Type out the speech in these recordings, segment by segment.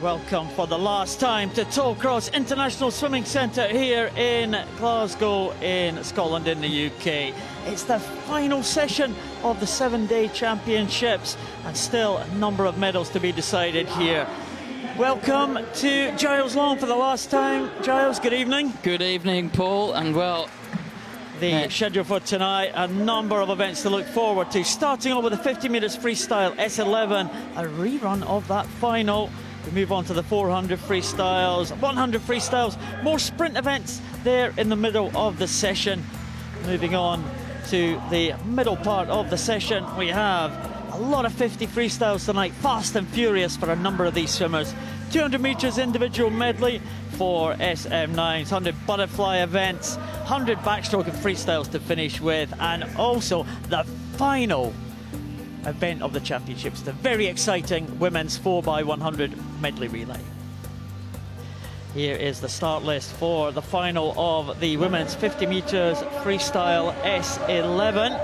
Welcome for the last time to Tollcross International Swimming Centre here in Glasgow in Scotland in the UK. It's the final session of the 7-day championships and still a number of medals to be decided here. Welcome to Giles Long for the last time. Giles, good evening. Good evening, Paul, and well, the schedule for tonight, a number of events to look forward to. Starting off with the 50 metres freestyle S11, a rerun of that final. We move on to the 400 freestyles, 100 freestyles, more sprint events there in the middle of the session. Moving on to the middle part of the session, we have a lot of 50 freestyles tonight, fast and furious for a number of these swimmers. 200 metres individual medley for SM9s, 100 butterfly events, 100 backstroke and freestyles to finish with, and also the final event of the championships, the very exciting women's 4x100 medley relay. Here is the start list for the final of the women's 50 metres freestyle S11.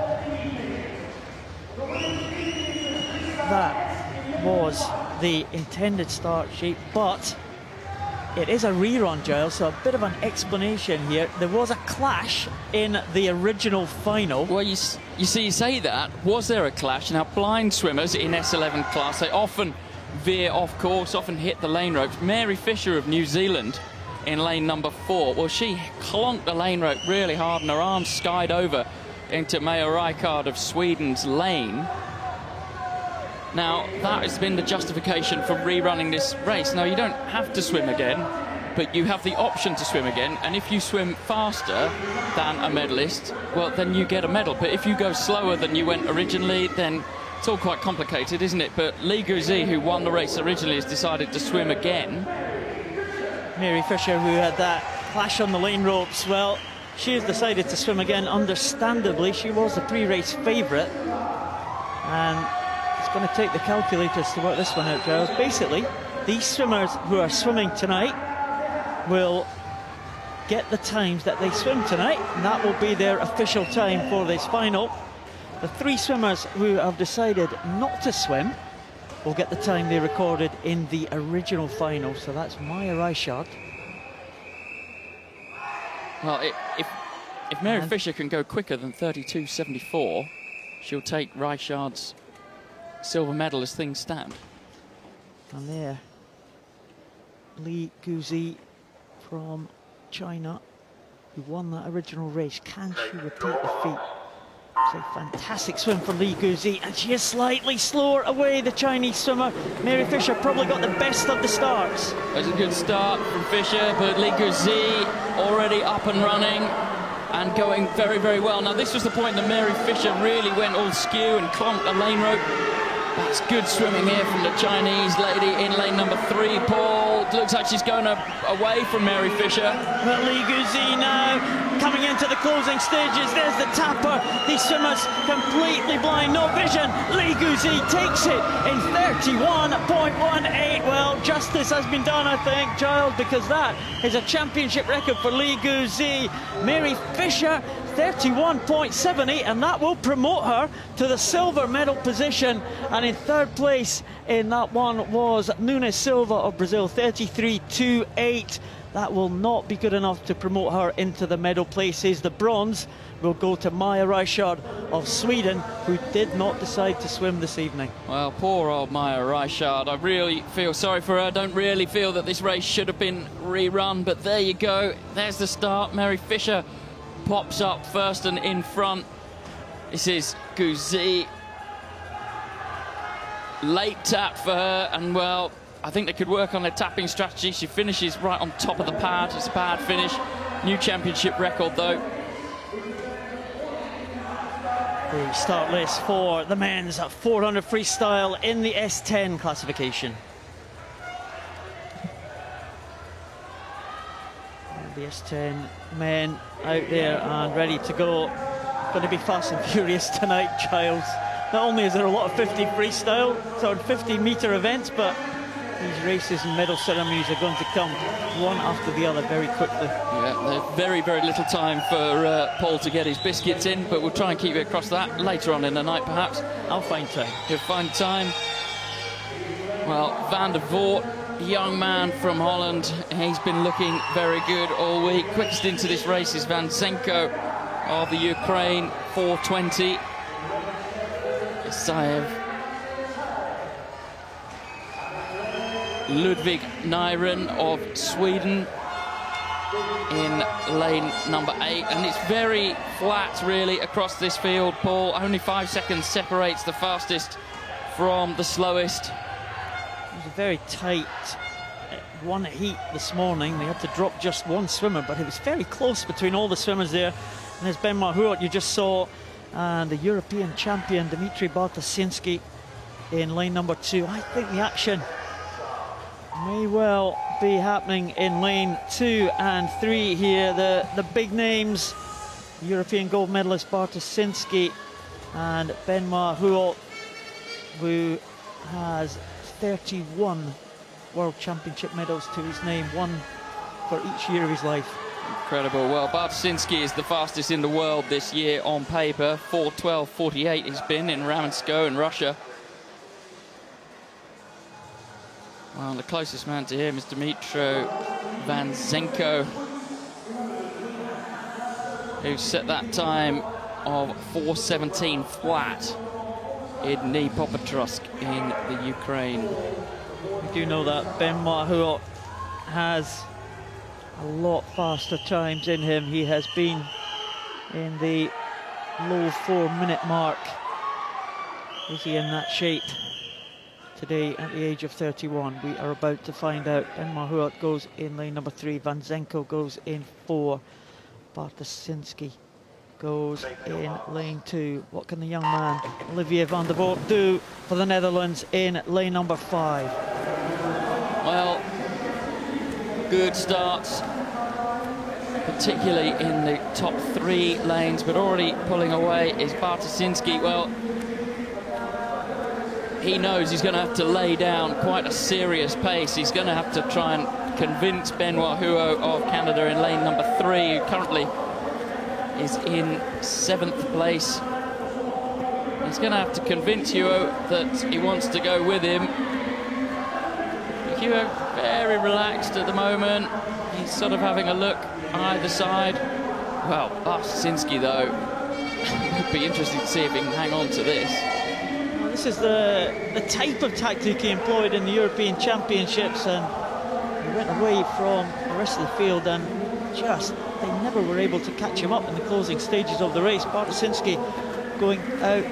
That was the intended start sheet, but it is a rerun, Giles, so a bit of an explanation here. There was a clash in the original final. Well, you see, you say that. Was there a clash? Now, blind swimmers in S11 class, they often veer off course, often hit the lane ropes. Mary Fisher of New Zealand in lane number 4, well, she clonked the lane rope really hard and her arms skied over into Maja Rijkaard of Sweden's lane. Now, that has been the justification for rerunning this race. Now, you don't have to swim again, but you have the option to swim again, and if you swim faster than a medalist, well, then you get a medal. But if you go slower than you went originally, then it's all quite complicated, isn't it? But Lee Guzi, who won the race originally, has decided to swim again. Mary Fisher, who had that clash on the lane ropes, well, she has decided to swim again, understandably. She was the pre-race favourite, and it's going to take the calculators to work this one out, Giles. Basically, these swimmers who are swimming tonight will get the times that they swim tonight, and that will be their official time for this final. The 3 swimmers who have decided not to swim will get the time they recorded in the original final, so that's Maja Rijkaard. Well, if Mary Fisher can go quicker than 32.74, she'll take Rijkaard's silver medal as things stand. And there, Lee Guzi from China, who won that original race. Can she repeat the feat? It's a fantastic swim from Lee Guzi, and she is slightly slower away, the Chinese swimmer. Mary Fisher probably got the best of the starts. There's a good start from Fisher, but Lee Guzi already up and running and going very, very well. Now, this was the point that Mary Fisher really went all skew and clonked the lane rope. That's good swimming here from the Chinese lady in lane number 3, Paul. Looks like she's going away from Mary Fisher. But Lee Guzi now coming into the closing stages. There's the tapper. These swimmers completely blind, no vision. Lee Guzi takes it in 31.18. Well, justice has been done, I think, Giles, because that is a championship record for Lee Guzi. Mary Fisher, 31.78, and that will promote her to the silver medal position. And in third place in that one was Nunes Silva of Brazil, 33.28. That will not be good enough to promote her into the medal places. The bronze will go to Maja Rijkaard of Sweden, who did not decide to swim this evening. Well, poor old Maja Rijkaard. I really feel sorry for her. I don't really feel that this race should have been rerun, but there you go. There's the start. Mary Fisher pops up first and in front. This is Guzi. Late tap for her, and well, I think they could work on their tapping strategy. She finishes right on top of the pad. It's a bad finish. New championship record, though. The start list for the men's 400 freestyle in the S10 classification. The S10 men out there and ready to go. Going to be fast and furious tonight, Giles. Not only is there a lot of 50 freestyle, sort of 50-metre events, but these races and medal ceremonies are going to come one after the other very quickly. Yeah, there's very, very little time for Paul to get his biscuits in, but we'll try and keep it across that later on in the night, perhaps. I'll find time. He'll find time. Well, Van der Voort, young man from Holland, he's been looking very good all week. Quickest into this race is Van Zenko of the Ukraine, 4:20. Isaev. Ludwig Nyren of Sweden in lane number 8, and it's very flat really across this field, Paul. Only 5 seconds separates the fastest from the slowest. It was a very tight one heat this morning. They had to drop just one swimmer, but it was very close between all the swimmers there. And there's Benoit Huot you just saw, and the European champion Dmitry Bartosinski in lane number 2. I think the action may well be happening in lane 2 and 3 here. The big names, the European gold medalist Bartosinski and Benoit Huot, who has 31 World Championship medals to his name, one for each year of his life. Incredible. Well, Bartosinski is the fastest in the world this year on paper. 4:12.48 he's been in Ramenskoe in Russia. Well, the closest man to him is Dmitry Van Zenko, who set that time of 4:17 flat in Dnipropetrovsk in the Ukraine. We do know that Benoit Huot has a lot faster times in him. He has been in the low 4-minute mark. Is he in that shape today at the age of 31? We are about to find out. Benoit Huot goes in lane number 3. Van Zenko goes in 4. Bartosinski goes in lane 2. What can the young man, Olivier van der Voort, do for the Netherlands in lane number 5? Well, good starts, particularly in the top 3 lanes, but already pulling away is Bartosinski. Well, he knows he's going to have to lay down quite a serious pace. He's going to have to try and convince Benoit Huot of Canada in lane number 3, who currently is in 7th place. He's going to have to convince Huot that he wants to go with him. Huot very relaxed at the moment. He's sort of having a look either side. Well, Bartosinski, though, it'd be interesting to see if he can hang on to this. Well, this is the type of tactic he employed in the European Championships, and he went away from the rest of the field, and just they never were able to catch him up in the closing stages of the race. Bartosinski going out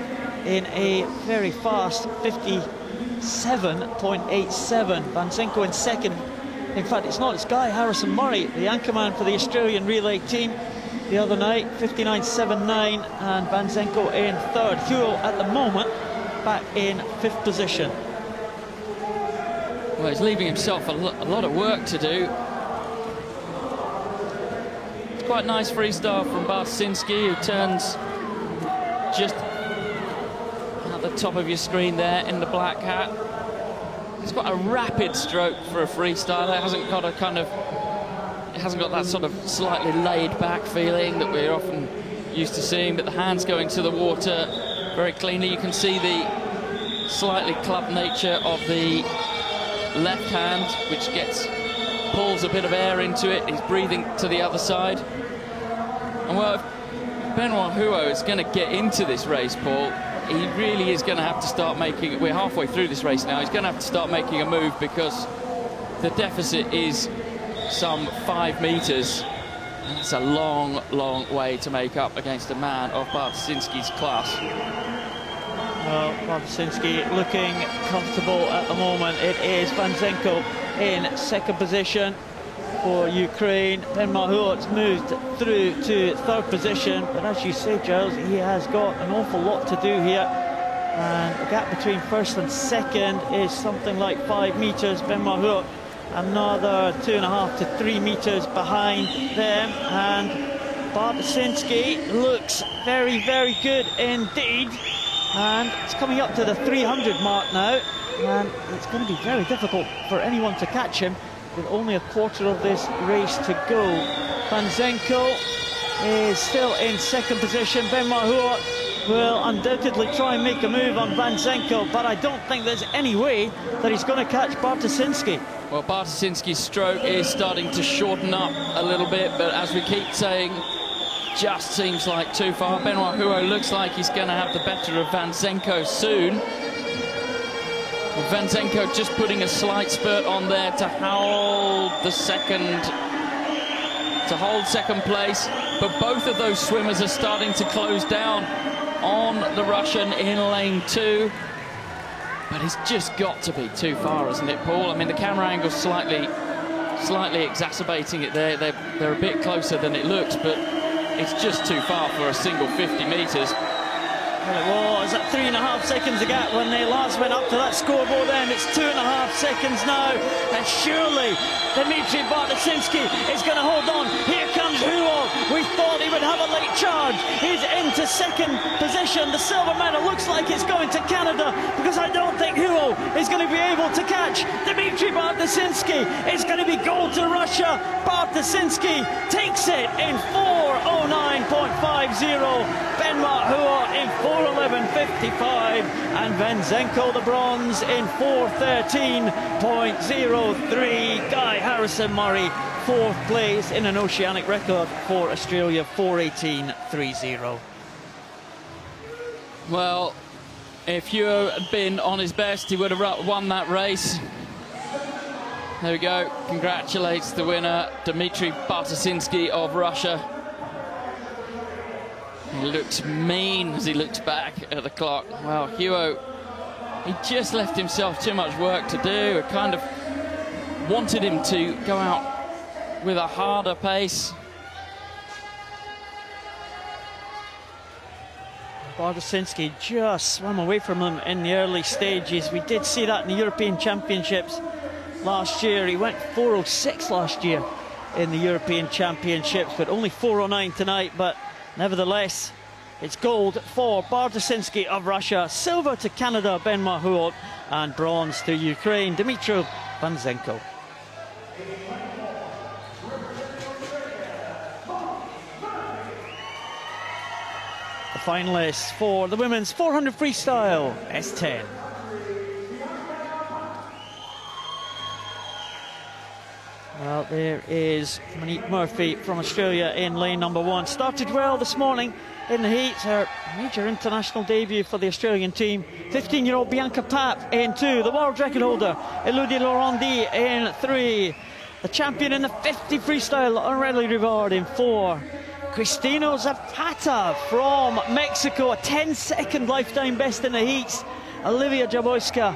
in a very fast 57.87. Van Zenko in second. In fact, it's not, it's Guy Harrison Murray, the anchorman for the Australian relay team the other night, 59.79, and Van Zenko in third. Huot at the moment back in 5th position. Well, he's leaving himself a lot of work to do. It's quite nice freestyle from Bartosinski, who turns just at the top of your screen there in the black hat. It's got a rapid stroke for a freestyler. It hasn't got a kind of, it hasn't got that sort of slightly laid back feeling that we're often used to seeing, but the hands going to the water very cleanly. You can see the slightly clubbed nature of the left hand, which pulls a bit of air into it. He's breathing to the other side. And well, if Benoit Huot is going to get into this race, Paul, he really is going to have to start making, we're halfway through this race now, he's going to have to start making a move, because the deficit is some 5 meters. And that's a long, long way to make up against a man of Bartosinski's class. Well, Bartosinski looking comfortable at the moment. It is Van Zenko in 2nd position for Ukraine. Benoit Huot's moved through to 3rd position, but as you say, Giles, he has got an awful lot to do here, and the gap between 1st and 2nd is something like 5 meters. Benoit Huot another 2.5 to 3 meters behind them, and Bartosinski looks very, very good indeed, and it's coming up to the 300 mark now, and it's going to be very difficult for anyone to catch him with only a quarter of this race to go. Van Zenko is still in 2nd position. Benoit Huot will undoubtedly try and make a move on Van Zenko, but I don't think there's any way that he's going to catch Bartoszynski. Well, Bartoszynski's stroke is starting to shorten up a little bit, but as we keep saying, just seems like too far. Benoit Huot looks like he's going to have the better of Van Zenko soon. Van Zenko just putting a slight spurt on there to hold second place, but both of those swimmers are starting to close down on the Russian in lane 2. But it's just got to be too far, isn't it, Paul? I mean, the camera angle's slightly exacerbating it there. They're a bit closer than it looks, but it's just too far for a single 50 metres. Well, it was at 3.5 seconds a gap when they last went up to that scoreboard end. It's 2.5 seconds now, and surely Dmitry Bartoszynski is going to hold on. Here comes Huot. We thought he would have a late charge. He's into second position. The silver medal looks like it's going to Canada, because I don't think Huot is going to be able to catch Dmitry Bartoszynski. It's going to be gold to Russia. Bartoszynski takes it in 4:09.50. Benoit Huot in 4:11.55, and Van Zenko the bronze in 4:13.03. Guy Harrison Murray fourth place in an oceanic record for Australia, 4:18.30. Well, if Huot had been on his best, he would have won that race. There we go. Congratulates the winner, Dmitry Bartoszynski of Russia. He looks mean as he looks back at the clock. Well, Huot, he just left himself too much work to do. I kind of wanted him to go out with a harder pace. Bartoszynski just swam away from him in the early stages. We did see that in the European Championships last year. He went 4:06 last year in the European Championships, but only 4:09 tonight. But nevertheless, it's gold for Bartoszynski of Russia, silver to Canada, Benoit Huot, and bronze to Ukraine, Dmitry Van Zenko. The finalists for the women's 400 freestyle S10. Well, there is Monique Murphy from Australia in lane number 1. Started well this morning in the heats. Her major international debut for the Australian team. 15-year-old Bianca Papp in 2. The world record holder, Elodie Laurenti, in 3. The champion in the 50 freestyle, Aurélie Rivard, in 4. Cristino Zapata from Mexico, a 10-second lifetime best in the heats. Olivia Jaboyska,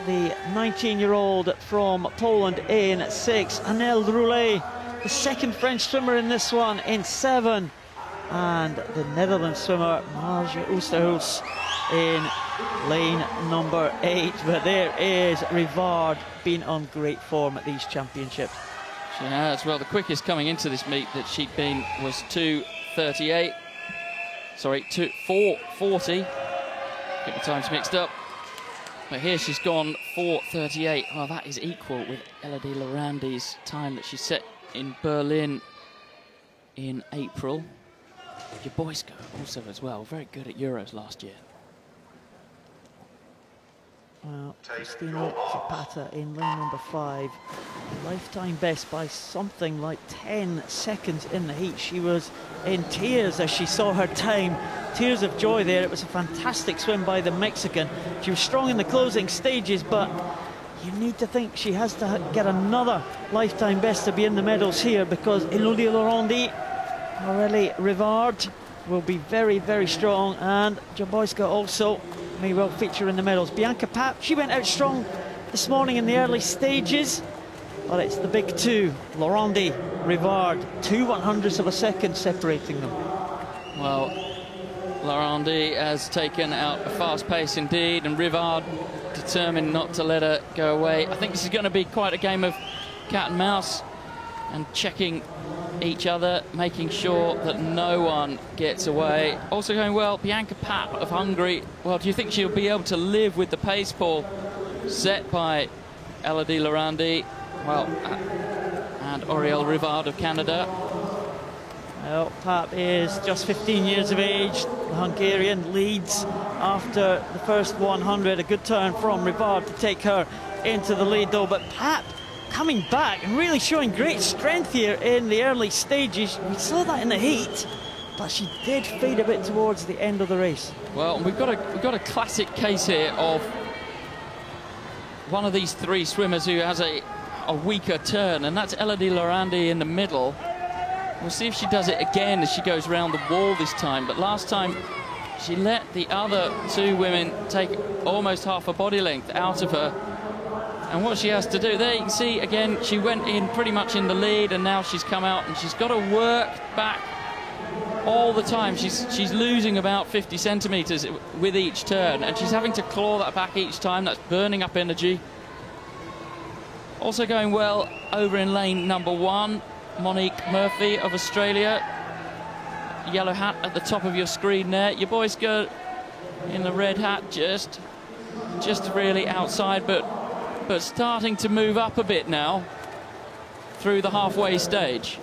the 19-year-old from Poland, in 6. Anel Roulet, the second French swimmer in this one, in 7. And the Netherlands swimmer, Marge Oosterhuis, in lane number 8. But there is Rivard, been on great form at these championships. She has. Well, the quickest coming into this meet that she'd been was 2:38. Sorry, 4:40. Get the times mixed up. But here she's gone 4:38. Well, that is equal with Elodie Laurenti's time that she set in Berlin in April. Jaboyska also as well, very good at Euros last year. Well, Cristino Zapata in lane number 5. Lifetime best by something like 10 seconds in the heat. She was in tears as she saw her time. Tears of joy there. It was a fantastic swim by the Mexican. She was strong in the closing stages, but you need to think she has to get another lifetime best to be in the medals here, because Elodie Laurenti, Aurélie Rivard will be very, very strong, and Jaboyska also may well feature in the medals. Bianca Papp, she went out strong this morning in the early stages, but it's the big two, Laurenti, Rivard, 2/100ths of a second separating them. Well, Laurenti has taken out a fast pace indeed, and Rivard determined not to let her go away. I think this is going to be quite a game of cat and mouse, and checking each other, making sure that no one gets away. Also going well, Bianca Papp of Hungary. Well, do you think she'll be able to live with the pace, Paul, set by Elodie Laurenti, well, and Aurélie Rivard of Canada? Well, Pap is just 15 years of age. The Hungarian leads after the first 100. A good turn from Rivard to take her into the lead, though. But Pap coming back and really showing great strength here in the early stages. We saw that in the heat, but she did fade a bit towards the end of the race. Well, we've got a classic case here of one of these three swimmers who has a weaker turn, and that's Elodie Lorandi in the middle. We'll see if she does it again as she goes around the wall this time. But last time, she let the other two women take almost half a body length out of her. And what she has to do, there you can see, again, she went in pretty much in the lead, and now she's come out, and she's got to work back all the time. She's losing about 50 centimetres with each turn, and she's having to claw that back each time. That's burning up energy. Also going well over in lane number 1, Monique Murphy of Australia. Yellow hat at the top of your screen there. Jaboyska in the red hat, just really outside, but starting to move up a bit now through the halfway stage.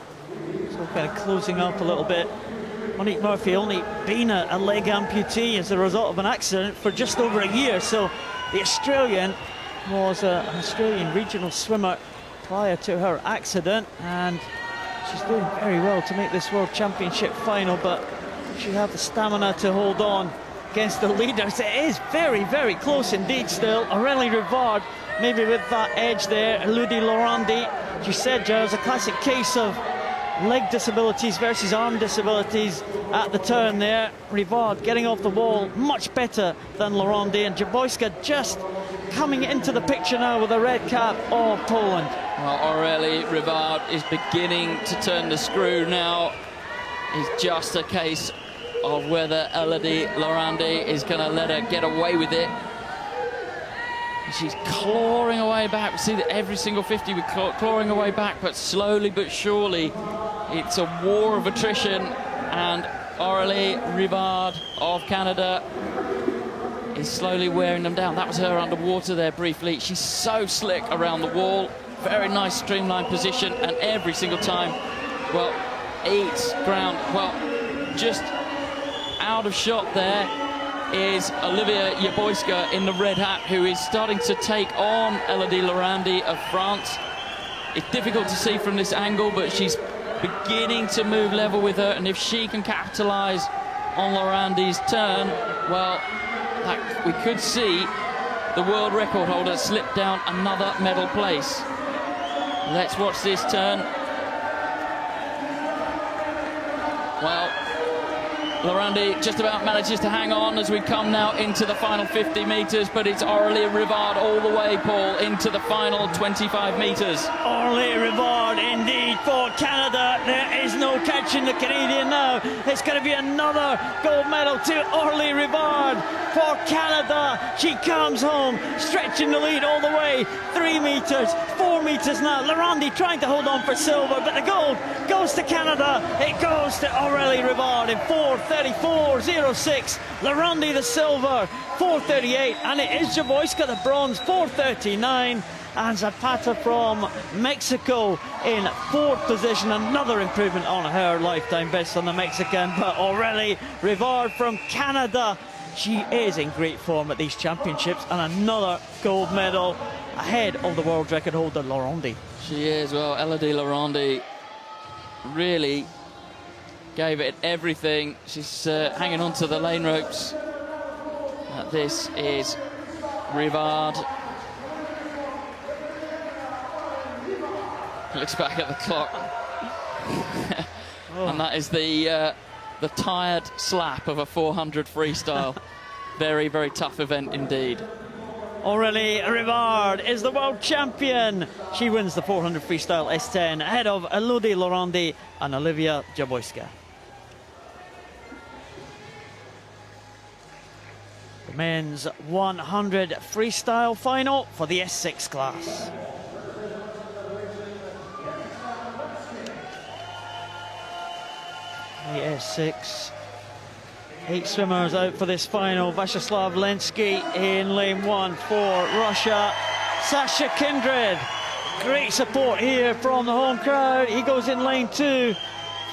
So kind of closing up a little bit. Monique Murphy only been a leg amputee as a result of an accident for just over a year. So the Australian was an Australian regional swimmer prior to her accident, and she's doing very well to make this World Championship final, but she have the stamina to hold on against the leaders. It is very, very close indeed still. Aurélie Rivard maybe with that edge there. Elodie Lorandi, you said, Joe, a classic case of leg disabilities versus arm disabilities at the turn there. Rivard getting off the wall much better than Lorandi, and Jaboyska just coming into the picture now with a red cap of Poland. Well, Aurélie Rivard is beginning to turn the screw now. It's just a case of whether Elodie Lorandi is going to let her get away with it. She's clawing away back. We see that every single 50 with clawing away back, but slowly but surely it's a war of attrition, and Aurélie Rivard of Canada is slowly wearing them down. That was her underwater there briefly. She's so slick around the wall. Very nice streamlined position, and every single time, well, eats ground. Well, just out of shot there is Olivia Jaboyska in the red hat, who is starting to take on Elodie Lorandi of France. It's difficult to see from this angle, but she's beginning to move level with her, and if she can capitalise on Lorandi's turn, well, we could see the world record holder slip down another medal place. Let's watch this turn. Well, Lorandi just about manages to hang on as we come now into the final 50 metres, but it's Aurélie Rivard all the way, Paul, into the final 25 metres. Aurélie Rivard indeed for Canada. There is no catching the Canadian now. It's going to be another gold medal to Aurélie Rivard for Canada. She comes home, stretching the lead all the way. 3 metres, 4 metres now. Lorandi trying to hold on for silver, but the gold goes to Canada. It goes to Aurélie Rivard in 4:34.06. Lorandi the silver, 4:38, and it is Jaboyska the bronze, 4:39. And Zapata from Mexico in 4th position. Another improvement on her lifetime best on the Mexican. But Aurélie Rivard from Canada, she is in great form at these championships, and another gold medal ahead of the world record holder Lorandi. She is. Well, Elodie Lorandi really gave it everything. She's hanging on to the lane ropes. This is Rivard. Looks back at the clock. And that is the tired slap of a 400 freestyle. Very, very tough event indeed. Aurélie Rivard is the world champion. She wins the 400 freestyle S10 ahead of Elodie Lorandi and Olivia Jaboyska. The men's 100 freestyle final for the S6 class. The S6, 8 swimmers out for this final. Vyacheslav Lenski in lane 1 for Russia. Sasha Kindred, great support here from the home crowd. He goes in lane 2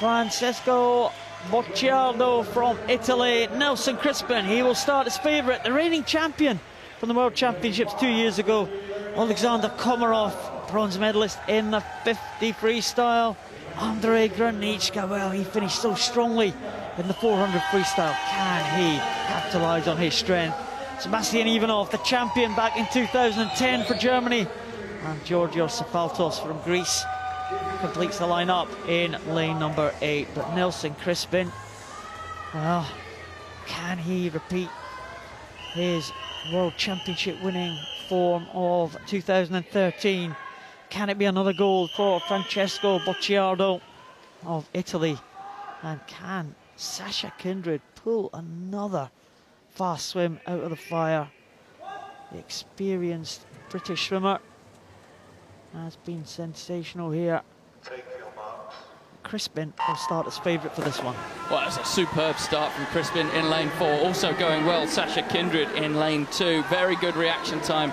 Francesco Bocciardo from Italy. Nelson Crispin, he will start as favourite. The reigning champion from the World Championships 2 years ago. Alexander Komarov, bronze medalist in the 50 freestyle. Andrei Granichka, well, he finished so strongly in the 400 freestyle. Can he capitalise on his strength? Sebastian Ivanov, the champion back in 2010 for Germany. And Georgios Sefaltos from Greece completes the lineup in lane number 8. But Nelson Crispin, well, can he repeat his World Championship winning form of 2013? Can it be another gold for Francesco Bocciardo of Italy? And can Sasha Kindred pull another fast swim out of the fire? The experienced British swimmer has been sensational here. Crispin will start as favourite for this one. Well, it's a superb start from Crispin in lane 4. Also going well, Sasha Kindred in lane 2. Very good reaction time.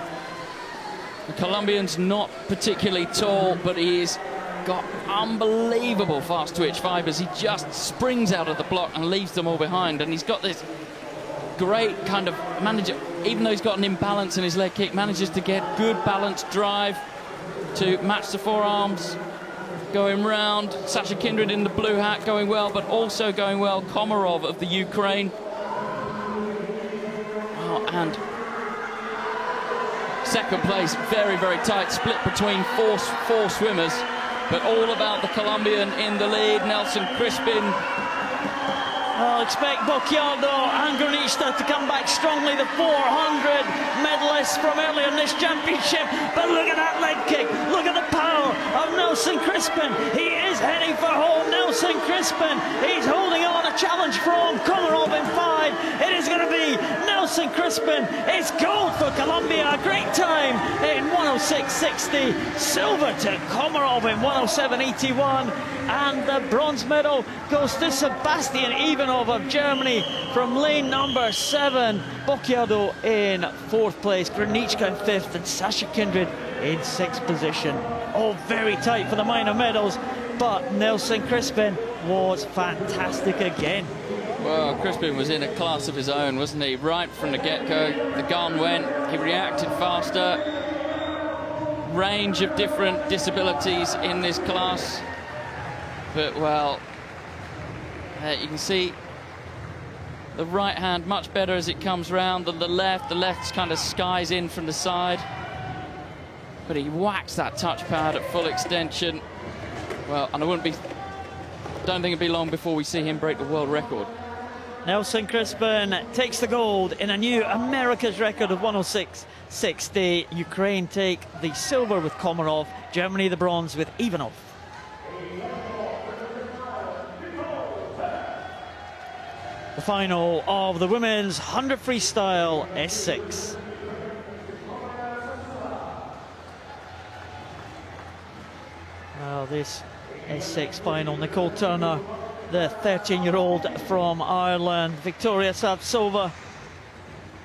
The Colombian's not particularly tall, but he's got unbelievable fast twitch fibres. He just springs out of the block and leaves them all behind. And he's got this great kind of manager, even though he's got an imbalance in his leg kick, manages to get good balanced drive to match the forearms. Going round, Sasha Kindred in the blue hat going well, but also going well Komarov of the Ukraine. Oh, and second place, very, very tight, split between four swimmers, but all about the Colombian in the lead, Nelson Crispin. I'll expect Bocciardo and Granichka to come back strongly, the 400 medalists from earlier in this championship. But look at that leg kick, look at the power of Nelson Crispin. He is heading for home, Nelson Crispin. He's holding on, a challenge from Komarov in 5. It is going to be Nelson Crispin. It's gold for Colombia, a great time in 106.60. Silver to Komarov in 107.81. And the bronze medal goes to Sebastian Ivanov of Germany from lane number 7. Bocciardo in 4th place, Granichka in 5th, and Sasha Kindred in 6th position. All very tight for the minor medals, but Nelson Crispin was fantastic again. Well, Crispin was in a class of his own, wasn't he? Right from the get-go, the gun went, he reacted faster. Range of different disabilities in this class. But, well, you can see the right hand much better as it comes round than the left. The left's kind of skies in from the side. But he whacks that touchpad at full extension. Well, and don't think it'd be long before we see him break the world record. Nelson Crispin takes the gold in a new America's record of 106.60. Ukraine take the silver with Komarov. Germany the bronze with Ivanov. The final of the women's 100 freestyle S6. Well, this S6 final, Nicole Turner, the 13-year-old from Ireland, Victoria Savtsova,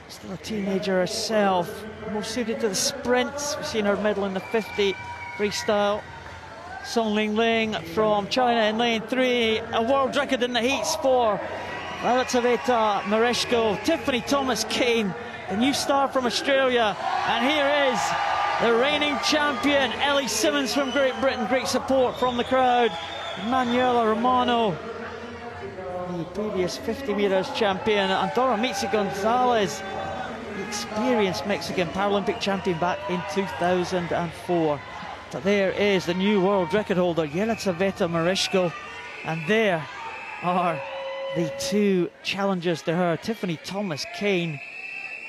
still a teenager herself, more suited to the sprints. We've seen her medal in the 50 freestyle. Song Ling Ling from China in lane 3, a world record in the heats for Elizaveta Mereshko. Tiffany Thomas-Kane, the new star from Australia. And here is the reigning champion, Ellie Simmons from Great Britain. Great support from the crowd. Manuela Romano, the previous 50 meters champion. And Dora Mitzi Gonzalez, the experienced Mexican Paralympic champion back in 2004. So there is the new world record holder, Elizaveta Mereshko. And there are the two challengers to her, Tiffany Thomas-Kane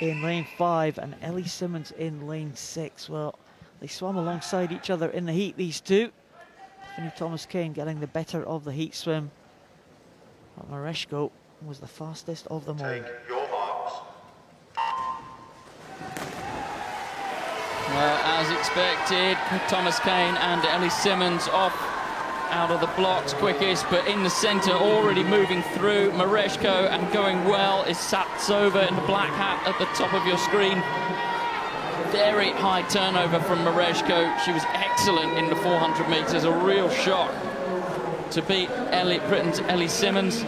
in lane 5 and Ellie Simmons in lane 6. Well, they swam alongside each other in the heat, these two. Tiffany Thomas-Kane getting the better of the heat swim. But Mereshko was the fastest of them all. Take your marks. Well, as expected, Thomas-Kane and Ellie Simmons off out of the blocks quickest, but in the centre already moving through. Mereshko, and going well is Savtsova in the black hat at the top of your screen. Very high turnover from Mereshko. She was excellent in the 400 metres, a real shock to beat Britain's Ellie Simmons.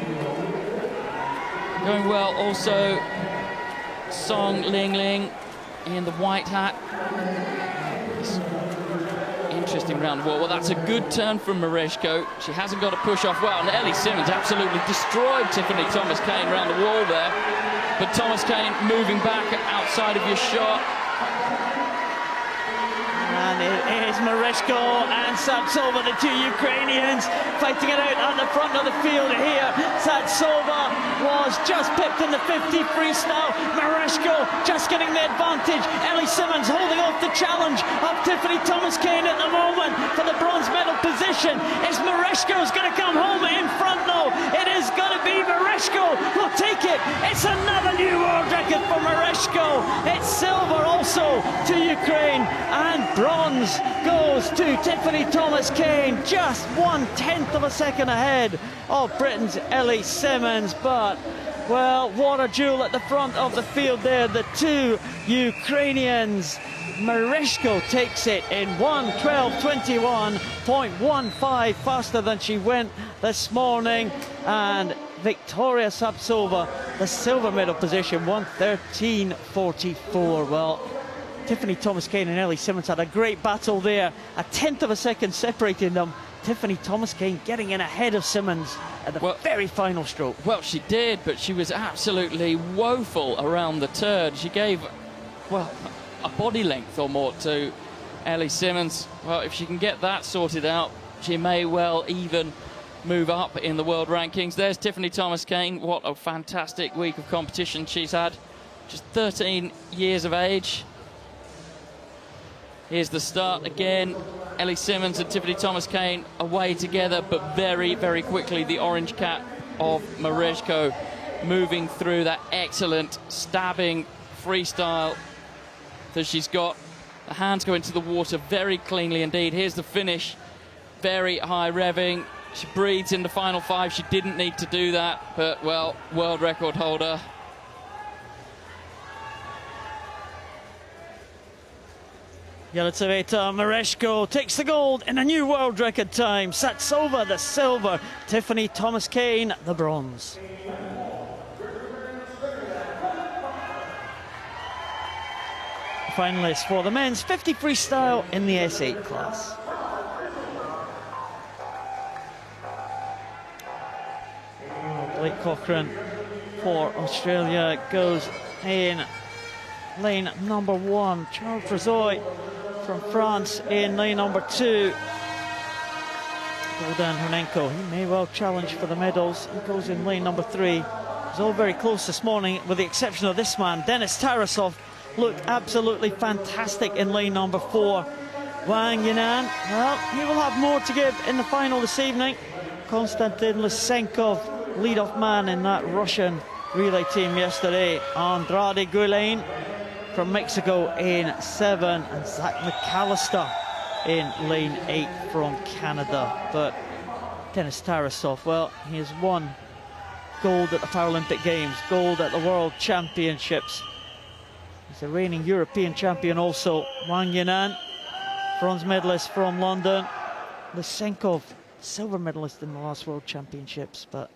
Going well also Song Ling Ling in the white hat. Interesting round wall. Well, that's a good turn from Mereshko. She hasn't got to push off well, and Ellie Simmons absolutely destroyed Tiffany Thomas-Kane round the wall there. But Thomas-Kane moving back outside of your shot. And it is Mereshko and Satsova, the two Ukrainians, fighting it out at the front of the field here. Satsova was just pipped in the 50 freestyle. Mereshko just getting the advantage. Ellie Simmons holding off the challenge of Tiffany Thomas-Kane at the moment for the bronze medal position. Is Mereshko's going to come home in front though? It is going to be Mereshko who'll take it. It's another new world record for Mereshko. It's silver also to Ukraine, and bronze goes to Tiffany Thomas-Kane, just 1/10 of a second ahead of Britain's Ellie Simmons. But, well, what a duel at the front of the field there. The two Ukrainians. Mereshko takes it in 1:12.21.15, faster than she went this morning. And Victoria Sapsova, the silver medal position, 1:13.44. Well, Tiffany Thomas-Kane and Ellie Simmons had a great battle there. 1/10 of a second separating them. Tiffany Thomas-Kane getting in ahead of Simmons at the very final stroke. Well, she did, but she was absolutely woeful around the turn. She gave, well, a body length or more to Ellie Simmons. Well, if she can get that sorted out, she may well even move up in the world rankings. There's Tiffany Thomas-Kane. What a fantastic week of competition she's had. Just 13 years of age. Here's the start again. Ellie Simmons and Tiffany Thomas-Kane away together, but very, very quickly the orange cap of Mereshko moving through that excellent stabbing freestyle that she's got. The hands go into the water very cleanly indeed. Here's the finish. Very high revving. She breathes in the final five. She didn't need to do that, but, well, world record holder. Yelizaveta Mereshko takes the gold in a new world record time. Satsova the silver. Tiffany Thomas-Kane the bronze. Finalists for the men's 50 freestyle in the S8 class. Blake Cochrane for Australia goes in lane number 1. Charles Frazoy from France in lane number 2. Bogdan Hernenko, he may well challenge for the medals. He goes in lane number 3. It's all very close this morning, with the exception of this man. Denis Tarasov looked absolutely fantastic in lane number 4. Wang Yinan, well, he will have more to give in the final this evening. Konstantin Lysenkov, lead-off man in that Russian relay team yesterday. Andrade Guillain from Mexico in 7, and Zach McAllister in lane 8 from Canada. But Denis Tarasov, well, he has won gold at the Paralympic Games, gold at the World Championships. He's a reigning European champion also. Wang Yinan, bronze medalist from London. Lysenkov, silver medalist in the last World Championships. But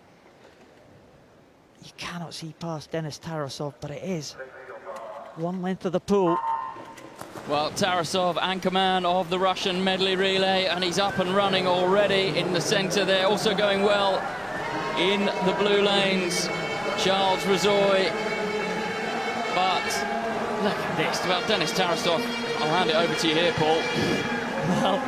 you cannot see past Denis Tarasov, but it is one length of the pool. Well, Tarasov, anchorman of the Russian medley relay, and he's up and running already in the centre there. Also going well in the blue lanes, Charles Razoy. But look at this, about Denis Tarasov. I'll hand it over to you here, Paul. Well,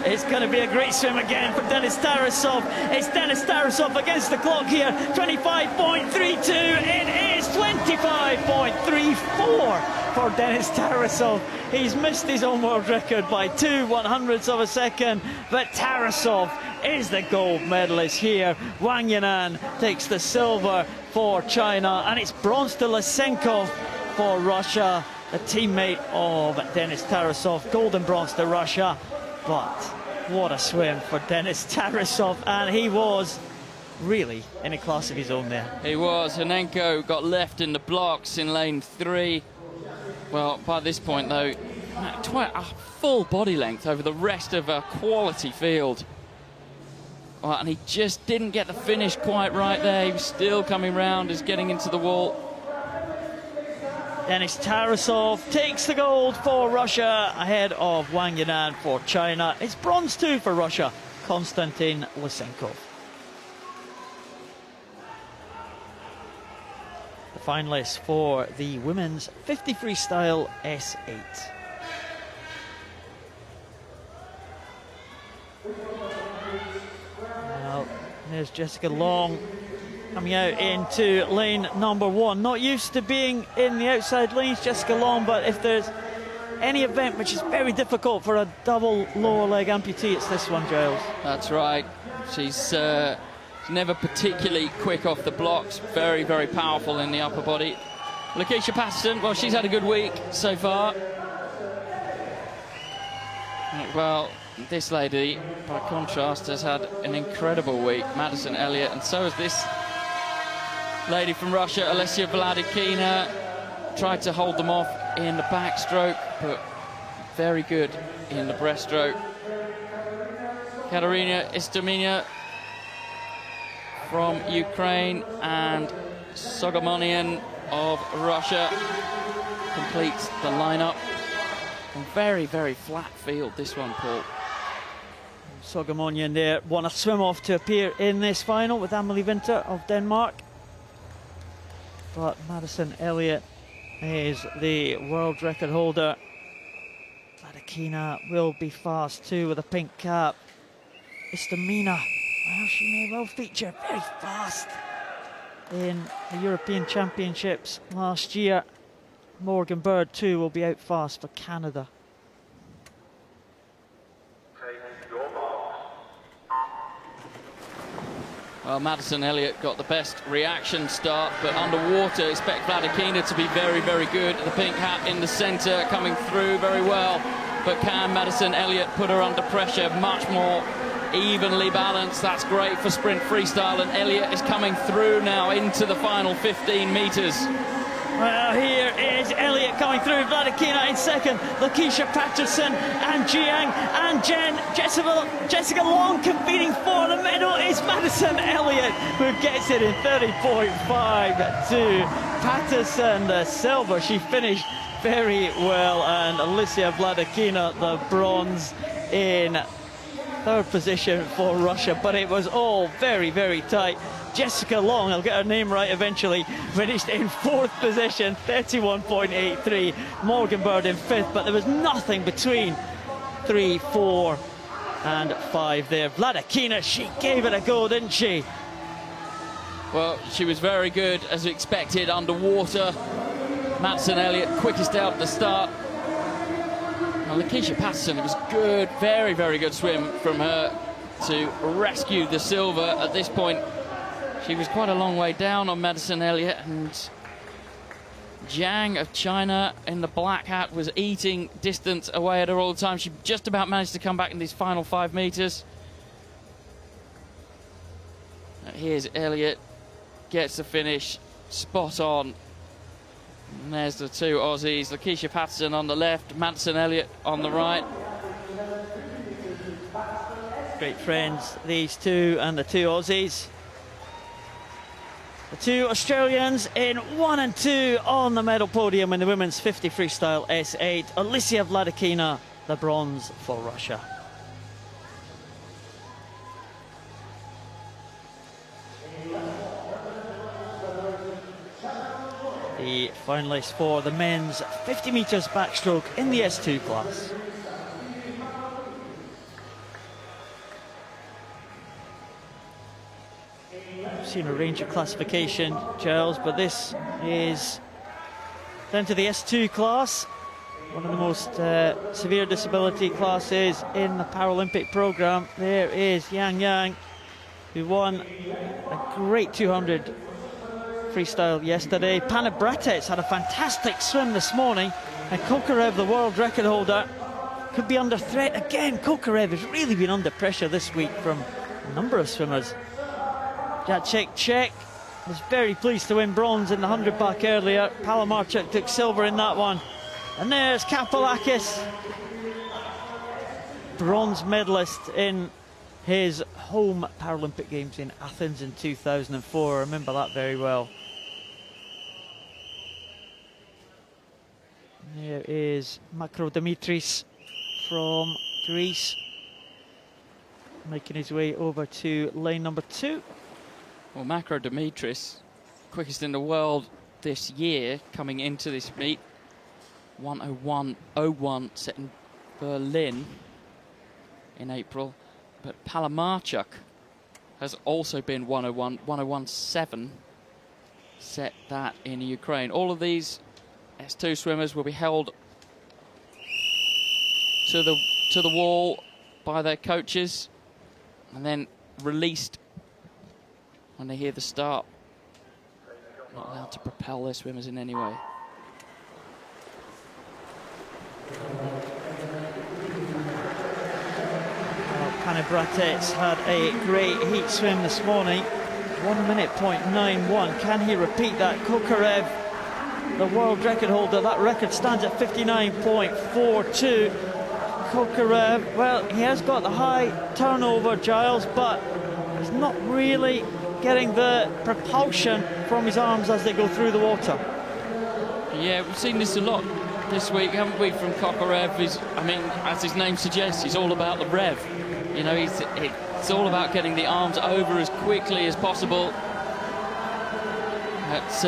it's going to be a great swim again for Denis Tarasov. It's Denis Tarasov against the clock here. 25.32. It is 25.34 for Denis Tarasov. He's missed his own world record by 2/100ths of a second. But Tarasov is the gold medalist here. Wang Yinan takes the silver for China. And it's bronze to Lysenkov for Russia, the teammate of Denis Tarasov. Gold and bronze to Russia. But what a swim for Denis Tarasov, and he was really in a class of his own there. He was. Hernenko got left in the blocks in lane 3. Well, by this point, though, a full body length over the rest of a quality field Well, and he just didn't get the finish quite right there. He was still coming round, is getting into the wall. Denis Tarasov takes the gold for Russia ahead of Wang Yanan for China. It's bronze too for Russia, Konstantin Lysenkov. The finalists for the women's 50 freestyle S8. Now, there's Jessica Long coming out into lane number 1. Not used to being in the outside lanes, Jessica Long, but if there's any event which is very difficult for a double lower leg amputee, it's this one, Giles. That's right. She's never particularly quick off the blocks. Very, very powerful in the upper body. Lakeisha Patterson, well, she's had a good week so far. Well, this lady, by contrast, has had an incredible week. Madison Elliott, and so has this lady from Russia, Alessia Vladikina. Tried to hold them off in the backstroke, but very good in the breaststroke. Katerina Istomina from Ukraine and Sogomonian of Russia completes the lineup. A very, very flat field, this one, Paul. Sogomonian there won a swim-off to appear in this final with Amelie Winter of Denmark. But Madison Elliott is the world record holder. Vladikina will be fast too with a pink cap. Istomina, well, she may well feature very fast in the European Championships last year. Morgan Bird too will be out fast for Canada. Well, Madison Elliott got the best reaction start, but underwater, expect Vladikina to be very, very good. The pink hat in the centre, coming through very well. But can Madison Elliott put her under pressure? Much more evenly balanced. That's great for sprint freestyle, and Elliott is coming through now into the final 15 metres. Well, here is Elliott coming through, Vladikina in second, Lakeisha Patterson and Jiang and Jessica Long competing for the medal. Is Madison Elliott who gets it in 30.52. Patterson the silver, she finished very well, and Alessia Vladikina the bronze in third position for Russia, but it was all very, very tight. Jessica Long, I'll get her name right eventually, finished in fourth position, 31.83. Morgan Bird in fifth, but there was nothing between 3, 4 and 5 there. Vladikina, she gave it a go, didn't she? Well, she was very good, as expected, underwater. Madison Elliott, quickest out at the start. Now, Lakeisha Patterson, it was good, very, very good swim from her to rescue the silver. At this point, she was quite a long way down on Madison Elliott, and Jiang of China in the black hat was eating distance away at her all the time. She just about managed to come back in these final 5 metres. Here's Elliott, gets the finish, spot on. And there's the two Aussies, Lakeisha Patterson on the left, Madison Elliott on the right. Great friends, these two, and the two Aussies. The two Australians in 1 and 2 on the medal podium in the women's 50 freestyle S8. Alessia Vladikina, the bronze for Russia. The finalists for the men's 50 metres backstroke in the S2 class. I've seen a range of classification, Giles, but this is down to the S2 class, one of the most severe disability classes in the Paralympic programme. There is Yang, who won a great 200 freestyle yesterday. Pana Bratets had a fantastic swim this morning, and Kokarev, the world record holder, could be under threat again. Kokarev has really been under pressure this week from a number of swimmers. Jacek Czech was very pleased to win bronze in the 100 back earlier. Palamarchuk took silver in that one. And there's Kapolakis, bronze medalist in his home Paralympic Games in Athens in 2004. I remember that very well. There is Makro Dimitris from Greece, making his way over to lane number 2. Well, Makro Dimitris, quickest in the world this year, coming into this meet. 1:01.01 set in Berlin in April. But Palamarchuk has also been 1:01.7 set that in Ukraine. All of these S2 swimmers will be held to the wall by their coaches and then released when they hear the start. Not allowed to propel their swimmers in any way. Panibratets had a great heat swim this morning. 1:91. Can he repeat that? Kokarev, the world record holder, that record stands at 59.42. Kokarev, well, he has got the high turnover, Giles, but he's not really getting the propulsion from his arms as they go through the water. Yeah, we've seen this a lot this week, haven't we, from Kokarev? I mean, as his name suggests, he's all about the rev. You know, it's all about getting the arms over as quickly as possible. It's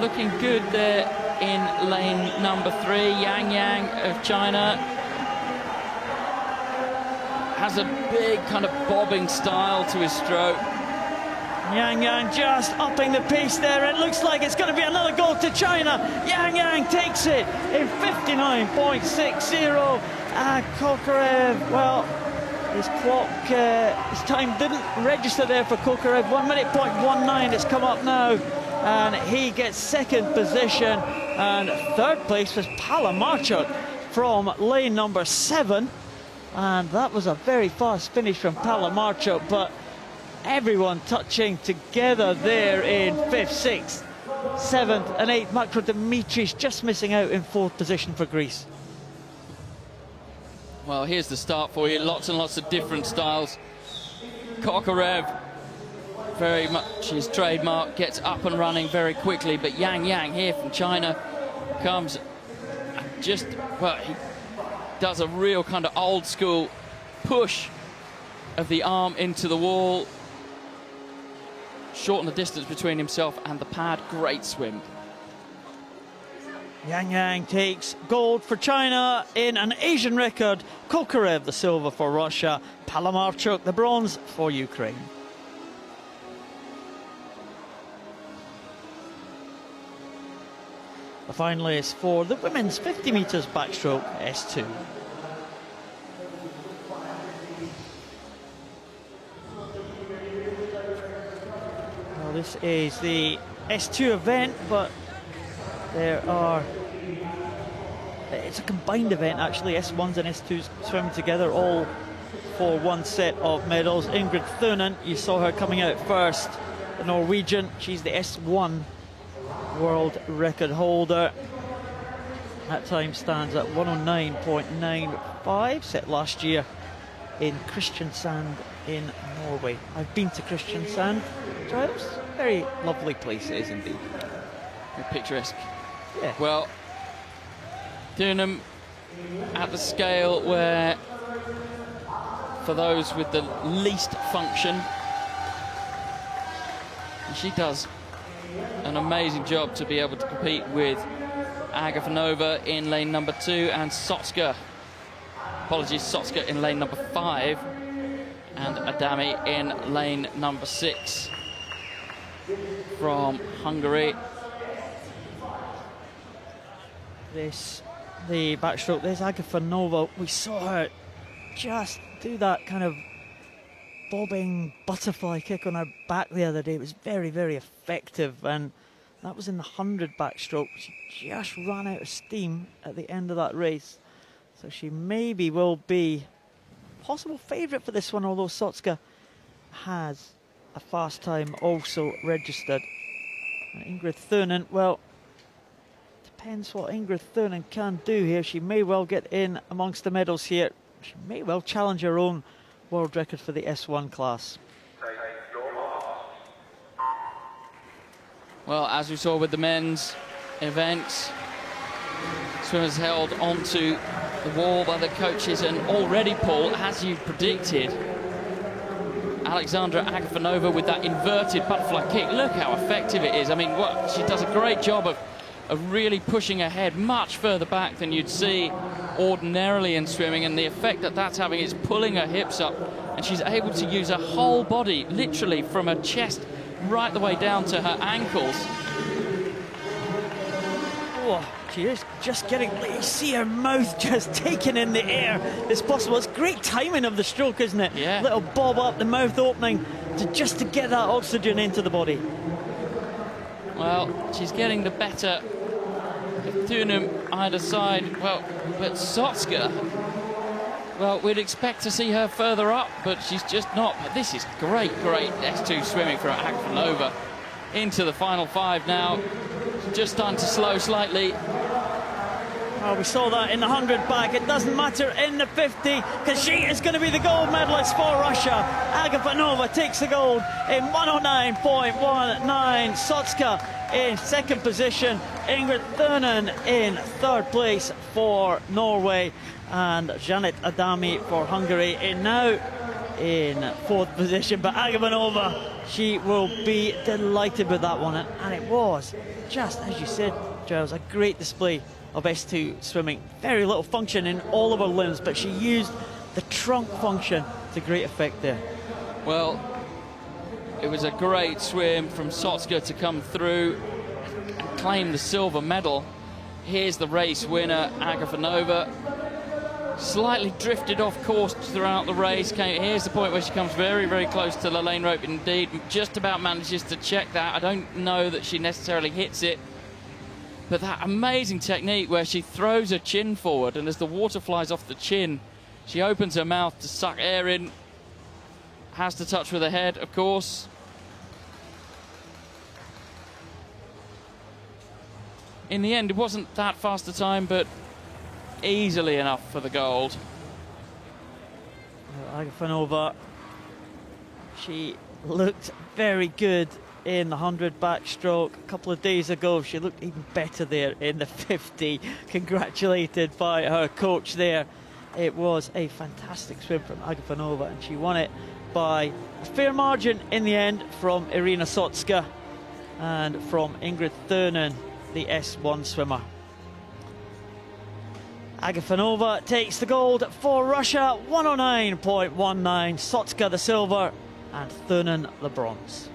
looking good there in lane number 3. Yang of China has a big kind of bobbing style to his stroke. Yang just upping the pace there. It looks like it's going to be another goal to China. Yang takes it in 59.60. And Kokarev, well, his clock, his time didn't register there for Kokarev. 1:19. It's come up now. And he gets second position. And third place was Palamarchuk from lane number 7. And that was a very fast finish from Palamarchuk, but everyone touching together there in 5th, 6th, 7th and 8th. Makro Dimitris just missing out in 4th position for Greece. Well, here's the start for you. Lots and lots of different styles. Kokarev, very much his trademark, gets up and running very quickly, but Yang here from China comes and just, well, he does a real kind of old school push of the arm into the wall, shorten the distance between himself and the pad. Great swim. Yang takes gold for China in an Asian record. Kokarev the silver for Russia. Palamarchuk the bronze for Ukraine. The final is for the women's 50 metres backstroke S2. Well, this is the S2 event, but it's a combined event actually. S1s and S2s swimming together, all for one set of medals. Ingrid Thunen, you saw her coming out first, the Norwegian. She's the S1 world record holder. That time stands at 1:09.95, set last year in Kristiansand in Norway. I've been to Kristiansand, Giles. Very lovely place it is indeed. Picturesque. Yeah. Well, Dunham at the scale where, for those with the least function, she does an amazing job to be able to compete with Agafonova in lane number 2 and Sotska in lane number 5 and Adami in lane number 6 from Hungary. The backstroke, there's Agafonova. We saw her just do that kind of bobbing butterfly kick on her back the other day. It was very, very effective, and that was in the 100 backstroke. She just ran out of steam at the end of that race, so she maybe will be possible favourite for this one, although Sotska has a fast time also registered. And Ingrid Thunen, well, depends what Ingrid Thunen can do here. She may well get in amongst the medals here. She may well challenge her own world record for the S1 class. Well, as we saw with the men's event, swimmers held onto the wall by the coaches, and already, Paul, as you predicted, Alexandra Agafonova with that inverted butterfly kick. Look how effective it is. I mean, she does a great job of really pushing her head much further back than you'd see ordinarily in swimming, and the effect that that's having is pulling her hips up, and she's able to use her whole body, literally from her chest right the way down to her ankles. Oh, she is just getting, you see her mouth just taking in the air. It's possible. It's great timing of the stroke, isn't it? Yeah. Little bob up, the mouth opening, just to get that oxygen into the body. Well, she's getting the better of Thunum either side. Well, but Sotska, well, we'd expect to see her further up, but she's just not. But this is great S2 swimming from Agafonova into the final 5 now. Just starting to slow slightly. Well, we saw that in the 100 back. It doesn't matter in the 50, because she is going to be the gold medalist for Russia. Agafonova takes the gold in 109.19. Sotska in second position. Ingrid Thurnen in third place for Norway. And Janet Adami for Hungary now in fourth position. But Agafonova, she will be delighted with that one. And it was, just as you said, Giles, a great display of S2 swimming. Very little function in all of her limbs, but she used the trunk function to great effect there. Well, it was a great swim from Sotska to come through and claim the silver medal. Here's the race winner, Agafonova. Slightly drifted off course throughout the race. Here's the point where she comes very close to the lane rope. Indeed, just about manages to check that. I don't know that she necessarily hits it, but that amazing technique where she throws her chin forward, and as the water flies off the chin, she opens her mouth to suck air in. Has to touch with her head, of course. In the end, it wasn't that fast a time, but easily enough for the gold. Agafonova, she looked very good in the 100 backstroke. A couple of days ago, she looked even better there in the 50. Congratulated by her coach there. It was a fantastic swim from Agafonova, and she won it by a fair margin in the end from Irina Sotska and from Ingrid Thurnen, the S1 swimmer. Agafonova takes the gold for Russia, 109.19. Sotska the silver and Thurnen the bronze.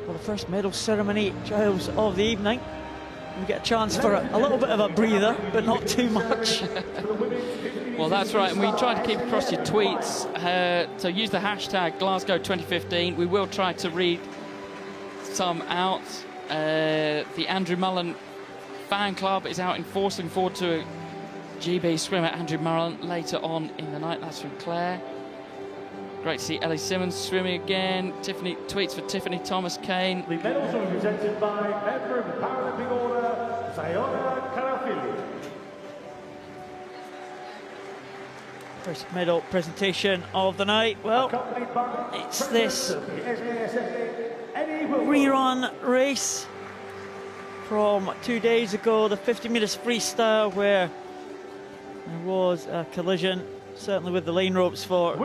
For the first medal ceremony, Giles, of the evening, we get a chance for a little bit of a breather, but not too much. Well, that's right, and we try to keep across your tweets. So use the hashtag Glasgow 2015. We will try to read some out. The Andrew Mullen fan club is out enforcing forward to a GB swimmer, Andrew Mullen, later on in the night. That's from Claire. Great to see Ellie Simmons swimming again. Tiffany tweets for Tiffany Thomas Kane. The medals are presented by member of the Paralympic Order, Ziona Karafili. First medal presentation of the night. Well, it's this rerun race from 2 days ago, the 50 metres freestyle, where there was a collision, certainly with the lane ropes for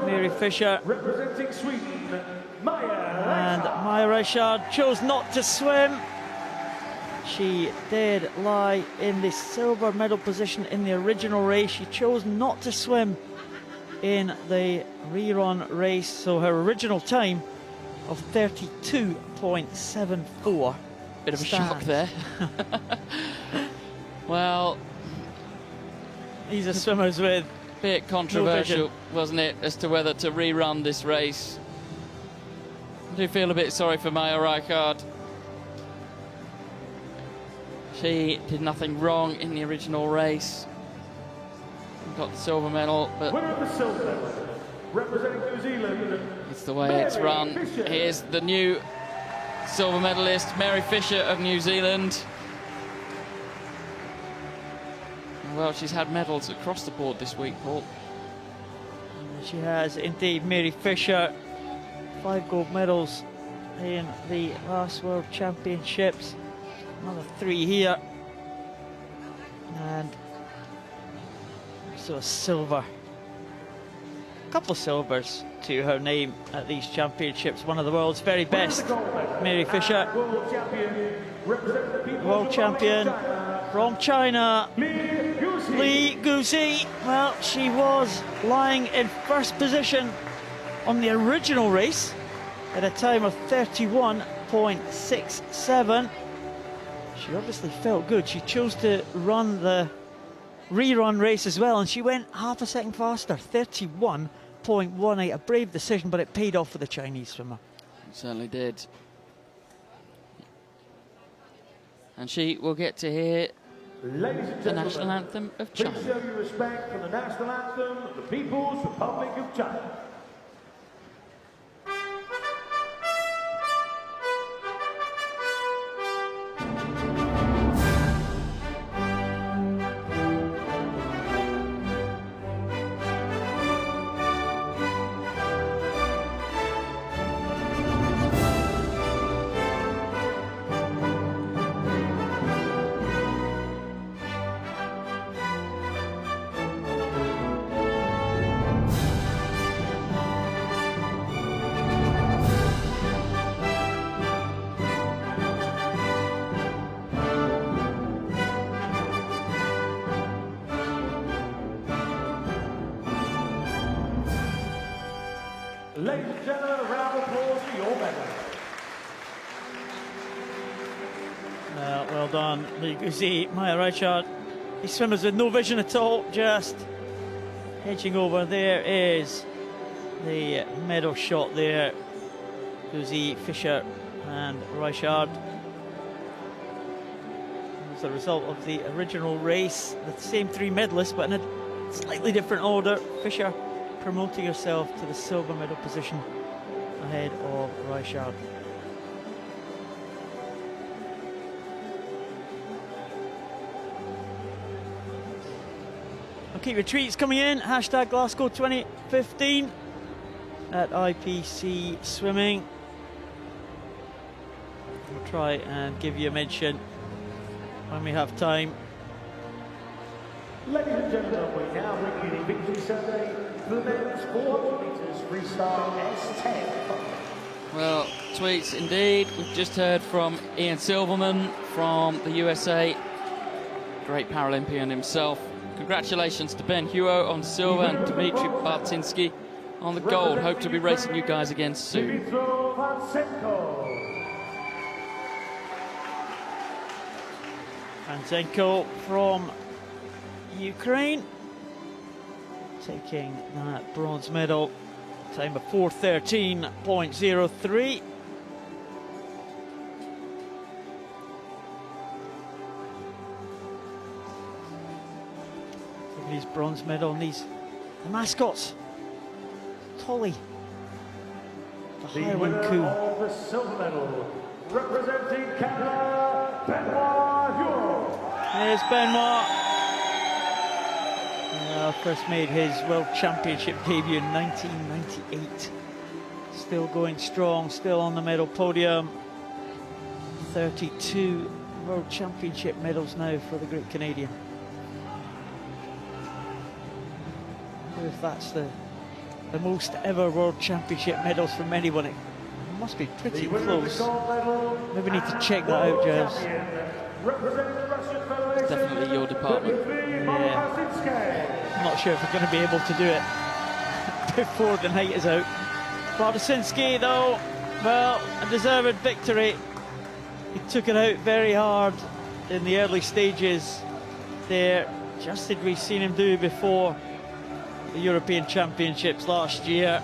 Mary Fisher. Representing Sweden, Maya And Maya Reichard chose not to swim. She did lie in the silver medal position in the original race. She chose not to swim in the rerun race, so her original time of 32.74. Bit of a shock there. Well, these are swimmers with bit controversial, wasn't it, as to whether to rerun this race. I do feel a bit sorry for Maya Reichard. She did nothing wrong in the original race. Got the silver medal, but winner of the silver medal, representing New Zealand, it's the way it's run. Here's the new silver medalist, Mary Fisher of New Zealand. Well, she's had medals across the board this week, Paul. She has indeed. Mary Fisher, 5 gold medals in the last World Championships. Another 3 here. And so a silver. A couple of silvers to her name at these championships. One of the world's very best, Mary Fisher. World champion from China, Li Guzi. Well, she was lying in first position on the original race at a time of 31.67. She obviously felt good. She chose to run the rerun race as well, and she went half a second faster, 31.18. A brave decision, but it paid off for the Chinese swimmer. It certainly did. And she will get to hear the national anthem of China. Please show your respect for the national anthem of the People's Republic of China. Ladies and gentlemen, a round of applause for your medal. Well done, Li Guzi, Maya Reichard. These swimmers with no vision at all, just edging over. There is the medal shot there. Guzi, Fisher and Reichard. As a result of the original race, the same 3 medalists, but in a slightly different order. Fisher promoting herself to the silver medal position ahead of Reichard. I'll keep your tweets coming in. Hashtag Glasgow 2015 at IPC Swimming. We'll try and give you a mention when we have time. Ladies and gentlemen, we now bring you the victory Sunday for the men's 400 metres freestyle S10. Well, tweets indeed. We've just heard from Ian Silverman from the USA, great Paralympian himself. Congratulations to Ben Huo on silver and Dmitry Bartinsky on the gold. Hope to be racing you guys again soon. Panzenko from Ukraine taking that bronze medal, time of 4:13.03. His bronze medal, and the mascots, Tolly, the Highland Coup. Of the silver medal, representing Canada, Benoit Huot. Here's Benoit. First made his World Championship debut in 1998. Still going strong, still on the medal podium. 32 World Championship medals now for the great Canadian. I wonder if that's the most ever World Championship medals from anyone. It must be pretty close. Maybe we need to check that out, Giles. Definitely your department. Yeah. I'm not sure if we're going to be able to do it before the night is out. Bartosinski, though, well, a deserved victory. He took it out very hard in the early stages there, just as we've seen him do before the European Championships last year.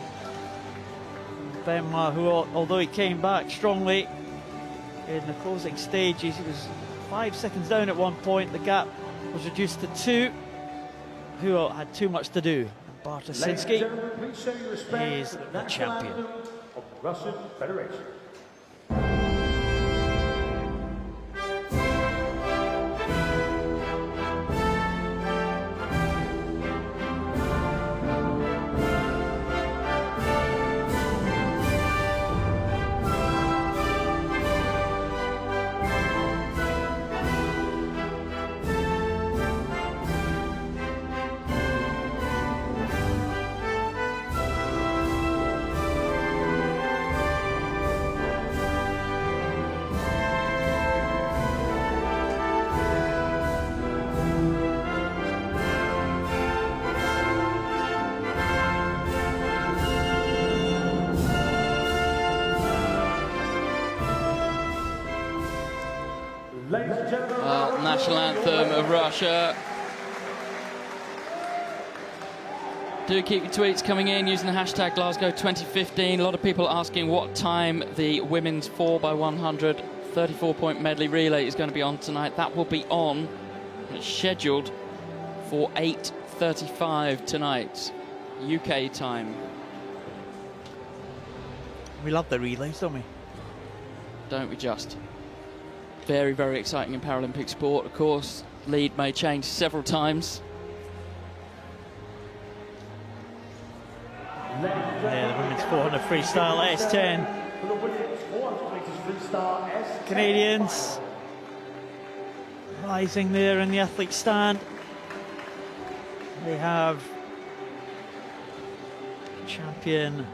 Benoit, who, although he came back strongly in the closing stages, he was 5 seconds down at one point. The gap was reduced to 2. Who had too much to do. Bartosinski is the champion of the Russian Federation. National anthem of Russia. Do keep your tweets coming in using the hashtag Glasgow 2015. A lot of people asking what time the women's 4x100 34-point medley relay is going to be on tonight. That will be on. It's scheduled for 8:35 tonight, UK time. We love the relays, don't we? Don't we just? Very, very exciting in Paralympic sport, of course. Lead may change several times. Yeah, the women's 400 freestyle S10. Canadians rising there in the athlete stand. They have champion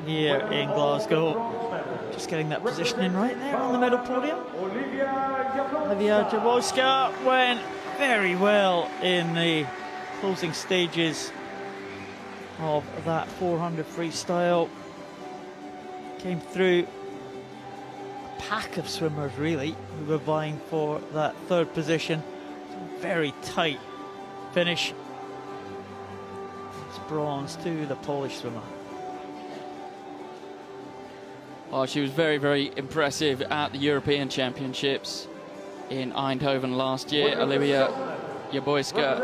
here in Glasgow. Just getting that positioning right there on the medal podium. Olivia Jaworska went very well in the closing stages of that 400 freestyle. Came through a pack of swimmers really who were vying for that third position. Very tight finish. It's bronze to the Polish swimmer. Oh, she was very, very impressive at the European Championships in Eindhoven last year. Olivia Jaworska.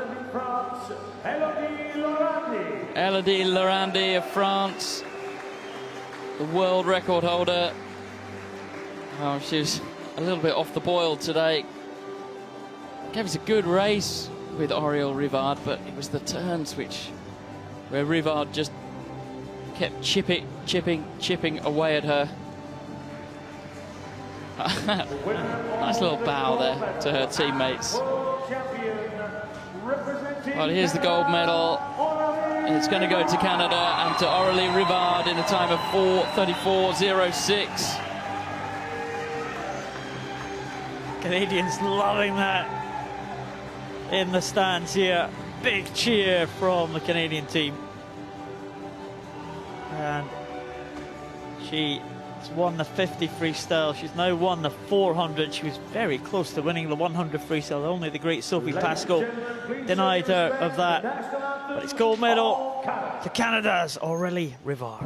Elodie Laurandi of France, the world record holder. Oh, she was a little bit off the boil today. Gave us a good race with Oriol Rivard, but it was the turns where Rivard just kept chipping away at her. Nice little bow there to her teammates. Well, here's the gold medal. It's going to go to Canada and to Aurélie Rivard in a time of 4:34.06. Canadians loving that in the stands here. Big cheer from the Canadian team. And she has won the 50 freestyle. She's now won the 400. She was very close to winning the 100 freestyle. Only the great Sophie Pascoe denied her of that. But it's gold medal to Canada's Aurélie Rivard.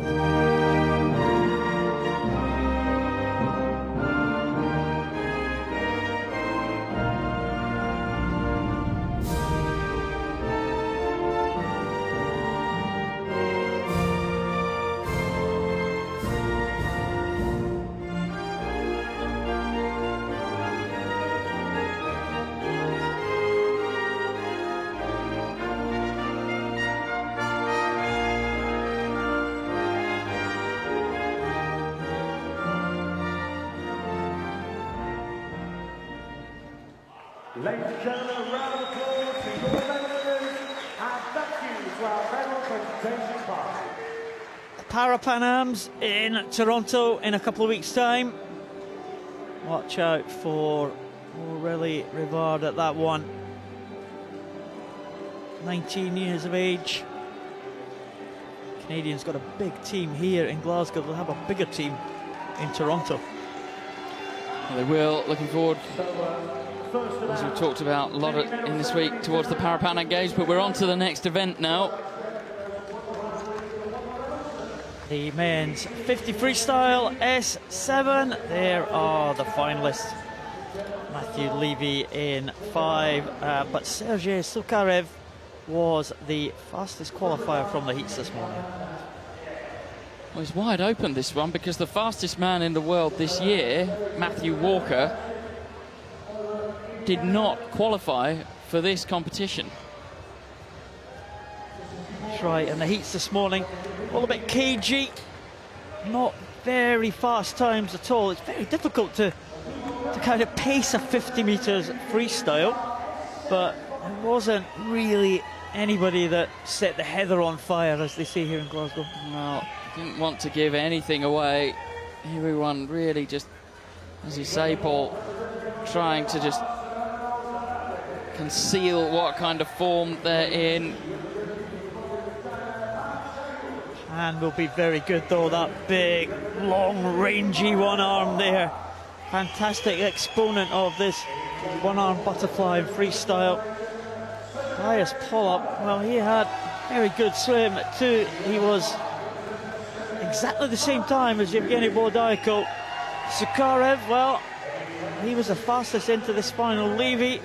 Ladies and gentlemen, a round of applause to your medalists, and thank you to our medal presentation party. Para-Pan-Ams in Toronto in a couple of weeks' time. Watch out for Aurélie Rivard at that one. 19 years of age. Canadians got a big team here in Glasgow. They'll have a bigger team in Toronto. Well, they will. Looking forward, as we've talked about a lot in this week, towards the Para-Pan Games, but we're on to the next event now. The men's 50 freestyle S7. There are the finalists. Matthew Levy in 5, but Sergei Sukharev was the fastest qualifier from the heats this morning. Well, it's wide open, this one, because the fastest man in the world this year, Matthew Walker, did not qualify for this competition. That's right, and the heats this morning, all a bit cagey, not very fast times at all. It's very difficult to kind of pace a 50 metres freestyle, but there wasn't really anybody that set the heather on fire, as they say here in Glasgow. Well, didn't want to give anything away. Everyone really just, as you say, Paul, trying to just conceal what kind of form they're in. And will be very good though, that big, long, rangy one arm there fantastic exponent of this one-arm butterfly in freestyle. Bias pull-up, well, he had very good swim too. He was exactly the same time as Yevgeny Bodaiko. Sukarev, well, he was the fastest into this final. Levy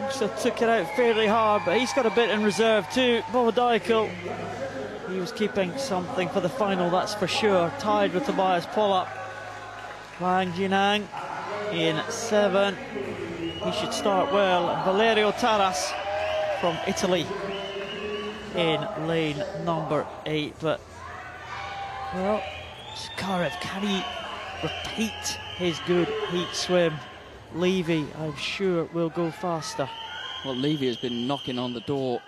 also took it out fairly hard, but he's got a bit in reserve too. Bodaiko, he was keeping something for the final, that's for sure. Tied with Tobias Pollak. Wang Jinang in 7. He should start well. And Valerio Taras from Italy in lane number 8. But, well, Sukarev, can he repeat his good heat swim? Levy, I'm sure, will go faster. Well, Levy has been knocking on the door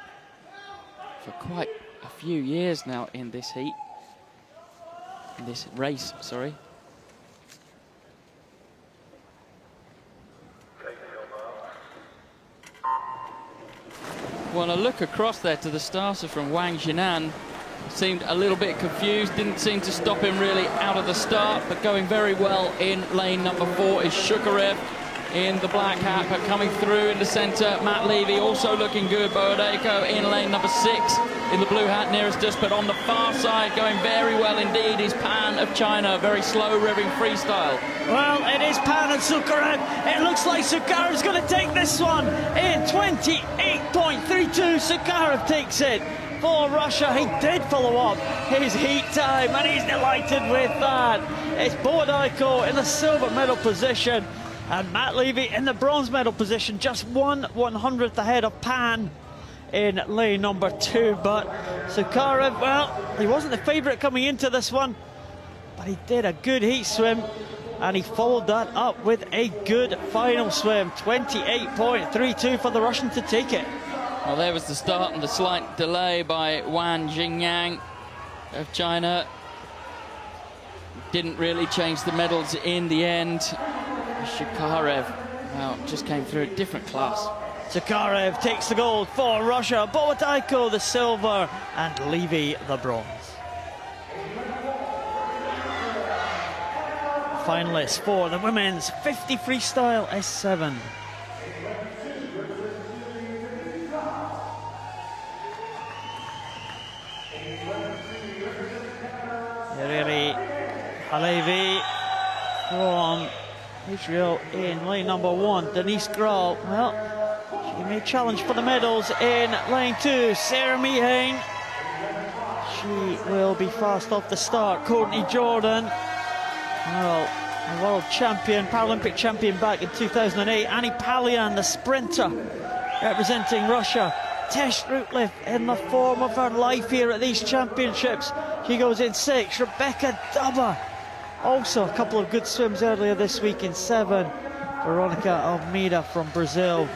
for quite a few years now in this heat. In this race, sorry. Well, a look across there to the starter from Wang Jinan. Seemed a little bit confused, didn't seem to stop him really out of the start, but going very well in lane number 4 is Sukarev in the black hat, but coming through in the centre, Matt Levy also looking good. Bodaiko in lane number 6 in the blue hat nearest us, but on the far side going very well indeed is Pan of China, very slow revving freestyle. Well, it is Pan and Sukarev. It looks like Sukarev's going to take this one in 28.32. Sukarev takes it for Russia. He did follow up his heat time, and he's delighted with that. It's Bodaiko in the silver medal position, and Matt Levy in the bronze medal position, just 1/100th ahead of Pan in lane number 2. But Sukarev, well, he wasn't the favourite coming into this one, but he did a good heat swim, and he followed that up with a good final swim. 28.32 for the Russian to take it. Well, there was the start and the slight delay by Wang Jingyang of China. Didn't really change the medals in the end. Sukarev, well, just came through a different class. Sukarev takes the gold for Russia. Bodaiko the silver, and Levy the bronze. Finalists for the women's 50 freestyle S7. Yereri Halevi from Israel in lane number 1. Denise Graal, well, she may challenge for the medals in lane 2. Sarah Meehan, she will be fast off the start. Courtney Jordan, well, a world champion, Paralympic champion back in 2008. Annie Palian, the sprinter, representing Russia. Tesh Rutleff in the form of her life here at these championships. She goes in 6. Rebecca Dubber, also a couple of good swims earlier this week in 7. Veronica Almeida from Brazil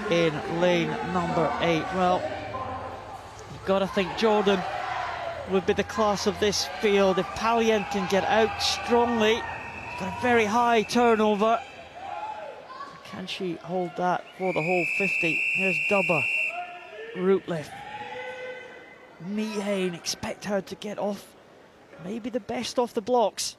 in lane number 8. Well, you've got to think Jordan would be the class of this field. If Palian can get out strongly, got a very high turnover. Can she hold that for the whole 50? Here's Dubber, Rutleff, Meehan, expect her to get off maybe the best off the blocks.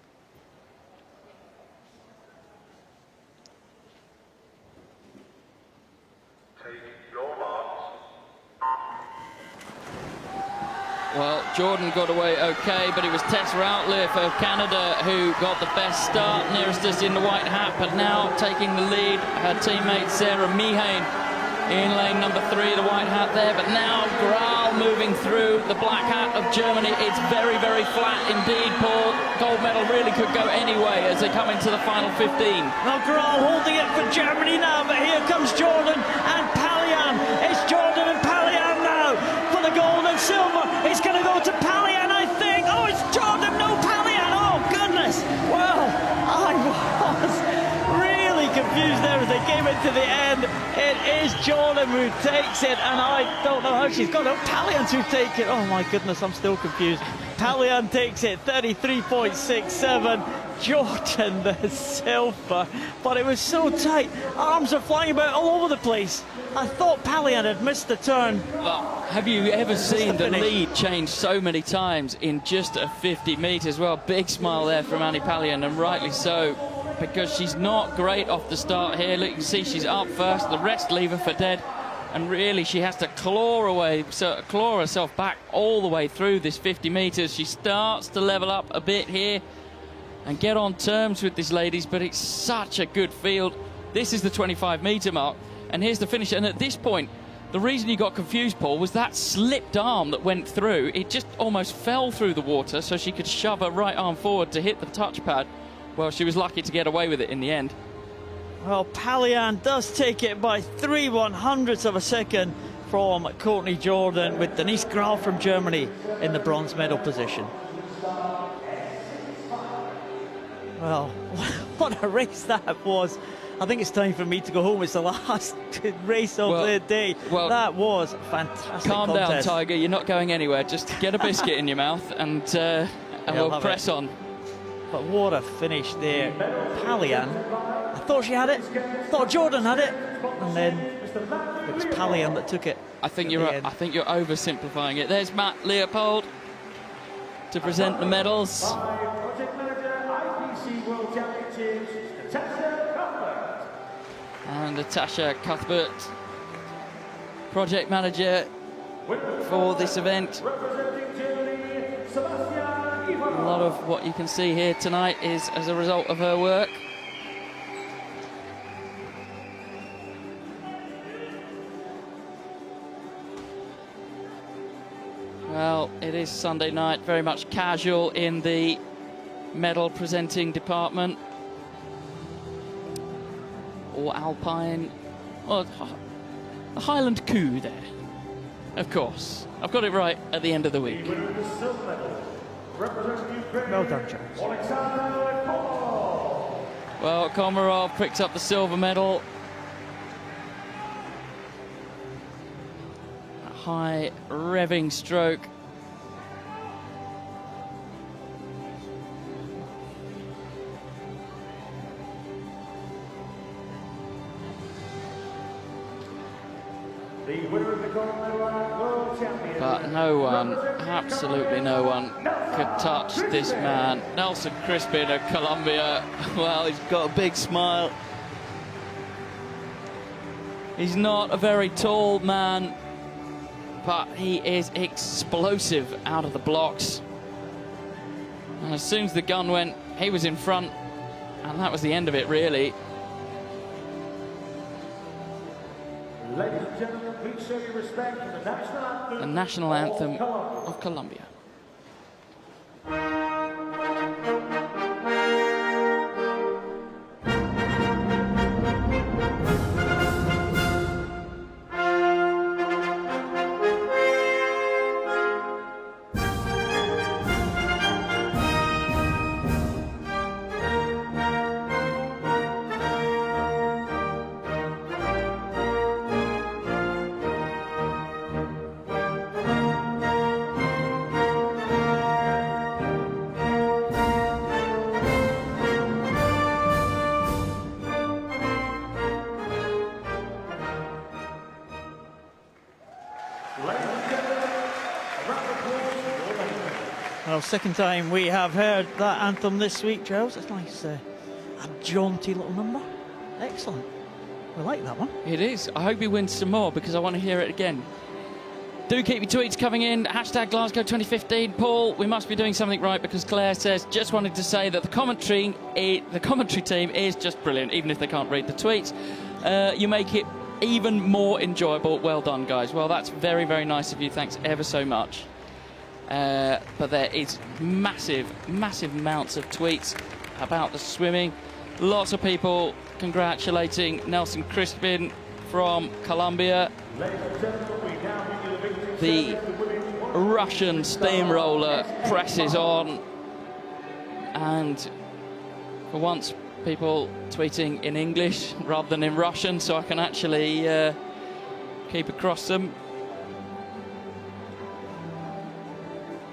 Well, Jordan got away okay, but it was Tess Routliffe of Canada who got the best start nearest us in the white hat, but now taking the lead, her teammate Sarah Meehan in lane number 3, the white hat there, but now Graal moving through the black hat of Germany. It's very, very flat indeed, Paul. Gold medal really could go anyway as they come into the final 15. Well, Graal holding it for Germany now, but here comes Jordan and Palian. It's Jordan and Palian now for the gold and silver. It's going to go to Palian, I think. Oh, it's Jordan, no Palian. Oh, goodness. Well, I was really confused there as they came into the end. It is Jordan who takes it, and I don't know how she's got it. Palian to take it. Oh, my goodness, I'm still confused. Palian takes it, 33.67. Jordan the silver, but it was so tight. Arms are flying about all over the place. I thought Palian had missed the turn. Well, have you ever seen the lead change so many times in just a 50 metres? Well, big smile there from Annie Palian, and rightly so. because she's not great off the start here. Look, you can see she's up first, the rest leave her for dead, and really she has to claw herself back all the way through this 50 metres. She starts to level up a bit here and get on terms with these ladies, but it's such a good field. This is the 25-metre mark, and here's the finish. And at this point, the reason you got confused, Paul, was that slipped arm that went through. It just almost fell through the water so she could shove her right arm forward to hit the touchpad. Well, she was lucky to get away with it in the end. Well, Palian does take it by 3/100ths of a second from Courtney Jordan, with Denise Graf from Germany in the bronze medal position. Well, what a race that was. I think it's time for me to go home. It's the last race of the day. Well, that was a fantastic calm contest. down, Tiger. You're not going anywhere. Just get a biscuit in your mouth and we'll press on. But what a finish there. Palian, I thought she had it. I thought Jordan had it. And then it was Palian that took it. I think you're oversimplifying it. There's Matt Leopold to present the medals. Project Manager, IPC World Championships, Natasha Cuthbert. And Natasha Cuthbert, project manager for this event. Representing Germany, Sebastian Ivanov. A lot of what you can see here tonight is as a result of her work. Well, it is Sunday night, very much casual in the medal presenting department. Or Alpine, or the Highland coup there, of course. I've got it right at the end of the week. Well done, James. Well, Komarov picked up the silver medal. A high revving stroke. The winner of the gold medal, world champion. But no one, absolutely no one, could touch this man. Nelson Crispin of Colombia. Well, he's got a big smile. He's not a very tall man, but he is explosive out of the blocks. And as soon as the gun went, he was in front, and that was the end of it, really. Ladies and gentlemen, please show your respect for the national anthem. The national anthem of Colombia. Well, second time we have heard that anthem this week, Giles. It's nice, a jaunty little number. Excellent. We like that one. It is. I hope he wins some more because I want to hear it again. Do keep your tweets coming in. Hashtag Glasgow 2015. Paul, we must be doing something right because Claire says, just wanted to say that the commentary team is just brilliant, even if they can't read the tweets. You make it even more enjoyable. Well done, guys. Well, that's very, very nice of you. Thanks ever so much. But there is massive amounts of tweets about the swimming. Lots of people congratulating Nelson Crispin from Colombia. The Russian steamroller presses on, and for once people tweeting in English rather than in Russian, so I can actually keep across them.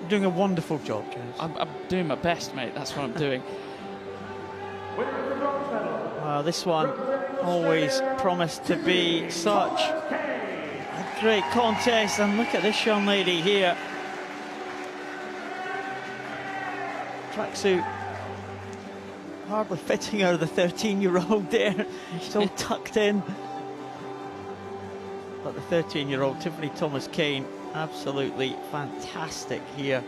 Doing a wonderful job, James. I'm doing my best, mate. That's what I'm doing. This one always promised to be such a great contest, and look at this young lady here. Tracksuit hardly fitting out of the 13-year-old there. She's all tucked in. But the 13-year-old Tiffany Thomas-Kane, absolutely fantastic here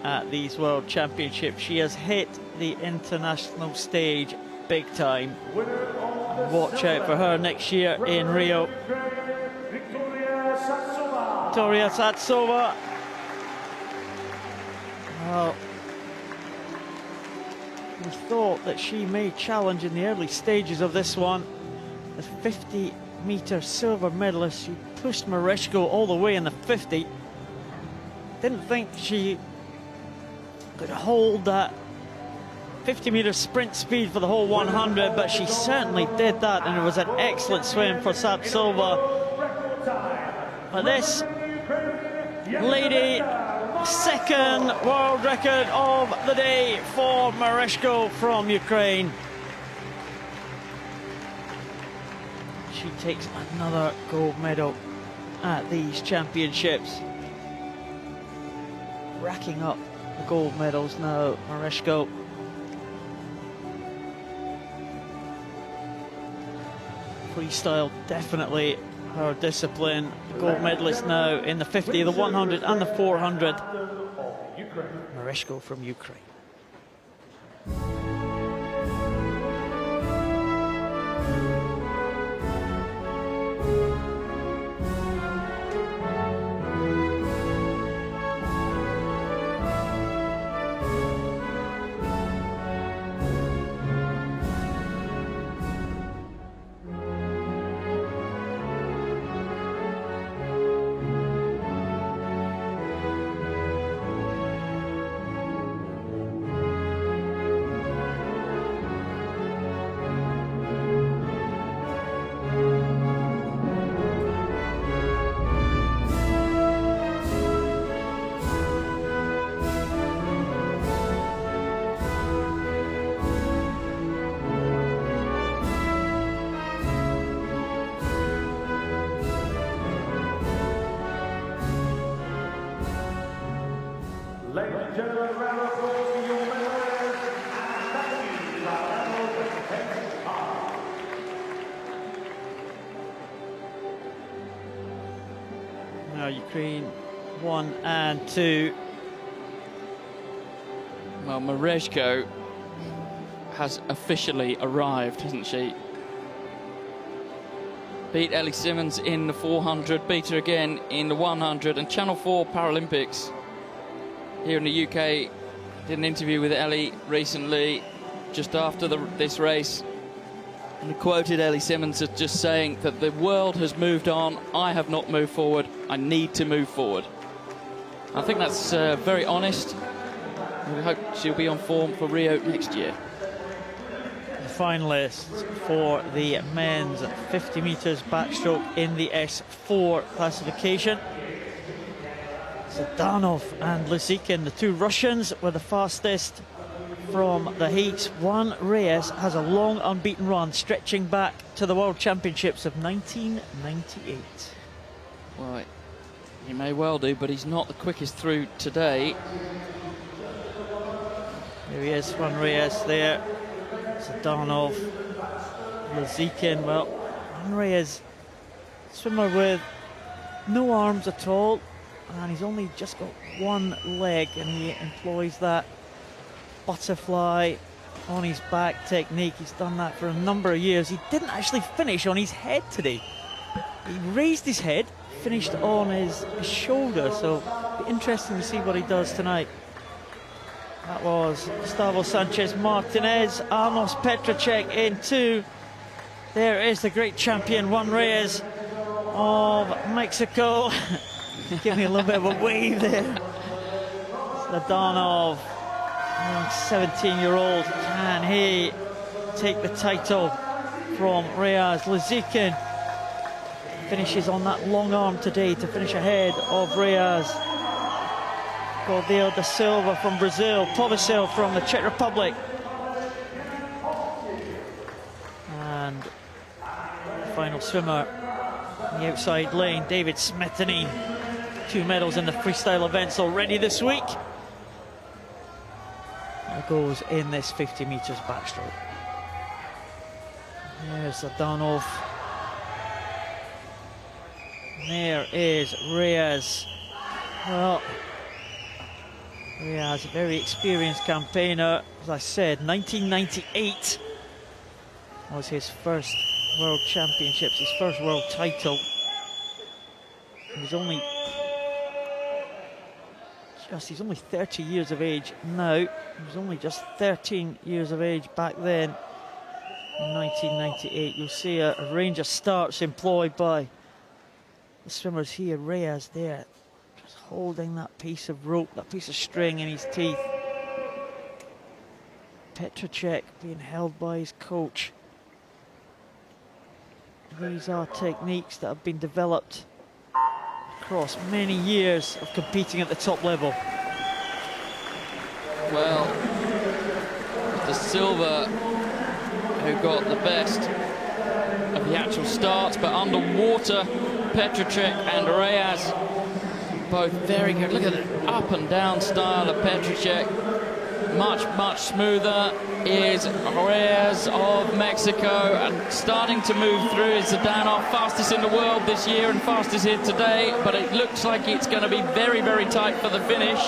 at these World Championships. She has hit the international stage big time. Watch out for her next year in Rio. Victoria Satsova. Well, we thought that she may challenge in the early stages of this one. The 50-metre silver medalist, she pushed Mereshko all the way in the 50. Didn't think she could hold that 50-metre sprint speed for the whole 100, but she certainly did that, and it was an excellent swim for Satsova. But this lady, second world record of the day for Mereshko from Ukraine. She takes another gold medal at these championships. Racking up the gold medals now, Mereshko. Freestyle definitely her discipline. The gold medalist now in the 50, the 100 and the 400. Mereshko from Ukraine. Ladies and gentlemen, round of applause for your medalists, and thank you to our medal presentation partners. Now Ukraine 1 and 2. Well, Mereshko has officially arrived, hasn't she? Beat Ellie Simmonds in the 400, beat her again in the 100, and Channel 4 Paralympics here in the UK did an interview with Ellie recently, just after this race, and quoted Ellie Simmonds as just saying that the world has moved on, I have not moved forward, I need to move forward. I think that's very honest. We hope she'll be on form for Rio next year. The finalists for the men's 50 metres backstroke in the S4 classification. Zdanov and Lysikin, the two Russians, were the fastest from the heats. Juan Reyes has a long unbeaten run stretching back to the World Championships of 1998. Well, he may well do, but he's not the quickest through today. There he is, Juan Reyes there. Zdanov, Lysikin. Well, Juan Reyes, swimmer with no arms at all, and he's only just got one leg, and he employs that butterfly on his back technique. He's done that for a number of years. He didn't actually finish on his head today. He raised his head, finished on his shoulder, so it'll be interesting to see what he does tonight. That was Gustavo Sanchez Martinez, Amos Petracek in 2. There is the great champion Juan Reyes of Mexico. Give me a little bit of a wave there. Zdanov, 17-year-old, can he take the title from Reyes? Lysikin finishes on that long arm today to finish ahead of Reyes. Gordillo da Silva from Brazil, Povicil from the Czech Republic. And the final swimmer in the outside lane, David Smetany. 2 medals in the freestyle events already this week. goes in this 50 metres backstroke. There's Zadanov. There is Reyes. Well, Reyes, a very experienced campaigner. As I said, 1998 was his first World Championships, his first world title. He's only 30 years of age now. He was only just 13 years of age back then in 1998. You'll see a range of starts employed by the swimmers here. Reyes there, just holding that piece of rope, that piece of string in his teeth. Petracek being held by his coach. These are techniques that have been developed across many years of competing at the top level. Well, the Silva who got the best of the actual starts, but underwater, Petracek and Reyes both very good. Look at the up and down style of Petracek. Much smoother is Reyes of Mexico, and starting to move through is Zadanov, fastest in the world this year and fastest here today, but it looks like it's going to be very tight for the finish.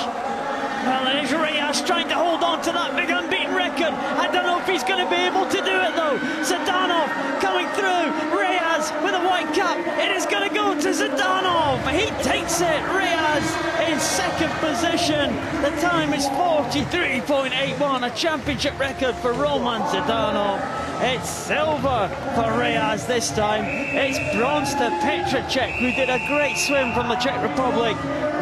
Well, it is Reyes trying to hold on to that big unbeaten record. I don't know if he's going to be able to do it though. Zadanov coming through. Reyes with a white cap. It is going to go to Zadanov. He takes it. Reyes in second position. The time is 43.81, a championship record for Roman Zadanov. It's silver for Reyes this time. It's bronze to Petracek, who did a great swim from the Czech Republic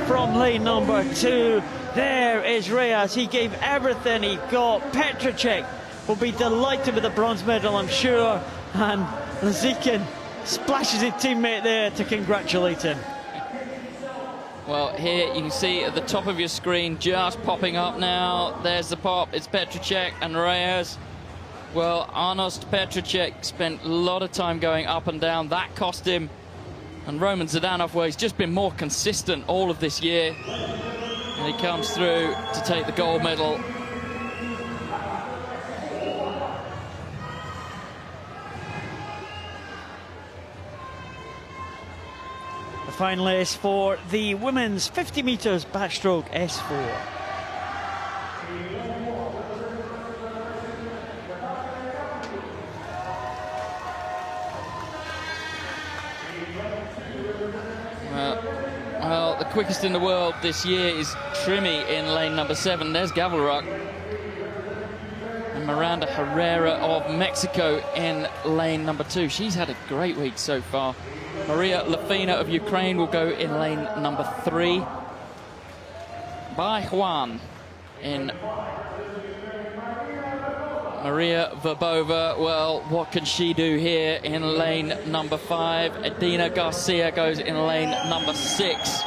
from lane number 2. There is Reyes. He gave everything he got. Petracek will be delighted with the bronze medal, I'm sure. And Zikin splashes his teammate there to congratulate him. Well, here you can see at the top of your screen just popping up now. There's the pop. It's Petracek and Reyes. Well, Arnost Petracek spent a lot of time going up and down. That cost him. And Roman Zadanov, well, he's just been more consistent all of this year. And he comes through to take the gold medal. The final is for the women's 50 metres backstroke S4. Well, the quickest in the world this year is Trimmy in lane number 7. There's Gavelruck. And Miranda Herrera of Mexico in lane number 2. She's had a great week so far. Maria Lafina of Ukraine will go in lane number 3. Bai Juan in Maria Verbova. Well, what can she do here in lane number 5? Adina Garcia goes in lane number 6.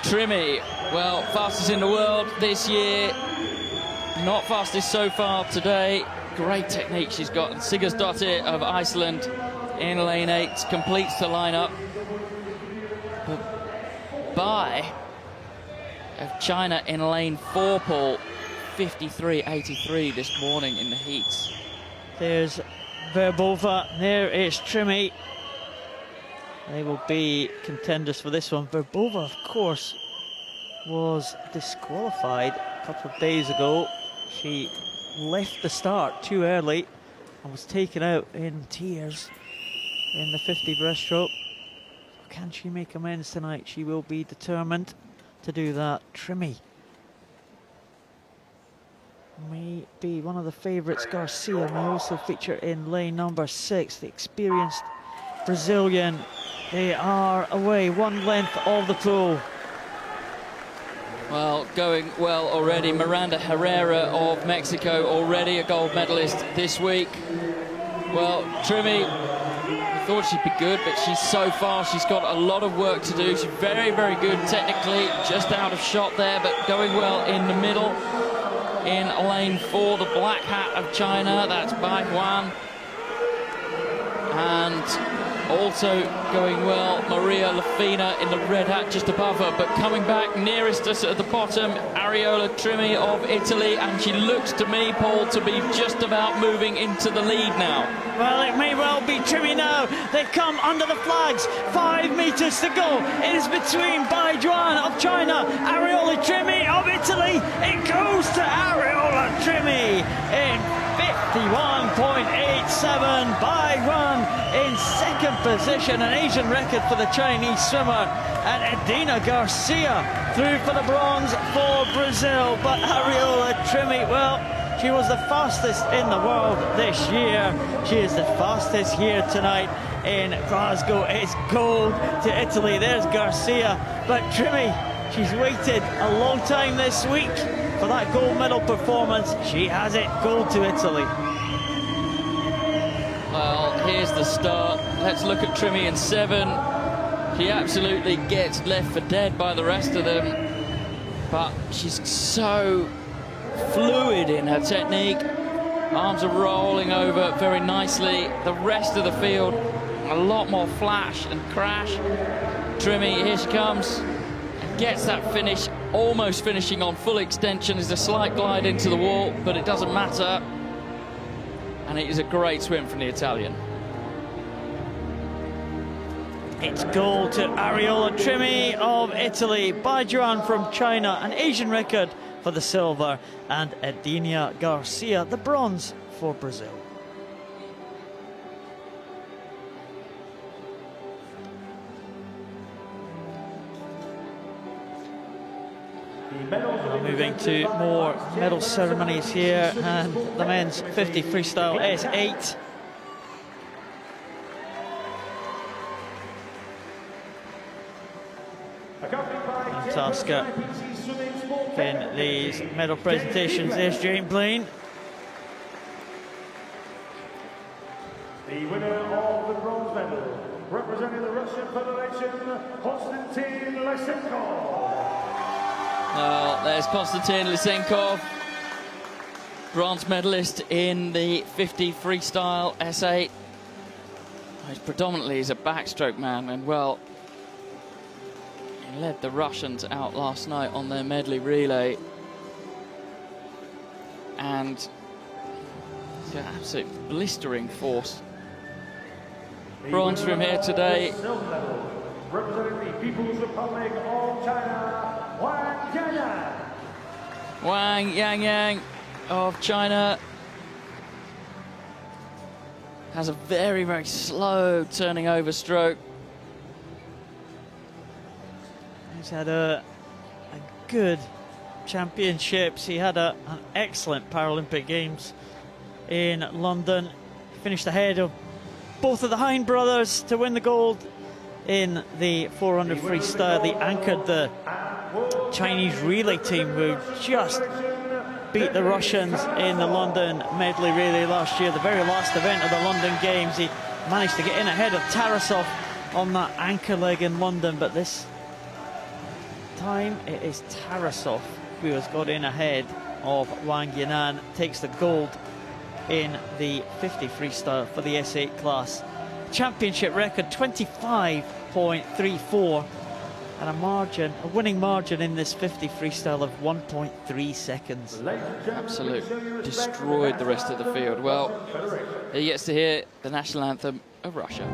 Trimmy, well, fastest in the world this year. Not fastest so far today. Great technique she's got. And Sigurðardóttir of Iceland in lane 8 completes the lineup. Bai of China in lane 4, Paul. 53.83 this morning in the heats. There's Verbova, there is Trimmy. They will be contenders for this one. Verbova, of course, was disqualified a couple of days ago. She left the start too early and was taken out in tears in the 50 breaststroke. Can she make amends tonight? She will be determined to do that. Trimmy may be one of the favourites. Garcia may also feature in lane number 6. The experienced Brazilian. They are away one length of the pool. Well, going well already. Miranda Herrera of Mexico, already a gold medalist this week. Well, Trimmy, I thought she'd be good, but she's so fast. She's got a lot of work to do. She's very good technically. Just out of shot there, but going well in the middle. In lane 4, the black hat of China, that's Bai Juan. And Also going well, Maria Lafina in the red hat just above her, but coming back nearest us at the bottom, Ariola Trimi of Italy, and she looks to me, Paul, to be just about moving into the lead now. Well, it may well be Trimi now. They come under the flags. 5 meters to go. It is between Bai Juan of China, Ariola Trimi of Italy. It goes to Ariola Trimi in 51.87. Bai Juan in second position, an Asian record for the Chinese swimmer. And Edina Garcia through for the bronze for Brazil. But Ariola Trimi, well, she was the fastest in the world this year. She is the fastest here tonight in Glasgow. It's gold to Italy. There's Garcia. But Trimi, she's waited a long time this week for that gold medal performance. She has it, gold to Italy. Well, here's the start. Let's look at Trimi in 7. She absolutely gets left for dead by the rest of them. But she's so fluid in her technique. Arms are rolling over very nicely. The rest of the field, a lot more flash and crash. Trimi, here she comes. Gets that finish, almost finishing on full extension. There's a slight glide into the wall, but it doesn't matter. And it is a great swim from the Italian. It's gold to Ariola Trimi of Italy, Bai Juan from China, an Asian record for the silver, and Edina Garcia, the bronze for Brazil. Moving to more medal ceremonies here, and the men's 50 freestyle S8. Tasker in these medal presentations. There's Jane Blaine. The winner of the bronze medal, representing the Russian Federation, Konstantin Lysenkov. Well, there's Konstantin Lysenkov, bronze medalist in the 50 freestyle S8. Predominantly he's a backstroke man, and well, he led the Russians out last night on their medley relay. And it's an absolute blistering force. Bronze from here today. Representing the People's Republic of China, Wang Yangyang. Wang Yangyang of China has a very, very slow turning over stroke. He's had a good championships. He had an excellent Paralympic Games in London. He finished ahead of both of the Hind brothers to win the gold in the 400 freestyle. They anchored the Chinese relay team, who just beat the Russians in the London medley relay last year, the very last event of the London Games. He managed to get in ahead of Tarasov on that anchor leg in London, but this time it is Tarasov who has got in ahead of Wang Yangyang, takes the gold in the 50 freestyle for the S8 class. Championship record 25.34, and a winning margin in this 50 freestyle of 1.3 seconds. Absolutely destroyed the rest of the field. Well, he gets to hear the national anthem of Russia.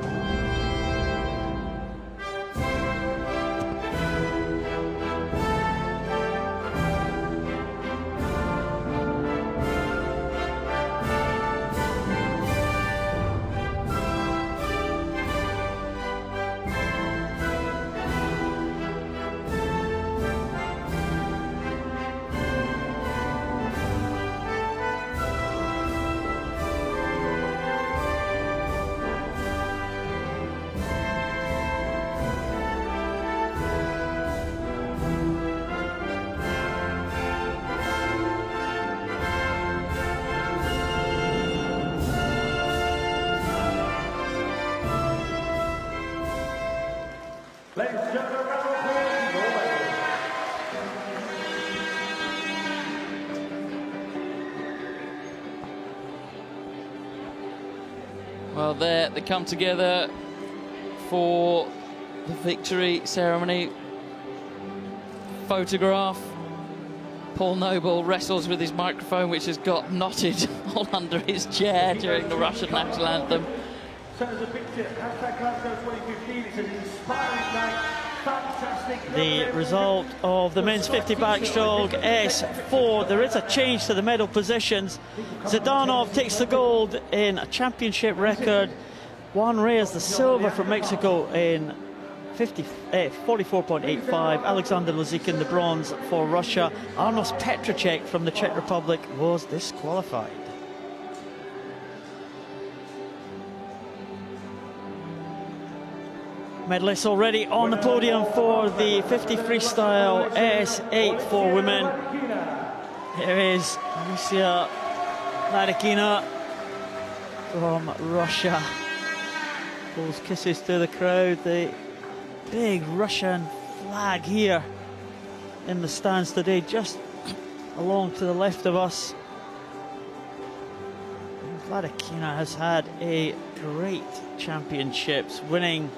Ladies and gentlemen, round of applause. Well, there they come together. for the victory ceremony. Photograph. Paul Noble wrestles with his microphone, which has got knotted all under his chair during the Russian national anthem. So there's a picture, hashtag Glasgow 2015, it's an inspiring night, fantastic. The result of the men's 50 backstroke S4. There is a change to the medal positions. Zhdanov takes the gold in a championship record. Juan Reyes the silver from Mexico in 44.85. Alexander Lozikin the bronze for Russia. Arnos Petracek from the Czech Republic was disqualified. Medalists already on the podium for the 50 freestyle S8 for women. Here is Alicia Larikina from Russia. Those kisses to the crowd. The big Russian flag here in the stands today, just along to the left of us. Larikina has had a great championships, winning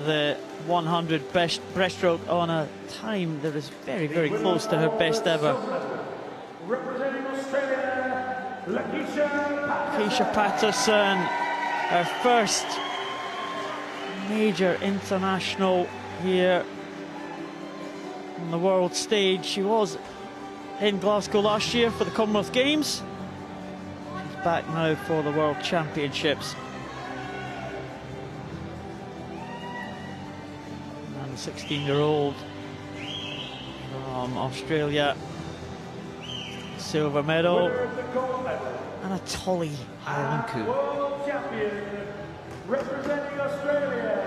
the 100 breaststroke on a time that is very, very close to her best ever. Representing Australia, Keisha Patterson, her first major international here on the world stage. She was in Glasgow last year for the Commonwealth Games. She's back now for the World Championships. And the 16-year-old from Australia, silver medal, Anatoly Yarenko. world champion, representing Australia,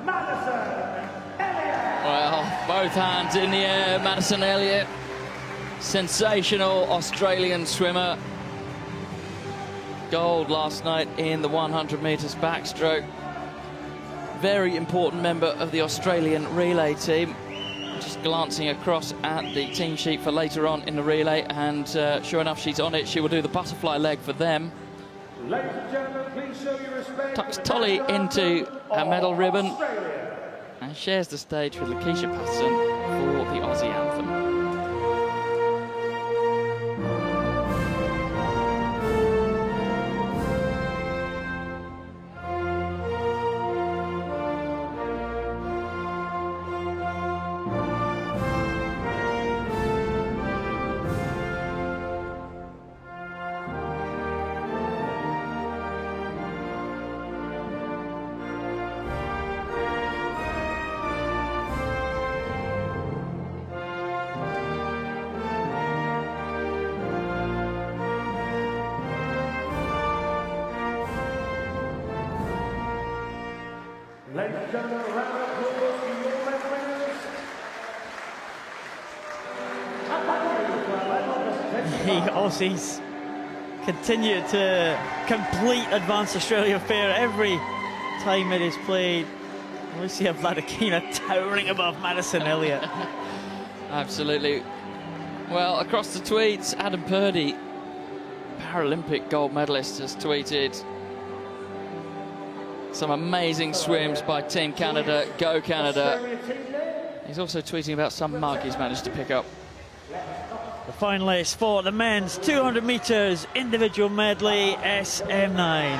Madison Elliott. Well, both hands in the air, Madison Elliott. Sensational Australian swimmer. Gold last night in the 100 metres backstroke. Very important member of the Australian relay team. Just glancing across at the team sheet for later on in the relay, and sure enough, she's on it. She will do the butterfly leg for them. Ladies and gentlemen, please show your respect. Tucks Tully into her medal ribbon Australia. and shares the stage with Lakeisha Patterson for the Aussie anthem. Ladies and gentlemen, a round of applause to your medal winners. The Aussies continue to complete Advanced Australia Fair every time it is played. Alicia Vladikina towering above Madison Elliott. Absolutely. Well, across the tweets, Adam Purdy, Paralympic gold medalist, has tweeted some amazing swims by Team Canada. Go Canada. He's also tweeting about some mug he's managed to pick up. The finalists for the men's 200 metres individual medley SM9.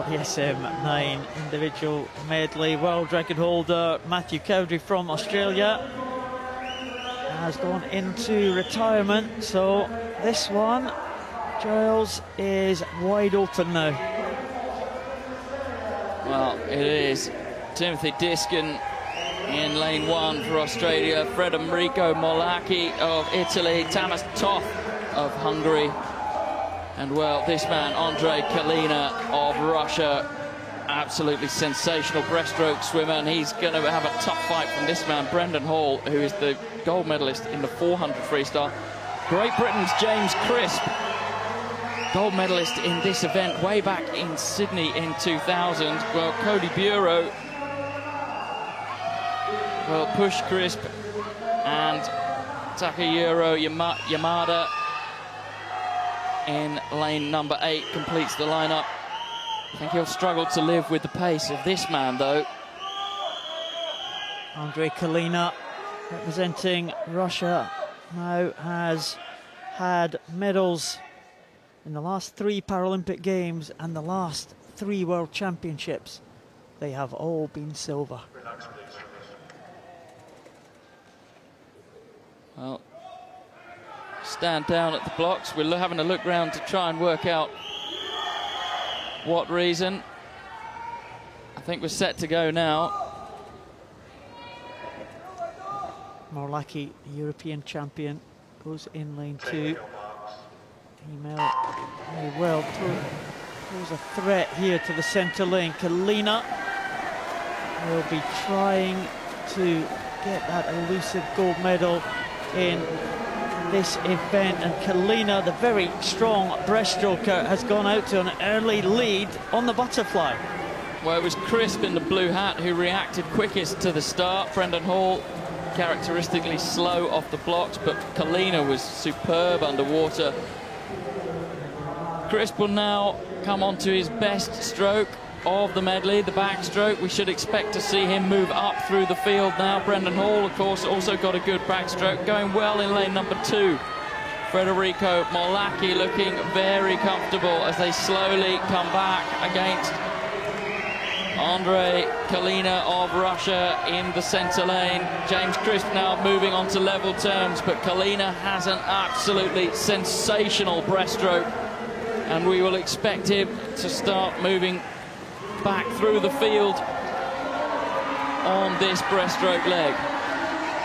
The SM9 individual medley world record holder Matthew Cowdery from Australia has gone into retirement, so this one, Giles, is wide open now. Well, it is Timothy Diskin in lane 1 for Australia, Fred Enrico Molacchi of Italy, Tamas Toth of Hungary, and well, this man, Andrei Kalina of Russia, absolutely sensational breaststroke swimmer, and he's going to have a tough fight from this man, Brendan Hall, who is the gold medalist in the 400 freestyle. Great Britain's James Crisp, gold medalist in this event way back in Sydney in 2000. Well, Cody Bureau will push Crisp, and Takahiro Yamada in lane number 8 completes the lineup. I think he'll struggle to live with the pace of this man, though. Andrei Kalina, representing Russia, now has had medals in the last 3 Paralympic Games and the last 3 World Championships. They have all been silver. Well, stand down at the blocks. We're having a look round to try and work out what reason. I think we're set to go now. Morlacki, the European champion, goes in lane 2. Emil very well pose a threat here to the centre lane. Kalina will be trying to get that elusive gold medal in this event, and Kalina, the very strong breaststroker, has gone out to an early lead on the butterfly. Well, it was Crisp in the blue hat who reacted quickest to the start. Brendan Hall characteristically slow off the blocks, but Kalina was superb underwater. Crisp will now come on to his best stroke of the medley, the backstroke. We should expect to see him move up through the field now. Brendan Hall, of course, also got a good backstroke, going well in lane number 2. Federico Morlacki looking very comfortable as they slowly come back against Andrei Kalina of Russia in the centre lane. James Crisp now moving on to level terms, but Kalina has an absolutely sensational breaststroke, and we will expect him to start moving back through the field on this breaststroke leg.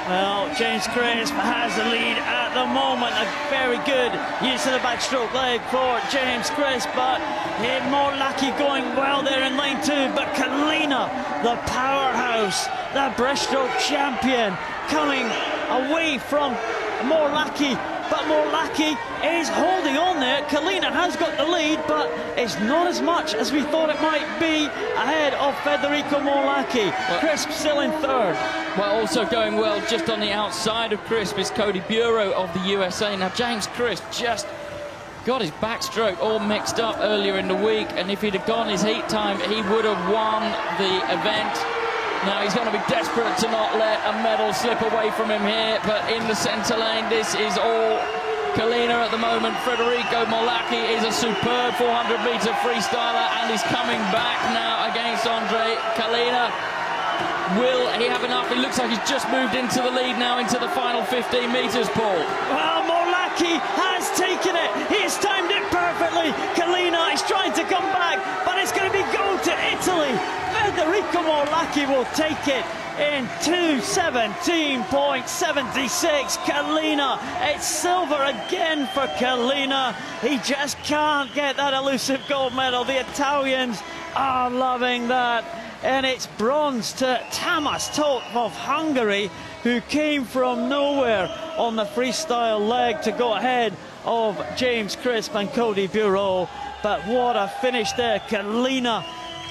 Well, James Crisp has the lead at the moment. A very good use of the backstroke leg for James Crisp, but Morlacki going well there in lane 2. But Kalina, the powerhouse, the breaststroke champion, coming away from Morlacki. But Morlacki is holding on there. Kalina has got the lead, but it's not as much as we thought it might be ahead of Federico Morlacki. Crisp still in 3rd. Well, also going well just on the outside of Crisp is Cody Bureau of the USA. Now, James Crisp just got his backstroke all mixed up earlier in the week, and if he'd have gone his heat time, he would have won the event. Now he's going to be desperate to not let a medal slip away from him here, but in the centre lane, this is all Kalina at the moment. Federico Morlacki is a superb 400-metre freestyler, and he's coming back now against Andrei Kalina. Will he have enough? It looks like he's just moved into the lead now, into the final 15 metres, Paul. Well, Morlacki has taken it. He's timed it perfectly. Kalina is trying to come back, but it's going to be gold to Italy. Federico Morlacki will take it in 2:17.76. Kalina, it's silver again for Kalina. He just can't get that elusive gold medal. The Italians are loving that. And it's bronze to Tamas Tot of Hungary, who came from nowhere on the freestyle leg to go ahead of James Crisp and Cody Bureau. But what a finish there. Kalina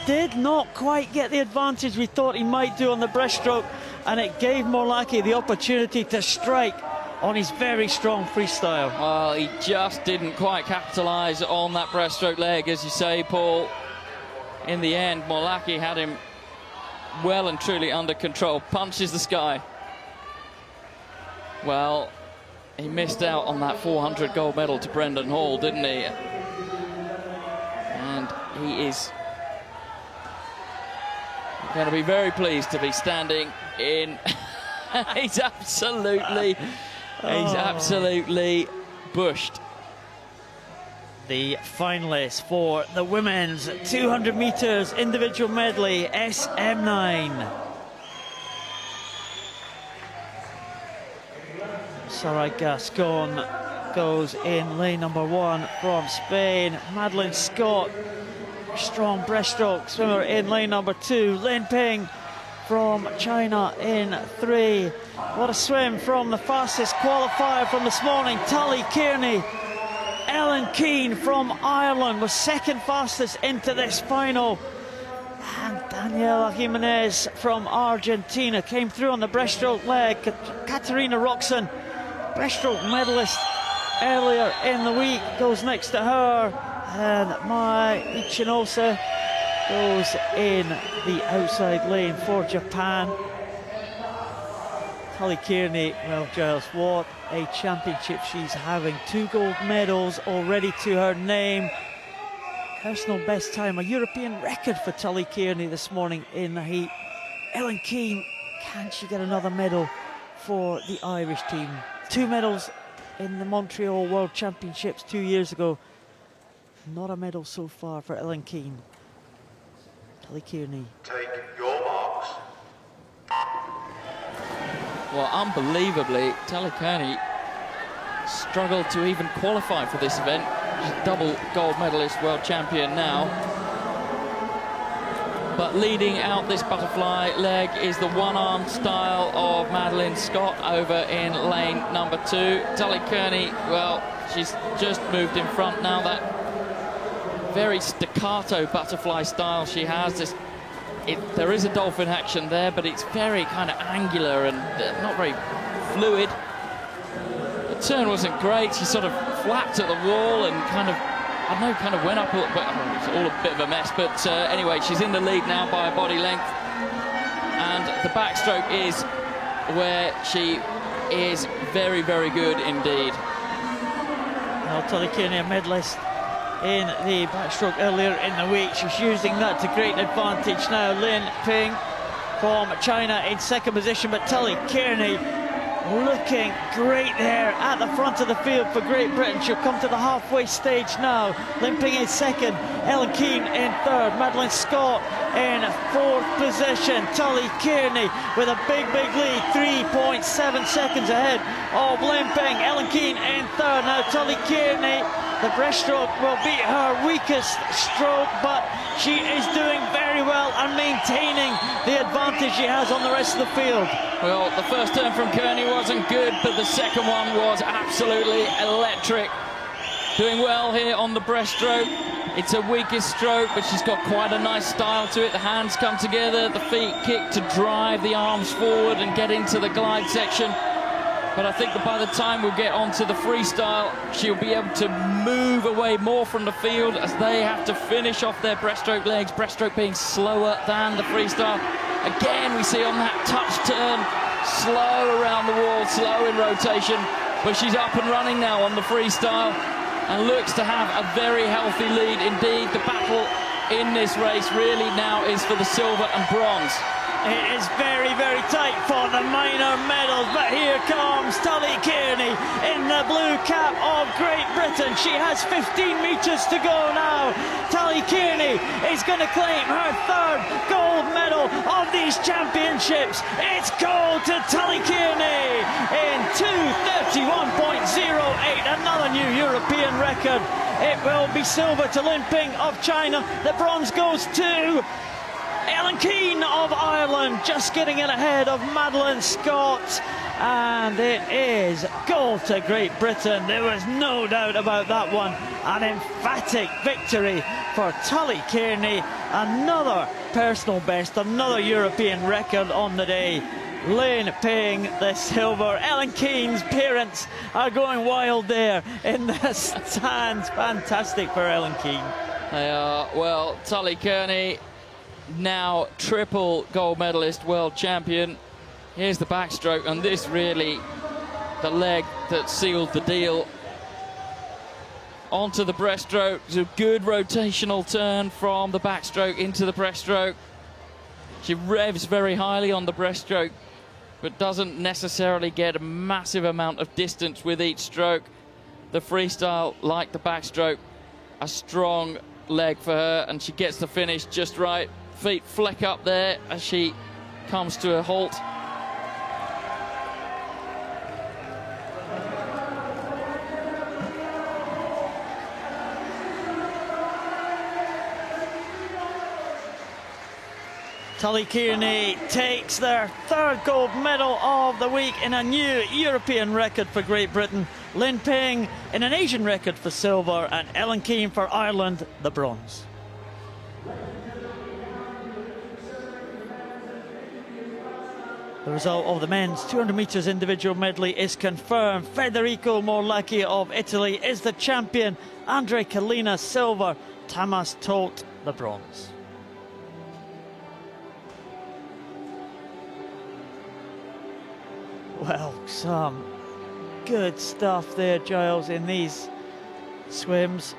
did not quite get the advantage we thought he might do on the breaststroke, and it gave Morlacki the opportunity to strike on his very strong freestyle. Well, he just didn't quite capitalise on that breaststroke leg, as you say, Paul. In the end, Morlacki had him well and truly under control. Punches the sky. Well, he missed out on that 400 gold medal to Brendan Hall, didn't he? And he is going to be very pleased to be standing in. He's absolutely bushed. The finalists for the women's 200 metres individual medley SM9. Sarai Gascon goes in lane number 1 from Spain. Madeline Scott, strong breaststroke swimmer, in lane number 2. Lin Ping from China in 3. What a swim from the fastest qualifier from this morning, Tully Kearney. Ellen Keane from Ireland was second fastest into this final. And Daniela Jimenez from Argentina came through on the breaststroke leg. Katerina Roxon, breaststroke medalist earlier in the week goes next to her, and Mai Ichinosa goes in the outside lane for Japan. Tully Kearney, well, Giles, what a championship she's having. 2 gold medals already to her name. Personal best time, a European record for Tully Kearney this morning in the heat. Ellen Keane, can she get another medal for the Irish team? 2 medals in the Montreal World Championships 2 years ago. Not a medal so far for Ellen Keane. Tully Kearney. Take your marks. Well, unbelievably, Tully Kearney struggled to even qualify for this event. She's a double gold medalist, world champion now. But leading out this butterfly leg is the one-arm style of Madeline Scott over in lane number 2. Tully Kearney, well, she's just moved in front now. That very staccato butterfly style she has. There is a dolphin action there, but it's very kind of angular and not very fluid. The turn wasn't great. She sort of flapped at the wall and kind of went up a little bit. It's all a bit of a mess, but anyway, she's in the lead now by a body length. And the backstroke is where she is very, very good indeed. Well, Tully Kearney, a medalist in the backstroke earlier in the week. She's using that to great advantage now. Lin Ping from China in second position, but Tully Kearney looking great there at the front of the field for Great Britain. She'll come to the halfway stage now. Lin Ping in second, Ellen Keane in third, Madeline Scott in fourth position. Tully Kearney with a big lead, 3.7 seconds ahead of Lin Ping. Ellen Keane in third. Now Tully Kearney, the breaststroke will be her weakest stroke, but she is doing very well and maintaining the advantage she has on the rest of the field. Well, the first turn from Kearney wasn't good, but the second one was absolutely electric. Doing well here on the breaststroke. It's her weakest stroke, but she's got quite a nice style to it. The hands come together, the feet kick to drive the arms forward and get into the glide section. But I think that by the time we'll get onto the freestyle, she'll be able to move away more from the field as they have to finish off their breaststroke legs, breaststroke being slower than the freestyle. Again, we see on that touch turn, slow around the wall, slow in rotation, but she's up and running now on the freestyle and looks to have a very healthy lead indeed. The battle in this race really now is for the silver and bronze. It is very tight for the minor medals, but here comes Tully Kearney in the blue cap of Great Britain. She has 15 metres to go now. Tully Kearney is going to claim her third gold medal of these championships. It's gold to Tully Kearney in 2:31.08, another new European record. It will be silver to Lin Ping of China. The bronze goes to Ellen Keane of Ireland, just getting in ahead of Madeline Scott, and it is gold to Great Britain. There was no doubt about that one. An emphatic victory for Tully Kearney. Another personal best, another European record on the day. Lin Ping the silver. Ellen Keane's parents are going wild there in the stands. Fantastic for Ellen Keane. They are. Well, Tully Kearney, now triple gold medalist, world champion. Here's the backstroke, and this really the leg that sealed the deal. Onto the breaststroke. It's a good rotational turn from the backstroke into the breaststroke. She revs very highly on the breaststroke, but doesn't necessarily get a massive amount of distance with each stroke. The freestyle, like the backstroke, a strong leg for her, and she gets the finish just right. Feet fleck up there as she comes to a halt. Tully Kearney takes their third gold medal of the week in a new European record for Great Britain. Lin Ping in an Asian record for silver, and Ellen Keane for Ireland, the bronze. The result of the men's 200 metres individual medley is confirmed. Federico Morlecchi of Italy is the champion. Andre Kalina silver. Tamas Tolt the bronze. Well, some good stuff there, Giles, in these swims.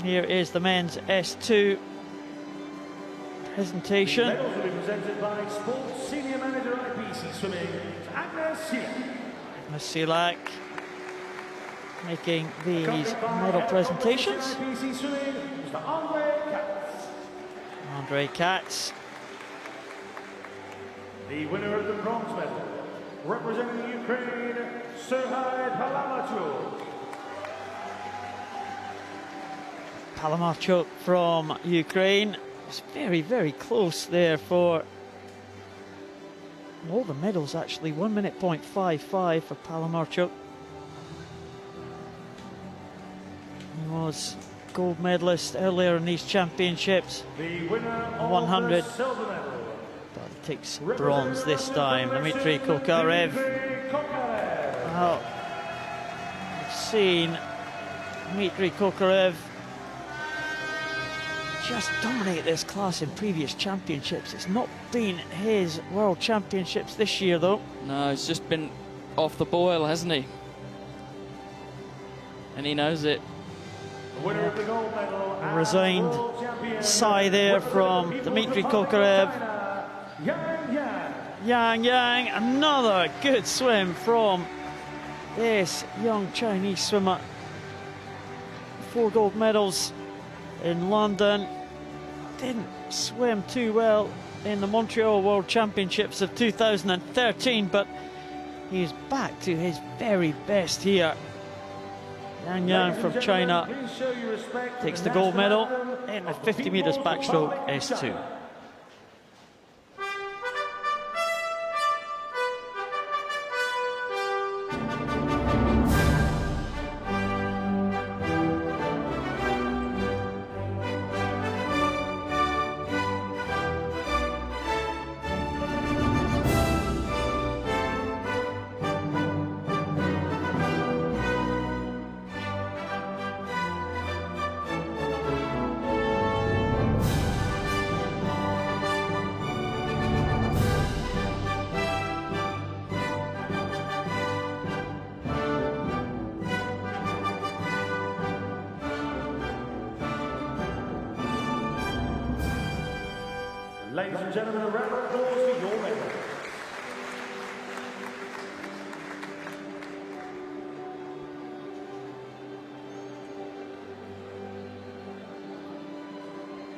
Here is the men's S2 presentation. The medals will be presented by Sports Senior Manager IPC Swimming, Agnes Silak making these medal presentations. IPC Swimming, Mr. Andre Katz. Andre Katz. The winner of the bronze medal, representing Ukraine, Serhii Palamachuk. Palamachuk from Ukraine. It's very, very close there for all the medals, actually. 1 minute .55 for Palamachuk. He was gold medalist earlier in these championships. The winner of 100. the silver medal, But he takes bronze this time. Dmitry Kokarev. Well, we've seen Dmitry Kokarev just dominate this class in previous championships. It's not been his world championships this year, though. No, it's just been off the boil, hasn't he? And he knows it. the winner of the gold medal, A resigned world champion, sigh there from Dmitry Kokarev. Yang Yang. Yang Yang, another good swim from this young Chinese swimmer. 4 gold medals in London. Didn't swim too well in the Montreal World Championships of 2013, but he's back to his very best here. Yang Yang from China takes the gold medal in the 50 metres backstroke S2. Ladies and gentlemen, a round of applause for your medal.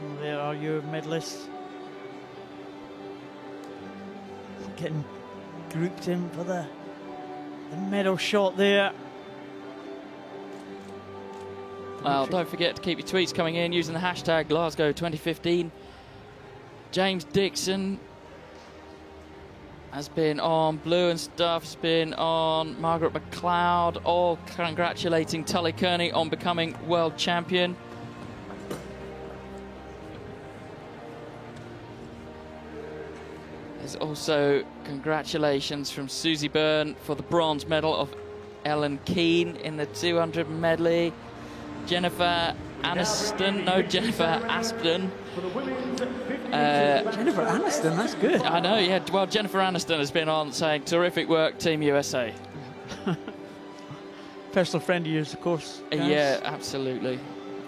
Well, there are your medalists. Getting grouped in for the medal shot there. Well, don't forget to keep your tweets coming in using the hashtag Glasgow 2015. James Dixon has been on Blue and Stuff, has been on Margaret McLeod, all congratulating Tully Kearney on becoming world champion. There's also congratulations from Susie Byrne for the bronze medal of Ellen Keane in the 200 medley. Jennifer Aniston, Jennifer Aniston, that's good. I know, yeah. Well, Jennifer Aniston has been on saying, terrific work, Team USA. Personal friend of yours, of course. Guys. Yeah, absolutely.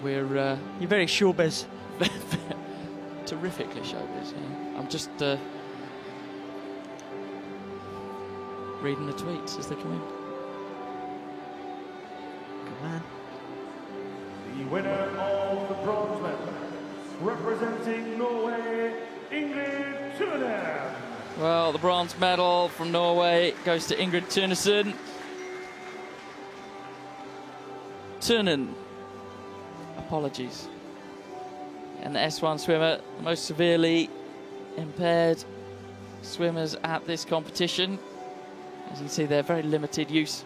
We're You're very showbiz. terrifically showbiz, yeah. I'm just reading the tweets as they come in. Good man. The winner of the bronze medal, representing Norway, Ingrid Turner. Well, the bronze medal from Norway goes to Ingrid Tunesen. Tunen. Apologies. And the S1 swimmer, the most severely impaired swimmers at this competition. As you can see, they're very limited use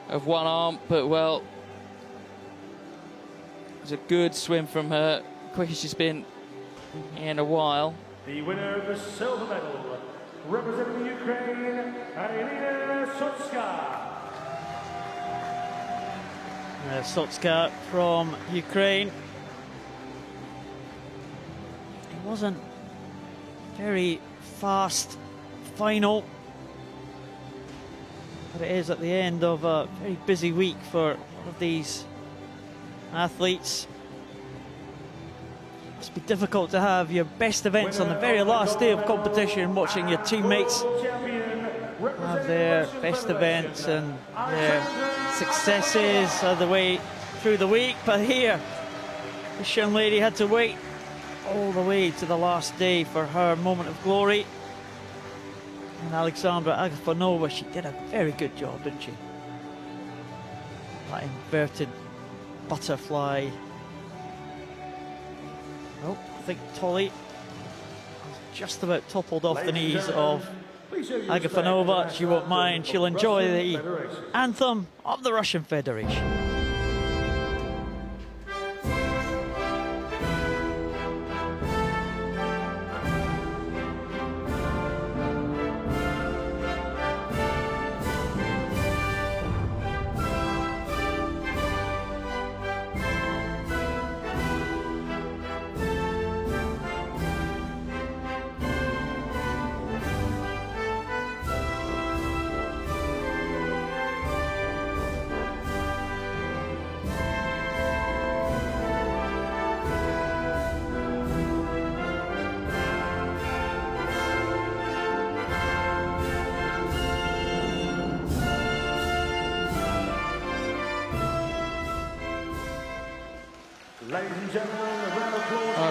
of one arm, but well, it was a good swim from her, quickest she's been in a while. The winner of the silver medal, representing Ukraine, Elena Sotska. Sotska from Ukraine. It wasn't very fast final, but it is at the end of a very busy week for all of these athletes. It must be difficult to have your best events on the very last day of competition, watching your teammates have their best events and their successes of the way through the week. But here, this young lady had to wait all the way to the last day for her moment of glory. And Alexandra Agafonova, she did a very good job, didn't she? That inverted butterfly. Oh, I think Tolly just about toppled off the knees of Agafonova. She won't mind. She'll enjoy the anthem of the Russian Federation.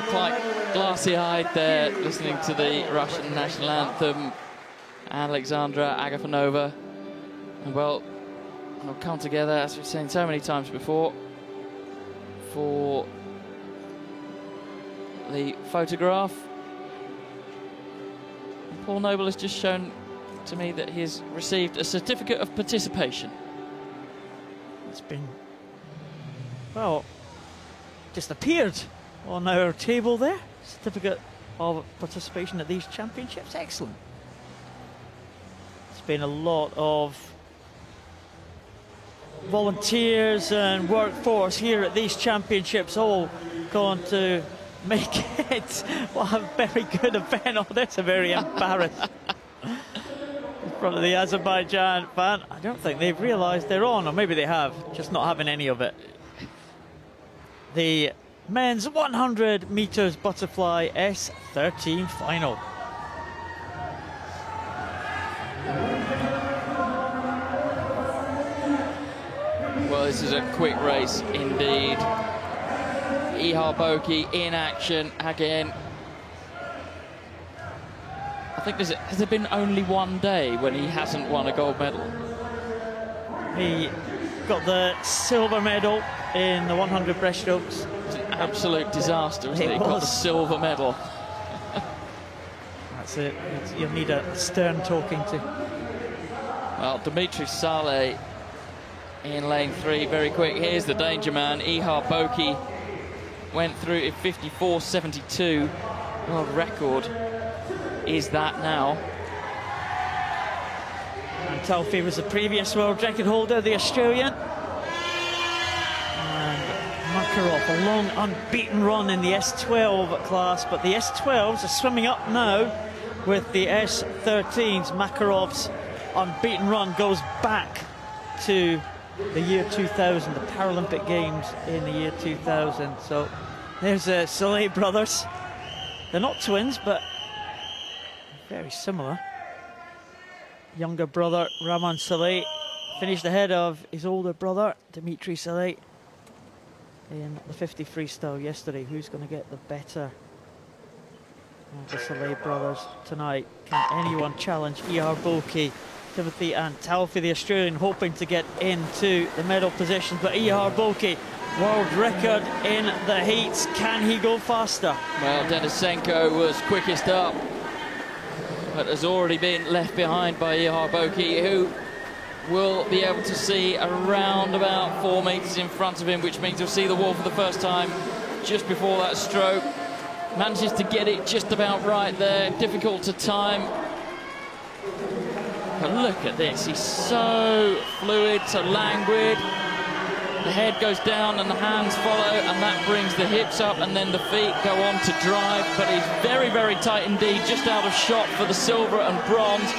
Quite glassy-eyed there, listening to the Russian national anthem, Alexandra Agafonova. And well, we'll come together, as we've seen so many times before, for the photograph. And Paul Noble has just shown to me that he has received a certificate of participation. It's been, well, just appeared on our table there. Certificate of participation at these championships. Excellent. It's been a lot of volunteers and workforce here at these championships, all gone to make it what a very good event. Oh, that's a very embarrassed in front of the Azerbaijan fan. I don't think they've realised they're on, or maybe they have, just not having any of it. The men's 100 meters butterfly S13 final. Well, this is a quick race indeed. Ihar Boki in action again. I think has there been only one day when he hasn't won a gold medal? He got the silver medal in the 100 breaststrokes. Absolute disaster, wasn't it? He got the silver medal. That's it. You'll need a stern talking to. Well, Dimitri Saleh in lane 3, very quick. Here's the danger man. Ihar Boki went through in 54.72. World record is that now. And Talfi was the previous world record holder, the Australian. Makarov, a long unbeaten run in the S12 class, but the S12s are swimming up now with the S13s. Makarov's unbeaten run goes back to the year 2000, the Paralympic Games in the year 2000. So there's the Saleh brothers. They're not twins, but very similar. Younger brother Raman Saleh finished ahead of his older brother Dimitri Saleh in the 50 freestyle yesterday. Who's going to get the better of the Saleh brothers tonight? Can anyone challenge Ihar Boki, Timothy and Talfi, the Australian, hoping to get into the medal positions? But Ihar Boki, world record in the heats. Can he go faster? Well, Denisenko was quickest up, but has already been left behind by Ihar Boki, who will be able to see around about 4 meters in front of him, which means he'll see the wall for the first time just before that stroke. Manages to get it just about right there. Difficult to time. But look at this, he's so fluid, so languid. The head goes down and the hands follow, and that brings the hips up, and then the feet go on to drive. But he's very, very tight indeed, just out of shot for the silver and bronze.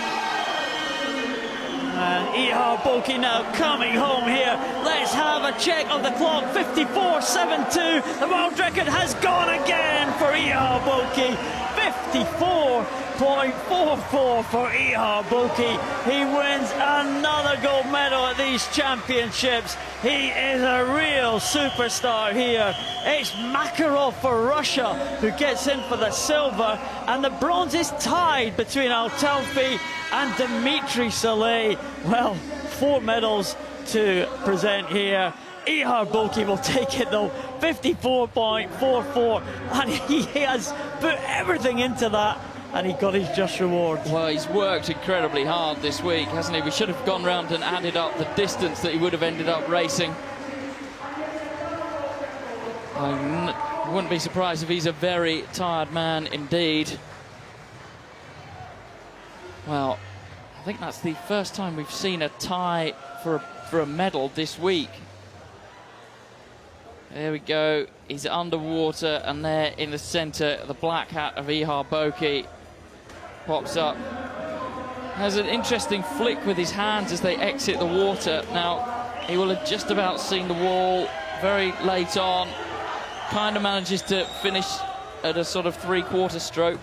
And Ihar Boki now coming home here. Let's have a check of the clock. 54.72. The world record has gone again for Ihar Boki. 54.44 for Ihar Boki. He wins another gold medal at these championships. He is a real superstar here. It's Makarov for Russia who gets in for the silver, and the bronze is tied between Al-Talfi and Dimitri Saleh. Well, 4 medals to present here. Ihar Boki will take it though, 54.44, and he has put everything into that, and he got his just reward. Well, he's worked incredibly hard this week, hasn't he? We should have gone round and added up the distance that he would have ended up racing. I wouldn't be surprised if he's a very tired man indeed. Well, I think that's the first time we've seen a tie for a medal this week. There we go, he's underwater, and there in the centre, the black hat of Ihar Boki pops up. Has an interesting flick with his hands as they exit the water. Now, he will have just about seen the wall very late on. Kind of manages to finish at a sort of 3/4 stroke.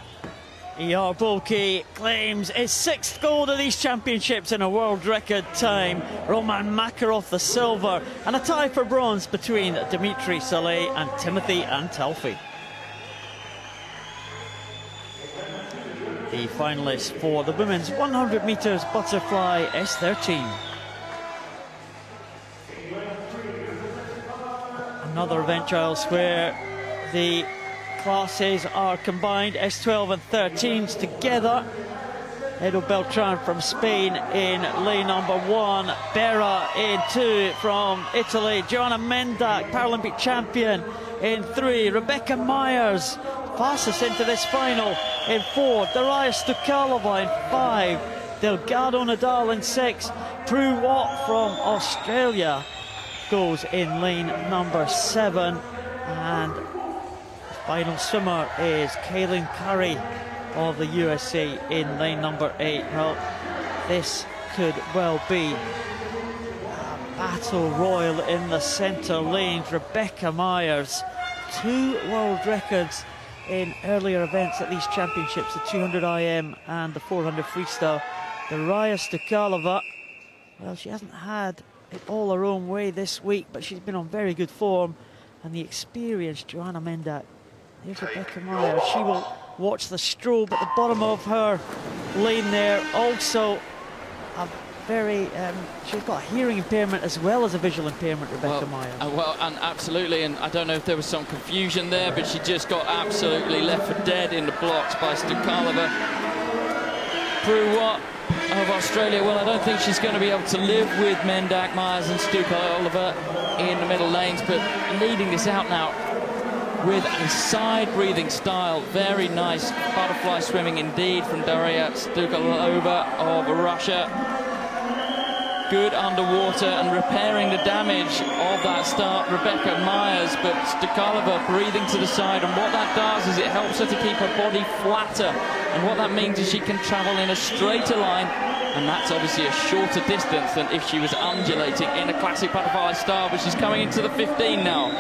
Ihar Boki claims his 6th gold of these championships in a world record time. Roman Makarov the silver, and a tie for bronze between Dimitri Saleh and Timothy Al-Talfi. The finalists for the women's 100 metres butterfly S13. Another event, Giles, where the classes are combined, S12 and 13s together. Edo Beltran from Spain in lane number 1, Berra in 2 from Italy, Joanna Mendak, Paralympic champion, in 3, Rebecca Myers passes into this final in 4, Daria Stukalova in 5, Delgado Nadal in 6, Prue Watt from Australia goes in lane number 7, and final swimmer is Kaylin Curry of the USA in lane number 8. Well, this could well be a battle royal in the centre lanes. Rebecca Myers, 2 world records in earlier events at these championships, the 200 IM and the 400 freestyle. Daria Stukalova, well, she hasn't had it all her own way this week, but she's been on very good form, and the experienced Joanna Mendak. Here's Rebecca Myers. She will watch the strobe at the bottom of her lane there. Also, a very she's got a hearing impairment as well as a visual impairment, Rebecca Myers. And absolutely, and I don't know if there was some confusion there, but she just got absolutely left for dead in the blocks by Stukalova. Prue Watt of Australia, well, I don't think she's going to be able to live with Mendak, Myers and Stukalova in the middle lanes, but leading this out now with a side-breathing style. Very nice butterfly swimming indeed from Daria Stukalova of Russia. Good underwater and repairing the damage of that start, Rebecca Myers, but Stukalova breathing to the side, and what that does is it helps her to keep her body flatter, and what that means is she can travel in a straighter line, and that's obviously a shorter distance than if she was undulating in a classic butterfly style, but she's coming into the 15 now.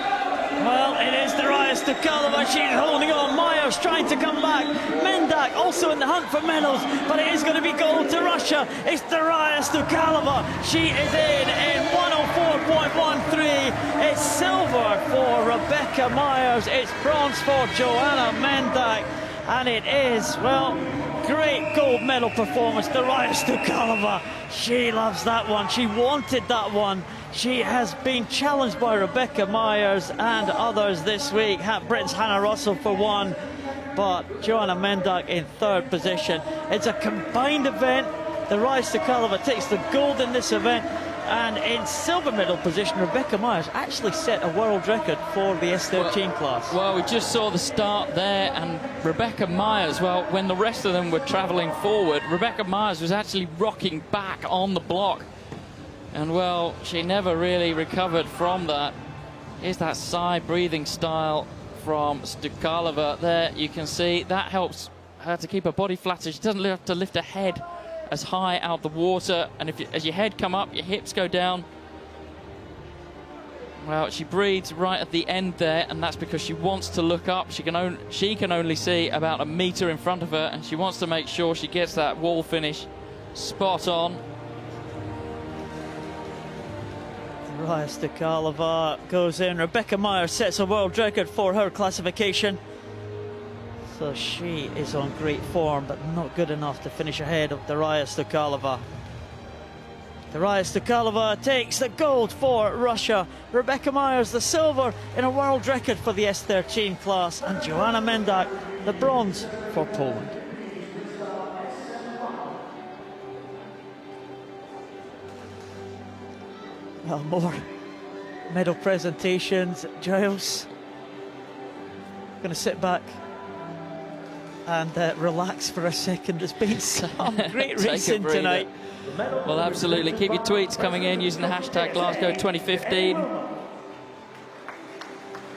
Well, it is Daria Stukalova. She's holding on. Myers trying to come back. Mendak also in the hunt for medals, but it is going to be gold to Russia. It's Daria Stukalova. She is in 104.13. It's silver for Rebecca Myers. It's bronze for Joanna Mendak. And it is, well, great gold medal performance. Daria Stukalova. She loves that one. She wanted that one. She has been challenged by Rebecca Myers and others this week. Britain's Hannah Russell for 1, but Joanna Mendak in 3rd position. It's a combined event. Daria Stukalova takes the gold in this event, And in silver medal position, Rebecca Myers actually set a world record for the S13 class. Well, we just saw the start there, and Rebecca Myers, well, when the rest of them were travelling forward, Rebecca Myers was actually rocking back on the block. And, well, she never really recovered from that. Here's that sigh breathing style from Stukalova there. You can see that helps her to keep her body flat, so she doesn't have to lift her head as high out the water. And as your head come up, your hips go down. Well, she breathes right at the end there, and that's because she wants to look up. She can only see about a metre in front of her, and she wants to make sure she gets that wall finish spot on. Raya Stukalova goes in. Rebecca Myers sets a world record for her classification. So she is on great form, but not good enough to finish ahead of Raya Stukalova. Raya Stukalova takes the gold for Russia. Rebecca Myers the silver in a world record for the S13 class. And Joanna Mendak the bronze for Poland. Well, more medal presentations. Giles, going to sit back and relax for a second. There's been some great racing tonight. Well, absolutely. Keep your tweets coming in using the hashtag Glasgow 2015.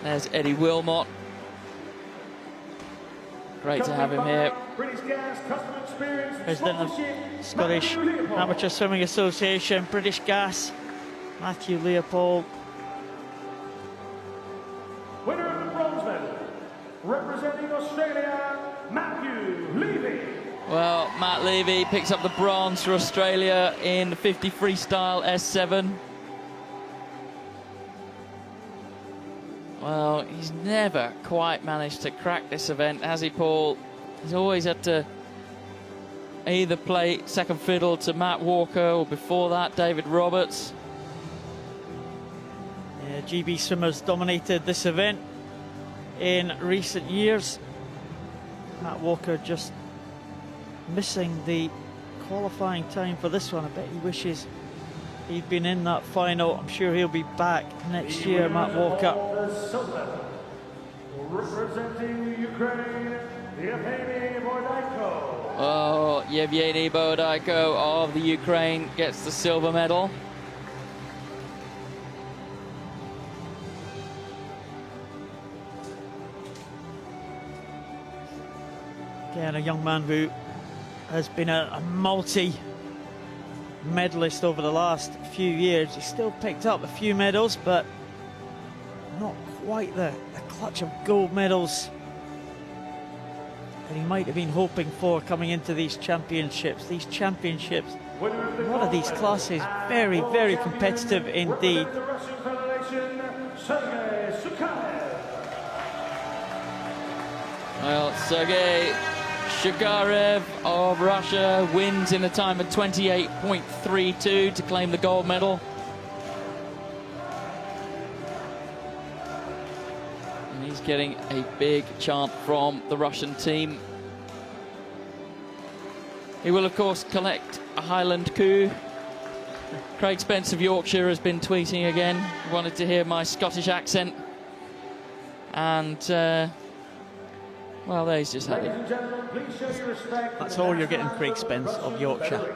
There's Eddie Wilmot. Great to have him here. President of Scottish Amateur Swimming Association, British Gas, Matthew Leopold. Winner of the bronze medal, representing Australia, Matthew Levy. Well, Matt Levy picks up the bronze for Australia in the 50 freestyle S7. Well, he's never quite managed to crack this event, has he, Paul? He's always had to either play second fiddle to Matt Walker, or before that, David Roberts. Yeah, GB swimmers dominated this event in recent years. Matt Walker just missing the qualifying time for this one. I bet he wishes he'd been in that final. I'm sure he'll be back next year, Matt Walker. Representing Ukraine, Yevgeny Bodaiko. Oh, Yevgeny Bodaiko of the Ukraine gets the silver medal. Again, a young man who has been a multi-medalist over the last few years. He's still picked up a few medals, but not quite the clutch of gold medals that he might have been hoping for coming into these championships. These championships, a lot of these classes, very, very competitive indeed. Well, Sergei Shugarev of Russia wins in a time of 28.32 to claim the gold medal. And he's getting a big chant from the Russian team. He will, of course, collect a Highland coup. Craig Spence of Yorkshire has been tweeting again. Wanted to hear my Scottish accent. And well, there he's just had it. That's all you're getting, Craig Spence of Yorkshire.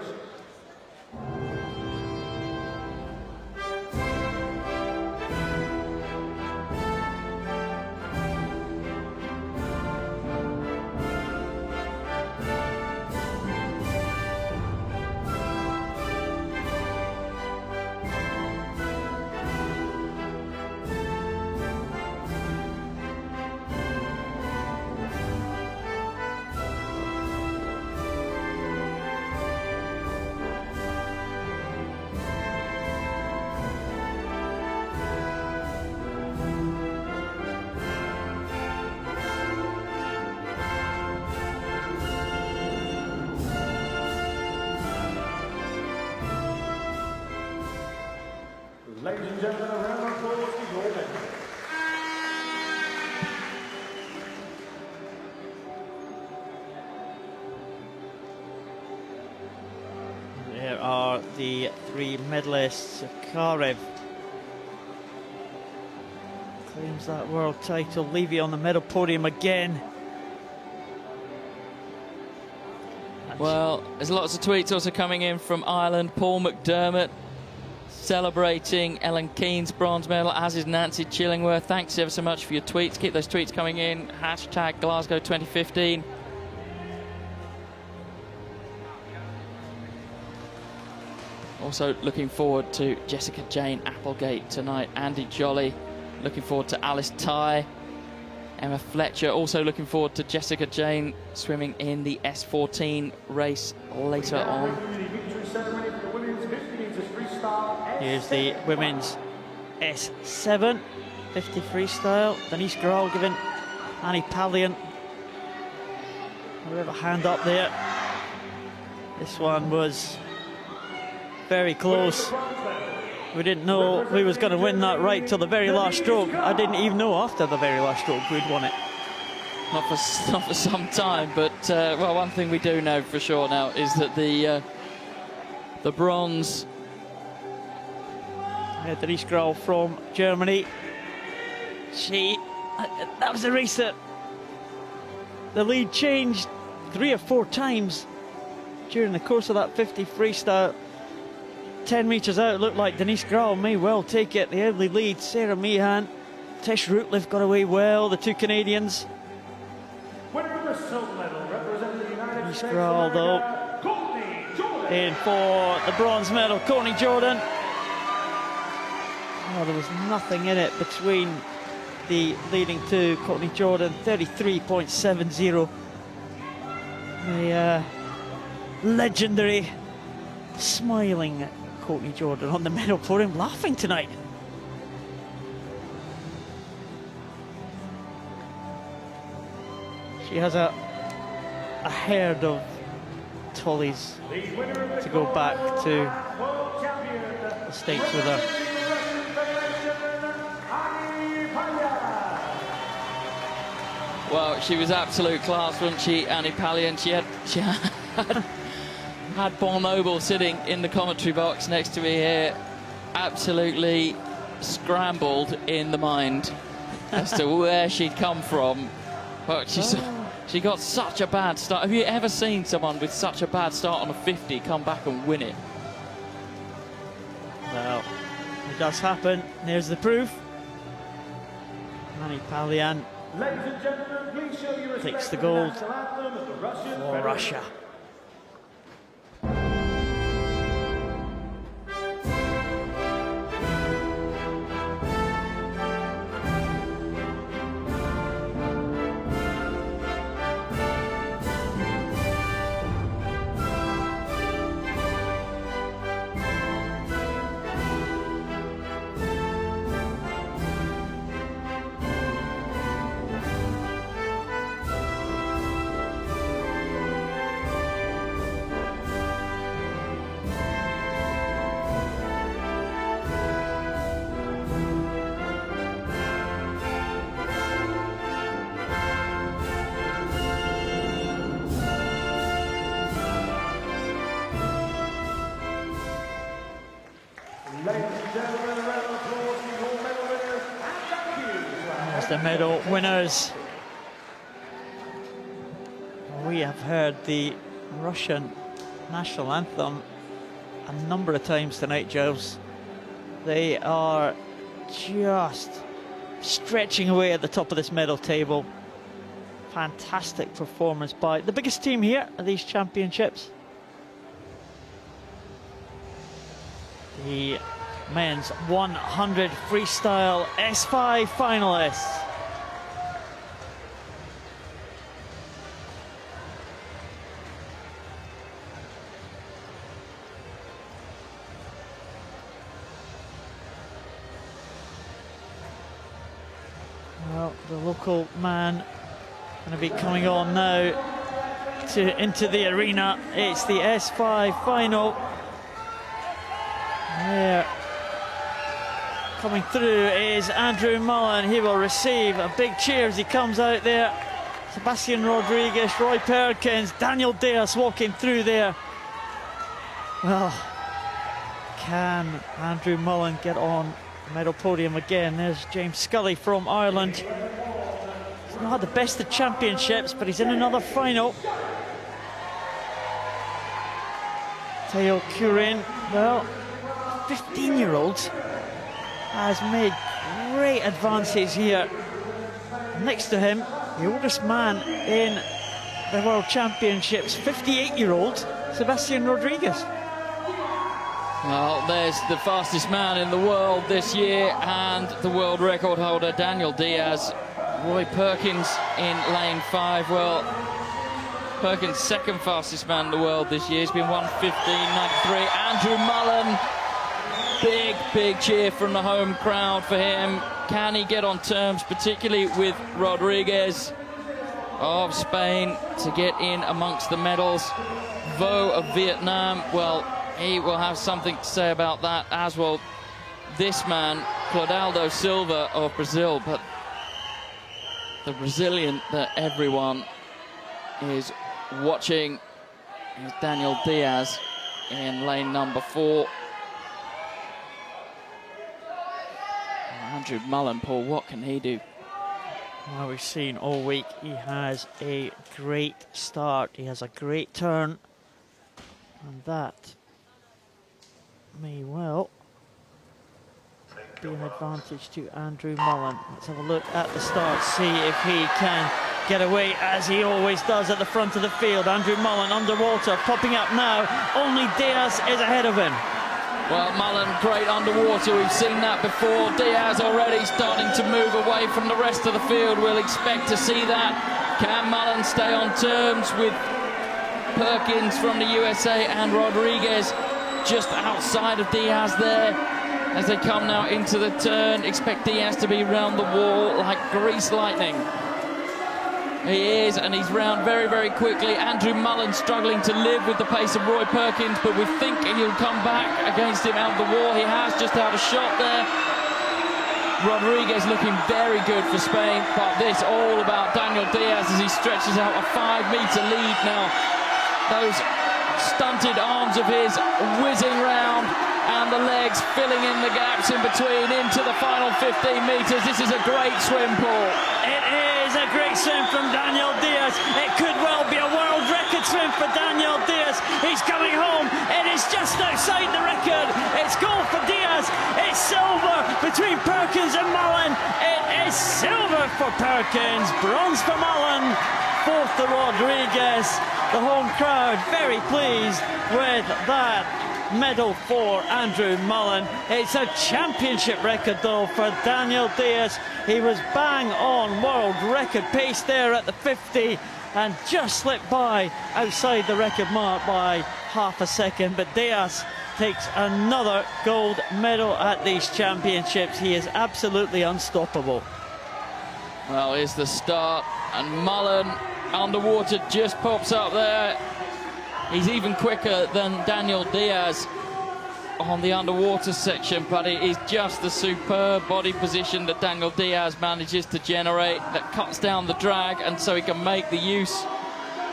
Ladies and gentlemen, a round of applause for your men. There are the three medalists. Karev claims that world title. Levy on the medal podium again. Well, there's lots of tweets also coming in from Ireland. Paul McDermott celebrating Ellen Keene's bronze medal, as is Nancy Chillingworth. Thanks ever so much for your tweets. Keep those tweets coming in. Hashtag Glasgow 2015. Also looking forward to Jessica Jane Applegate tonight. Andy Jolly. Looking forward to Alice Ty. Emma Fletcher. Also looking forward to Jessica Jane swimming in the S14 race later on. Here's the women's S7 50 freestyle. Denise Grawl giving Annie Pallian a bit of a hand up there. This one was very close. We didn't know who was going to win that right till the very last stroke. I didn't even know after the very last stroke who'd won it. Not for some time, but well, one thing we do know for sure now is that the bronze. Denise Grawl from Germany. That was a race that the lead changed 3 or 4 times during the course of that 50 freestyle. 10 metres out, it looked like Denise Grawl may well take it. The early lead, Sarah Meehan, Tish Rootliff got away well, the two Canadians. Winner of the silver medal, representing the United Denise States Grawl, though, in for the bronze medal, Courtney Jordan. Oh, there was nothing in it between the leading two. Courtney Jordan, 33.70. The legendary, smiling Courtney Jordan on the medal podium, laughing tonight. She has a herd of Tollies to go back to the States with her. Well, she was absolute class, wasn't she, Annie Pallian? She had Paul Noble sitting in the commentary box next to me here, absolutely scrambled in the mind as to where she'd come from. But she got such a bad start. Have you ever seen someone with such a bad start on a 50 come back and win it? Well, it does happen. There's the proof. Annie Pallian takes the gold for Russia. As the medal winners, we have heard the Russian national anthem a number of times tonight, Giles. They are just stretching away at the top of this medal table. Fantastic performance by the biggest team here at these championships. The men's 100 freestyle S5 finalists. Well, the local man going to be coming on now into the arena. It's the S5 final. There, coming through is Andrew Mullen. He will receive a big cheer as he comes out there. Sebastian Rodriguez, Roy Perkins, Daniel Diaz walking through there. Well, Can Andrew Mullen get on the medal podium again? There's James Scully from Ireland. He's not had the best of championships, but he's in another final. Teo Kurin, well, 15-year-old, has made great advances here. Next to him, the oldest man in the World Championships, 58-year-old Sebastian Rodriguez. Well, there's the fastest man in the world this year and the world record holder, Daniel Diaz. Roy Perkins in lane 5. Well, Perkins, second fastest man in the world this year. He's been 1:15.93. Andrew Mullen, big cheer from the home crowd for him. Can he get on terms, particularly with Rodriguez of Spain, to get in amongst the medals? Vo of Vietnam, well, he will have something to say about that, as well this man, Clodoaldo Silva of Brazil. But the Brazilian that everyone is watching is Daniel Diaz in lane number 4. Andrew Mullen, Paul, what can he do? Well, we've seen all week he has a great start. He has a great turn, and that may well be an advantage to Andrew Mullen. Let's have a look at the start, see if he can get away as he always does at the front of the field. Andrew Mullen underwater, popping up now. Only Diaz is ahead of him. Well, Mullen, great underwater. We've seen that before. Diaz already starting to move away from the rest of the field. We'll expect to see that. Can Mullen stay on terms with Perkins from the USA and Rodriguez just outside of Diaz there as they come now into the turn? Expect Diaz to be round the wall like greased lightning. He is, and he's round very quickly. Andrew Mullen struggling to live with the pace of Roy Perkins, but we think he'll come back against him out the wall. He has just had a shot there. Rodriguez looking very good for Spain, but this all about Daniel Diaz as he stretches out a 5-metre lead now. Those stunted arms of his whizzing round, and the legs filling in the gaps in between into the final 15 metres. This is a great swim, Paul. It is a great swim from Daniel Diaz. It could well be a world record swim for Daniel Diaz. He's coming home. It is just outside the record. It's gold for Diaz. It's silver between Perkins and Mullen. It is silver for Perkins, bronze for Mullen, fourth to Rodriguez. The home crowd very pleased with that medal for Andrew Mullen. It's a championship record though for Daniel Diaz. He was bang on world record pace there at the 50 and just slipped by outside the record mark by half a second. But Diaz takes another gold medal at these championships. He is absolutely unstoppable. Well, here's the start, and Mullen underwater just pops up there. He's even quicker than Daniel Diaz on the underwater section, but it is just the superb body position that Daniel Diaz manages to generate that cuts down the drag, and so he can make the use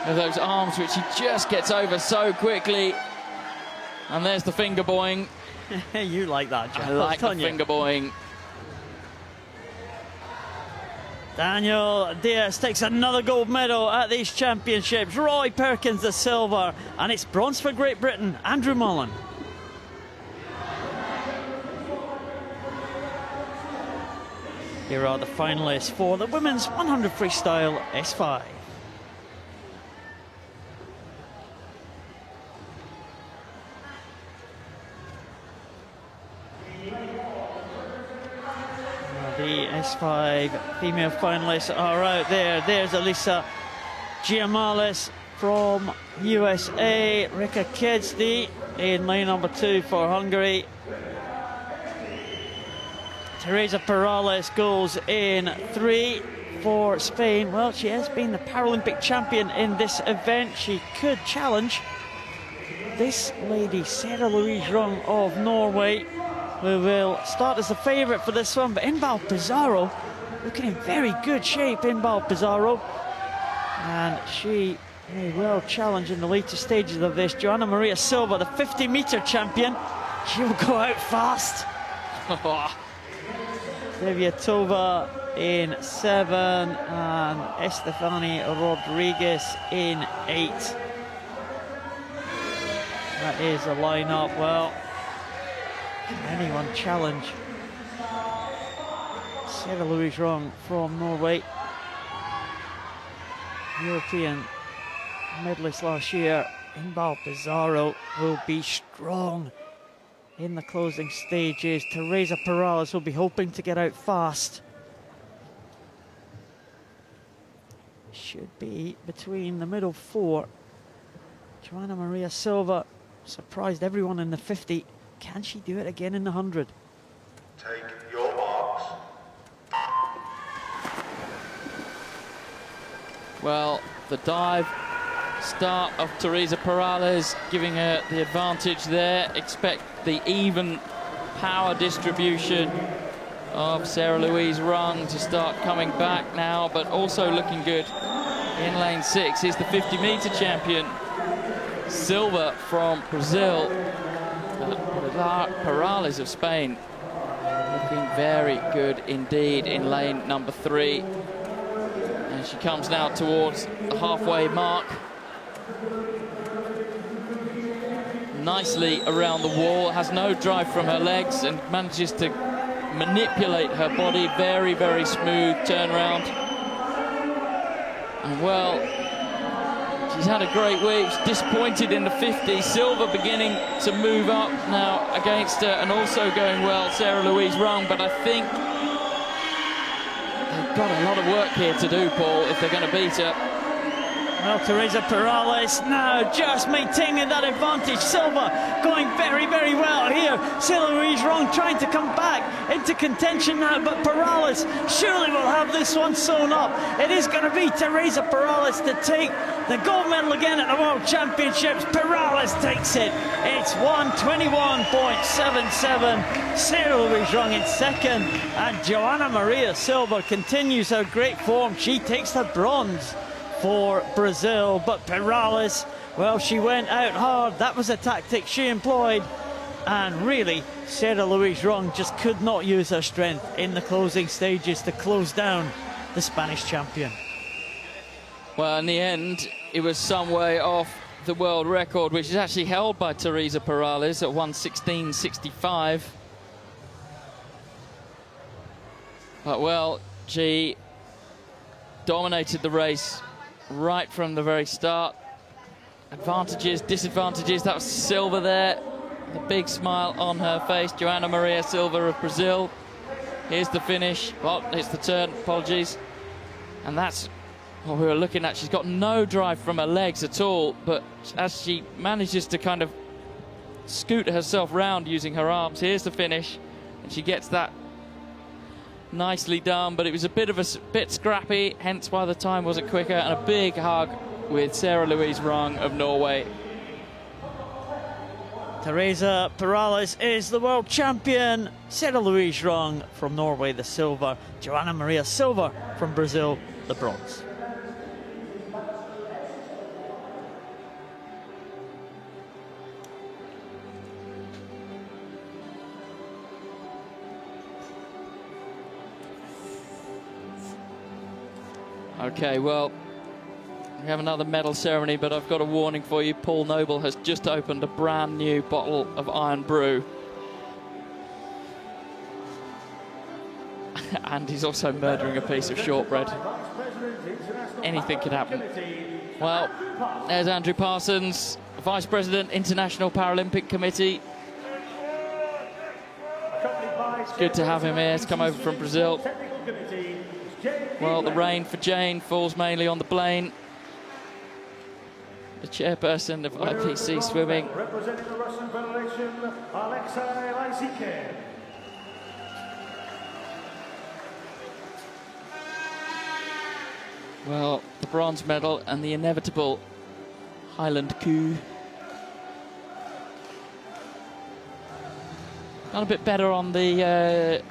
of those arms, which he just gets over so quickly. And there's the finger boing. You like that, Jeff. I like the finger boing. Daniel Diaz takes another gold medal at these championships. Roy Perkins the silver, and it's bronze for Great Britain. Andrew Mullen. Here are the finalists for the women's 100 freestyle S5. The S5 female finalists are out there. There's Elisa Giamales from USA, Rika Kedsty in lane number 2 for Hungary. Teresa Perales goes in 3 for Spain. Well, she has been the Paralympic champion in this event. She could challenge this lady, Sarah Louise Rung of Norway, who will start as the favourite for this one. But Inbal Pizarro looking in very good shape, Inbal Pizarro. And she may well challenge in the later stages of this. Joanna Maria Silva, the 50-metre champion, She'll go out fast. Deviatova in 7 and Estefani Rodriguez in 8. That is a lineup. Well, can anyone challenge Sarah Louise Rung from Norway? European medalist last year in Pizarro will be strong in the closing stages. Teresa Perales will be hoping to get out fast. Should be between the middle 4. Joanna Maria Silva surprised everyone in the 50. Can she do it again in the 100? Take your marks. Well, the dive start of Teresa Perales giving her the advantage there. Expect the even power distribution of Sarah Louise Rung to start coming back now, but also looking good in lane 6. Here's the 50-meter champion, Silva from Brazil. Perales of Spain looking very good indeed in lane number 3. And she comes now towards the halfway mark. Nicely around the wall, has no drive from her legs and manages to manipulate her body. Very, very smooth turnaround. And well, she's had a great week. She's disappointed in the 50. Silva beginning to move up now against her, and also going well, Sarah Louise Rung. But I think they've got a lot of work here to do, Paul, if they're going to beat her. Well, Teresa Perales now just maintaining that advantage. Silva going very, very well here. Sarah Louise Rung trying to come back into contention now, but Perales surely will have this one sewn up. It is going to be Teresa Perales to take the gold medal again at the World Championships. Perales takes it. It's 1:21.77. Sarah Louise Rung in second, and Joanna Maria Silva continues her great form. She takes the bronze for Brazil, but Perales, well, she went out hard. That was a tactic she employed, and really Sarah Louise Rung just could not use her strength in the closing stages to close down the Spanish champion. Well, in the end, it was some way off the world record, which is actually held by Teresa Perales at 1:16.65. But well, she dominated the race right from the very start. Advantages, disadvantages. That was Silva there. The big smile on her face. Joanna Maria Silva of Brazil. Here's the finish. Well, it's the turn, apologies. And that's what we were looking at. She's got no drive from her legs at all, but as she manages to kind of scoot herself round using her arms, here's the finish. And she gets that nicely done, but it was a bit scrappy, hence why the time wasn't quicker. And a big hug with Sarah Louise Rung of Norway. Teresa Perales is the world champion. Sarah Louise Rung from Norway, the silver. Joanna Maria Silva from Brazil, the bronze. Okay, well, we have another medal ceremony, but I've got a warning for you. Paul Noble has just opened a brand new bottle of Iron Brew. And he's also murdering a piece of shortbread. Anything could happen. Well, there's Andrew Parsons, Vice President, International Paralympic Committee. It's good to have him here. He's come over from Brazil. Well, the rain for Jane falls mainly on the Blaine, the chairperson of IPC Swimming. Representing the Russian Federation, Alexei Lysike. Well, the bronze medal and the inevitable Highland coup. Done a bit better on the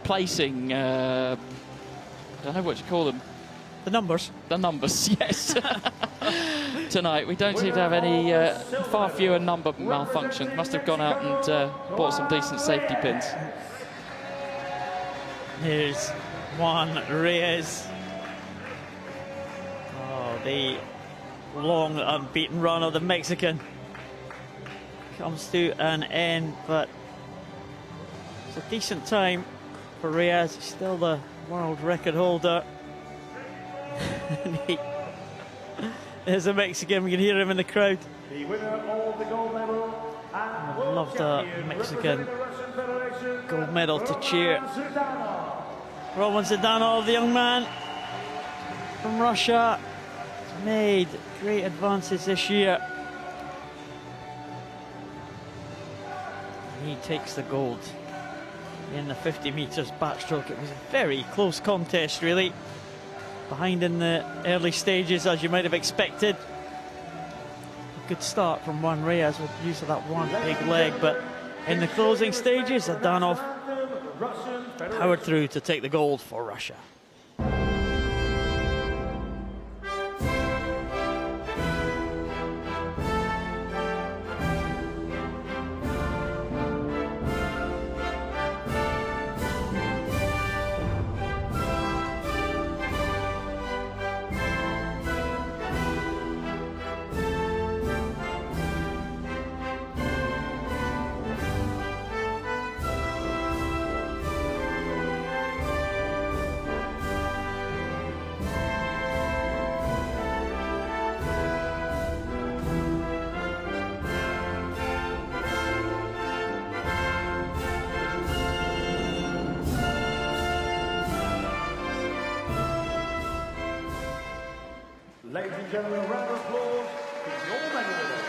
placing. I don't know what you call them. The numbers. The numbers, yes. tonight. We don't seem to have any, far fewer number malfunctions. Must have gone out and bought some decent safety pins. Here's Juan Reyes. Oh, the long unbeaten run of the Mexican comes to an end, but it's a decent time for Reyes. He's still the world record holder. There's a Mexican, we can hear him in the crowd. The winner of the gold medal and world Loved a champion Mexican representing the Russian Federation, gold medal to cheer. Roman Zhdanov. Roman Zhdanov, the young man from Russia, has made great advances this year. And he takes the gold in the 50 metres backstroke. It was a very close contest, really. Behind in the early stages, as you might have expected. A good start from Juan Reyes with use of that one big leg, but in the closing stages, Zhdanov powered through to take the gold for Russia. Ladies and gentlemen, a round of applause for your medal winner.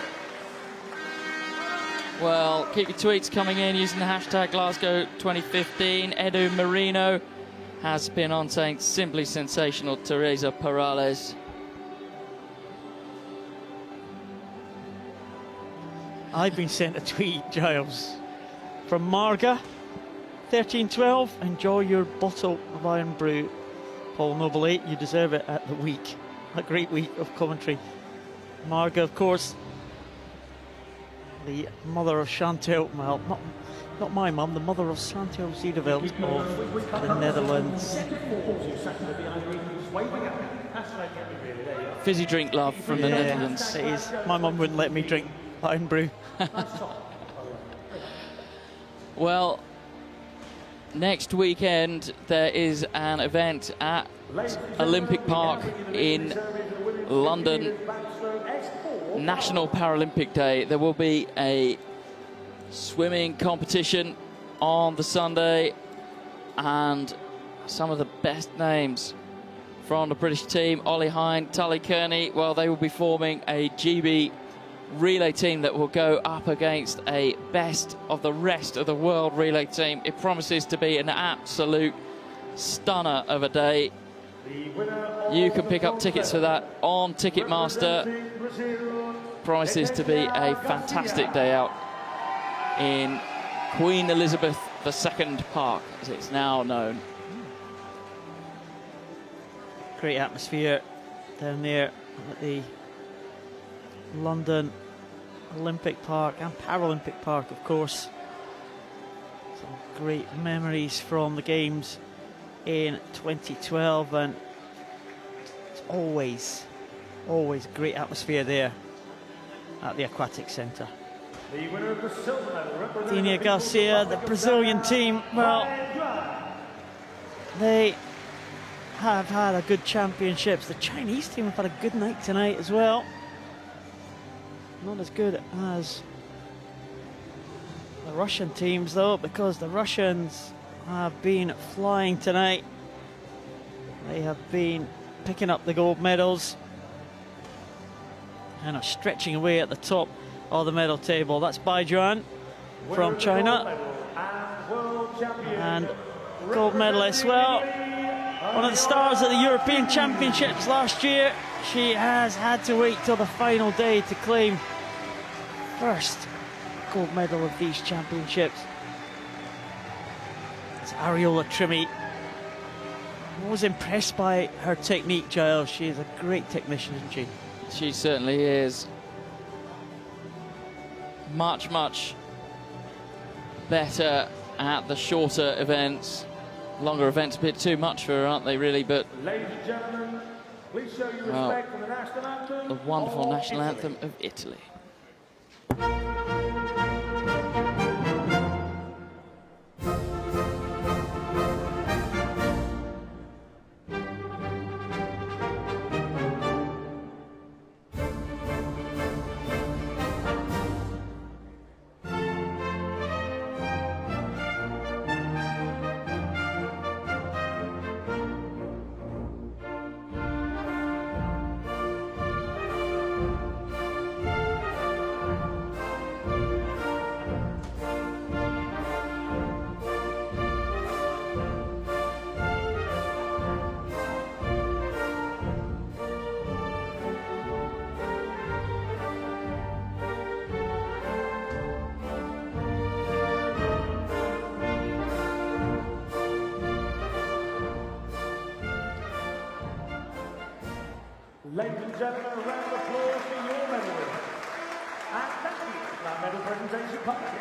Well, keep your tweets coming in using the hashtag Glasgow 2015. Edu Marino has been on saying simply sensational, Teresa Perales. I've been sent a tweet, Giles, from Marga, 1312. Enjoy your bottle of Iron Brew, Paul Noble 8. You deserve it at the week. A great week of commentary. Marga, of course, the mother of Chantal, well, not my mum, the mother of Chantal Ziedeveld of the Netherlands. Fizzy drink love from the Netherlands. It is. My mum wouldn't let me drink Iron Brew. Well, next weekend there is an event at Olympic Park in London, National Paralympic Day. There will be a swimming competition on the Sunday, and some of the best names from the British team, Ollie Hine, Tully Kearney, well, they will be forming a GB relay team that will go up against a best of the rest of the world relay team. It promises to be an absolute stunner of a day. You can pick up tickets for that on Ticketmaster. Promises to be a fantastic day out in Queen Elizabeth II Park, as it's now known. Great atmosphere down there at the London Olympic Park and Paralympic Park, of course. Some great memories from the games in 2012, and it's always great atmosphere there at the Aquatic Centre. The winner of the silver medal representing Dina Garcia, the Brazilian team, well, they have had a good championships. The Chinese team have had a good night tonight as well. Not as good as the Russian teams, though, because the Russians have been flying tonight. They have been picking up the gold medals and are stretching away at the top of the medal table. That's Baijuan from China, and gold medalist, well, one of the stars at the European Championships last year. She has had to wait till the final day to claim first gold medal of these championships. It's Ariola Trimmy. I was impressed by her technique, Giles. She is a great technician, isn't she? She certainly is. Much, much better at the shorter events. Longer events a bit too much for her, aren't they, really? But Ladies and gentlemen, please show your respect for the national anthem. the wonderful of national Italy. anthem of Italy. Ladies and gentlemen, a round of applause for your medalists. And thank you for our medal presentation party.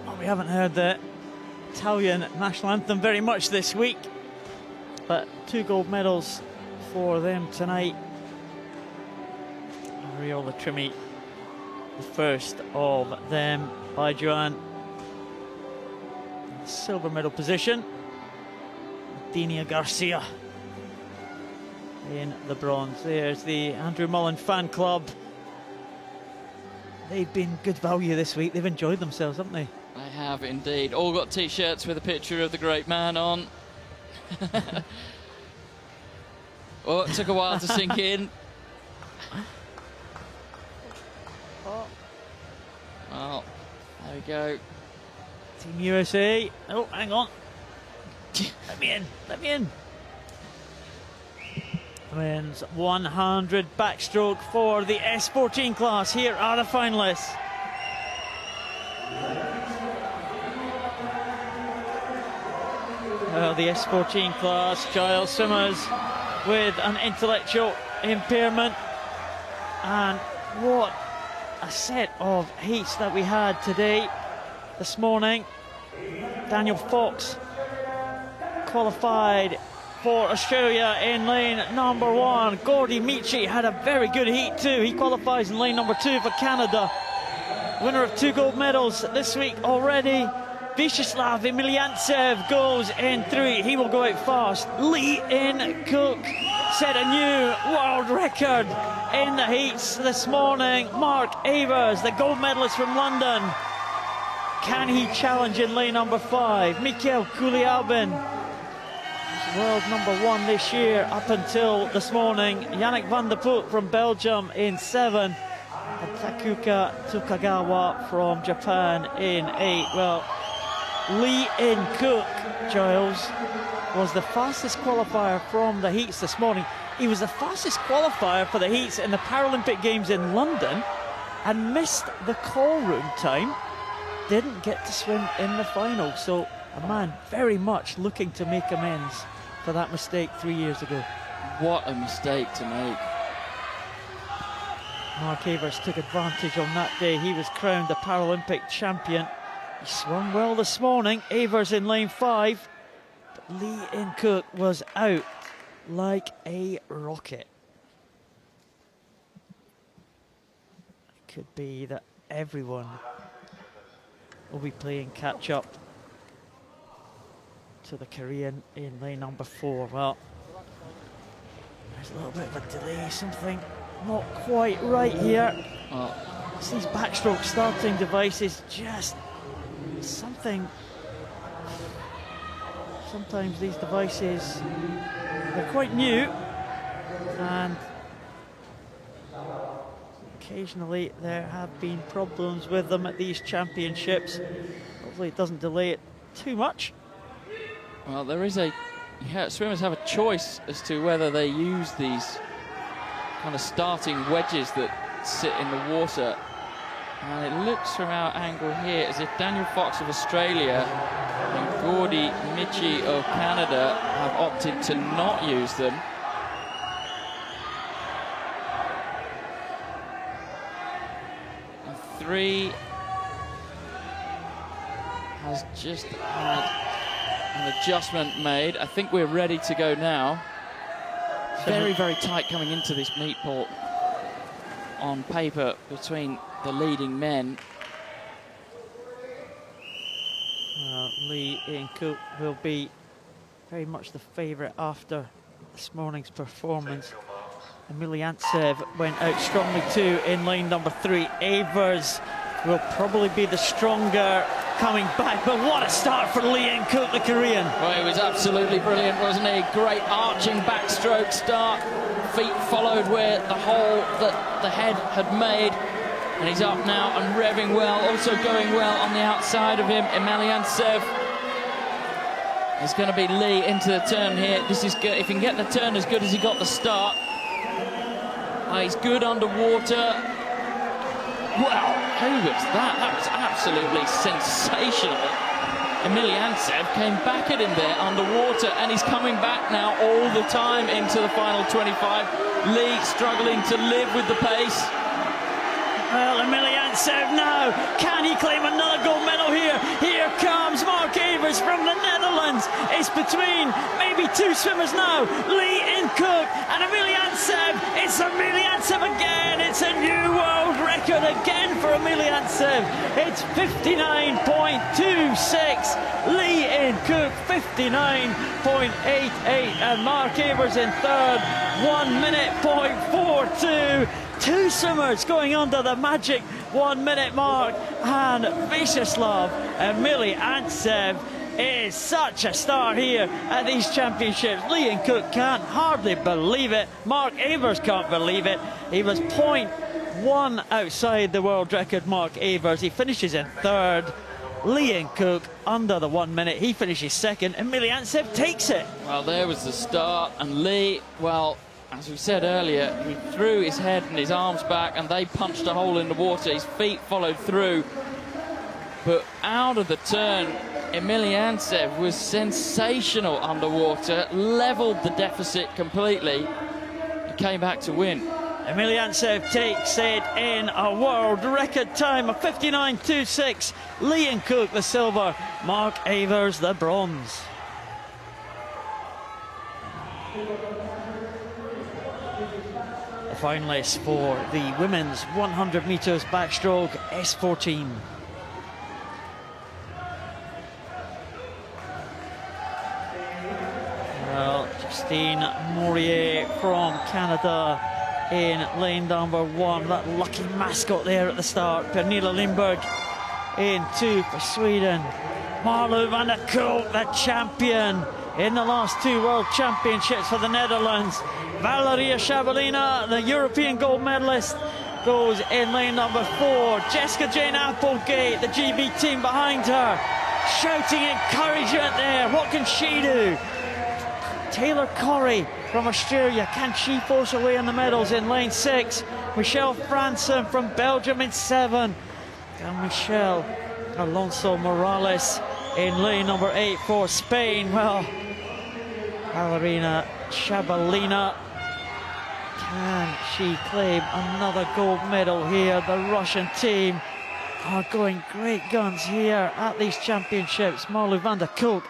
Well, we haven't heard the Italian national anthem very much this week, but 2 gold medals for them tonight. Ariola Trimmy, the first of them by Joanne. Silver medal position. Denia Garcia in the bronze. There's the Andrew Mullen fan club. They've been good value this week. They've enjoyed themselves, haven't they? They have indeed. All got T-shirts with a picture of the great man on. Oh, it took a while to sink in. Well, there we go. Team USA. Oh, hang on. Let me in. Let me in. Men's 100 backstroke for the S14 class. Here are the finalists. Well, the S14 class, Giles swimmers with an intellectual impairment. And what a set of heats that we had today. This morning, Daniel Fox qualified for Australia in lane number 1. Gordy Michi had a very good heat too. He qualifies in lane number 2 for Canada. Winner of 2 gold medals this week already. Vyacheslav Emeliantsev goes in 3. He will go out fast. Lee In Cook set a new world record in the heats this morning. Mark Avers, the gold medalist from London. Can he challenge in lane number 5? Mikael Kuliabin, world number 1 this year up until this morning. Yannick van der Poel from Belgium in 7. And Takuka Tukagawa from Japan in 8. Well, Lee In Cook, Giles, was the fastest qualifier from the heats this morning. He was the fastest qualifier for the heats in the Paralympic Games in London and missed the call room time. Didn't get to swim in the final, so a man very much looking to make amends for that mistake 3 years ago. What a mistake to make. Mark Avers took advantage on that day. He was crowned the Paralympic champion. He swam well this morning. Avers in lane 5, but Lee In Cook was out like a rocket. It could be that everyone will be playing catch up to the Korean in lane number 4. Well, there's a little bit of a delay, something not quite right here. It's these backstroke starting devices, just something. Sometimes these devices, they're quite new, and occasionally there have been problems with them at these championships. Hopefully it doesn't delay it too much. Well, there is swimmers have a choice as to whether they use these kind of starting wedges that sit in the water And it looks from our angle here as if Daniel Fox of Australia and Gordy Michi of Canada have opted to not use them. And 3 has just had an adjustment made. I think we're ready to go now. Very, very tight coming into this meet, Paul, on paper between the leading men. Lee and Cook will be very much the favourite after this morning's performance. Emeliantsev went out strongly too in lane number 3. Avers will probably be the stronger coming back, but what a start for Lee and Cook, the Korean. Well, it was absolutely brilliant, wasn't he? Great arching backstroke start. Feet followed where the hole that the head had made. And he's up now and revving well, also going well on the outside of him. Emeliantsev. It's going to be Lee into the turn here. This is good. If he can get the turn as good as he got the start. He's good underwater. Wow, who was that? That was absolutely sensational. Emeliantsev came back at him there underwater, and he's coming back now all the time into the final 25. Lee struggling to live with the pace. Well, Emeliantsev now, can he claim another gold medal here? Here comes Mark Avers from the Netherlands. It's between maybe 2 swimmers now, Lee and Cook, and Emeliantsev. It's Emeliantsev again. It's a new world record again for Emeliantsev. It's 59.26. Lee and Cook 59.88, and Mark Avers in third, 1 minute .42. 2 swimmers going under the magic 1 minute mark, and Vyacheslav Emeliantsev is such a star here at these championships. Lee and Cook can't hardly believe it. Mark Avers can't believe it. He was 0.1 outside the world record, Mark Avers. He finishes in third. Lee and Cook under the 1 minute. He finishes second. Emeliantsev takes it. Well, there was the start, and Lee, well, as we said earlier, he threw his head and his arms back and they punched a hole in the water. His feet followed through. But out of the turn, Emeliantsev was sensational underwater, levelled the deficit completely, and came back to win. Emeliantsev takes it in a world record time of 59.26. Lee and Cook the silver, Mark Avers the bronze. The finalists for the women's 100 metres backstroke S14. Well, Justine Morier from Canada in lane number 1. That lucky mascot there at the start. Pernilla Lindberg in 2 for Sweden. Marlo van der Kolk, the champion in the last 2 World Championships for the Netherlands. Valeria Shabalina, the European gold medalist, goes in lane number 4. Jessica Jane Applegate, the GB team behind her, shouting encouragement there. What can she do? Taylor Corrie from Australia, can she force her way in the medals in lane 6? Michelle Franson from Belgium in 7. And Michelle Alonso Morales in lane number 8 for Spain. Well, Valerina Shabalina, can she claim another gold medal here? The Russian team are going great guns here at these championships. Marlo van der Kolk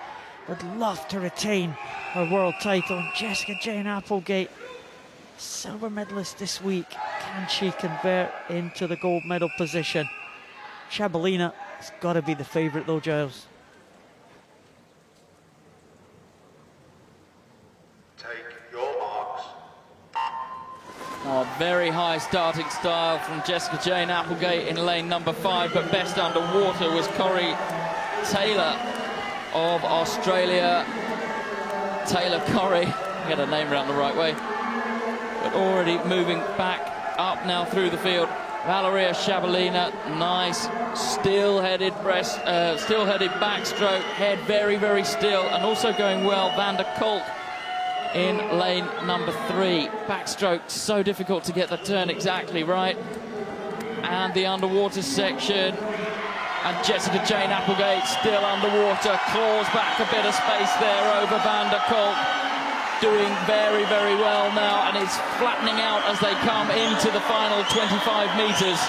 would love to retain her world title. And Jessica Jane Applegate, silver medalist this week. Can she convert into the gold medal position? Shabalina has got to be the favourite though, Giles. Oh, very high starting style from Jessica Jane Applegate in lane number 5, but best underwater was Corrie Taylor of Australia. Taylor Corrie, get her name around the right way, but already moving back up now through the field. Valeria Shabalina, nice still-headed backstroke, head very, very still, and also going well. Van der Kolk in lane number 3. Backstroke, so difficult to get the turn exactly right. and the underwater section. And Jessica Jane Applegate still underwater, claws back a bit of space there over Van der Kolk. Doing very, very well now, and it's flattening out as they come into the final 25 metres.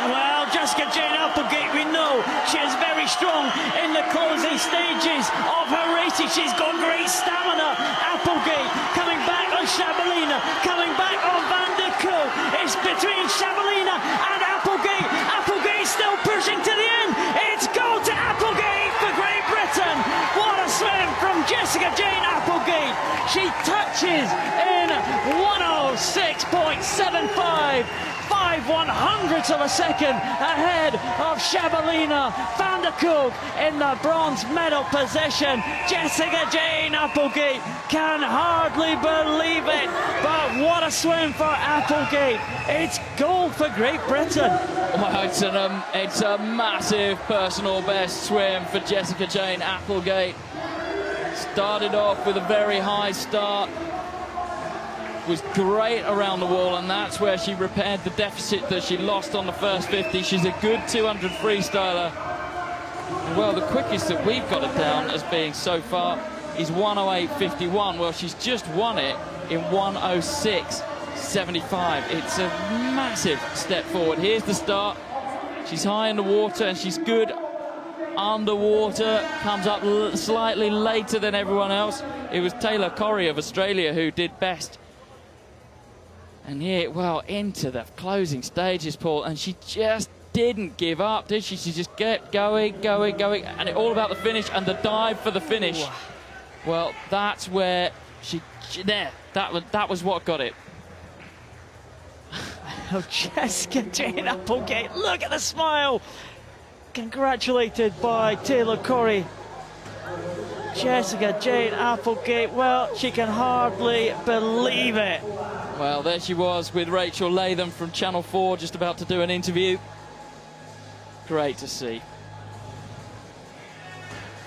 Well, Jessica Jane Applegate, we know she is very strong in the closing stages of her races. She's got great stamina. Applegate coming back on Shabalina, coming back on Van der Kolk. It's between Shabalina and Applegate. Applegate still pushing to the end. It's go to Applegate for Great Britain. What a swim from Jessica Jane Applegate. She touches in 106.75. 5/100ths of a second ahead of Shabalina. Van der Kolk in the bronze medal position. Jessica Jane Applegate can hardly believe it, but what a swim for Applegate. It's gold for Great Britain. Well, it's a massive personal best swim for Jessica Jane Applegate. Started off with a very high start. Was great around the wall, and that's where she repaired the deficit that she lost on the first 50. She's a good 200 freestyler. Well, the quickest that we've got it down as being so far is 108.51. Well, she's just won it in 106.75. It's a massive step forward. Here's the start. She's high in the water, and she's good underwater. Comes up slightly later than everyone else. It was Taylor Corrie of Australia who did best. And here, well, into the closing stages, Paul, and she just didn't give up, did she? She just kept going, and it all about the finish and the dive for the finish. Wow. Well, that's where that was what got it. Oh, Jessica Jane Applegate, look at the smile. Congratulated by Taylor Corrie. Jessica Jane Applegate, well, she can hardly believe it. Well, there she was with Rachel Latham from Channel 4, just about to do an interview. Great to see.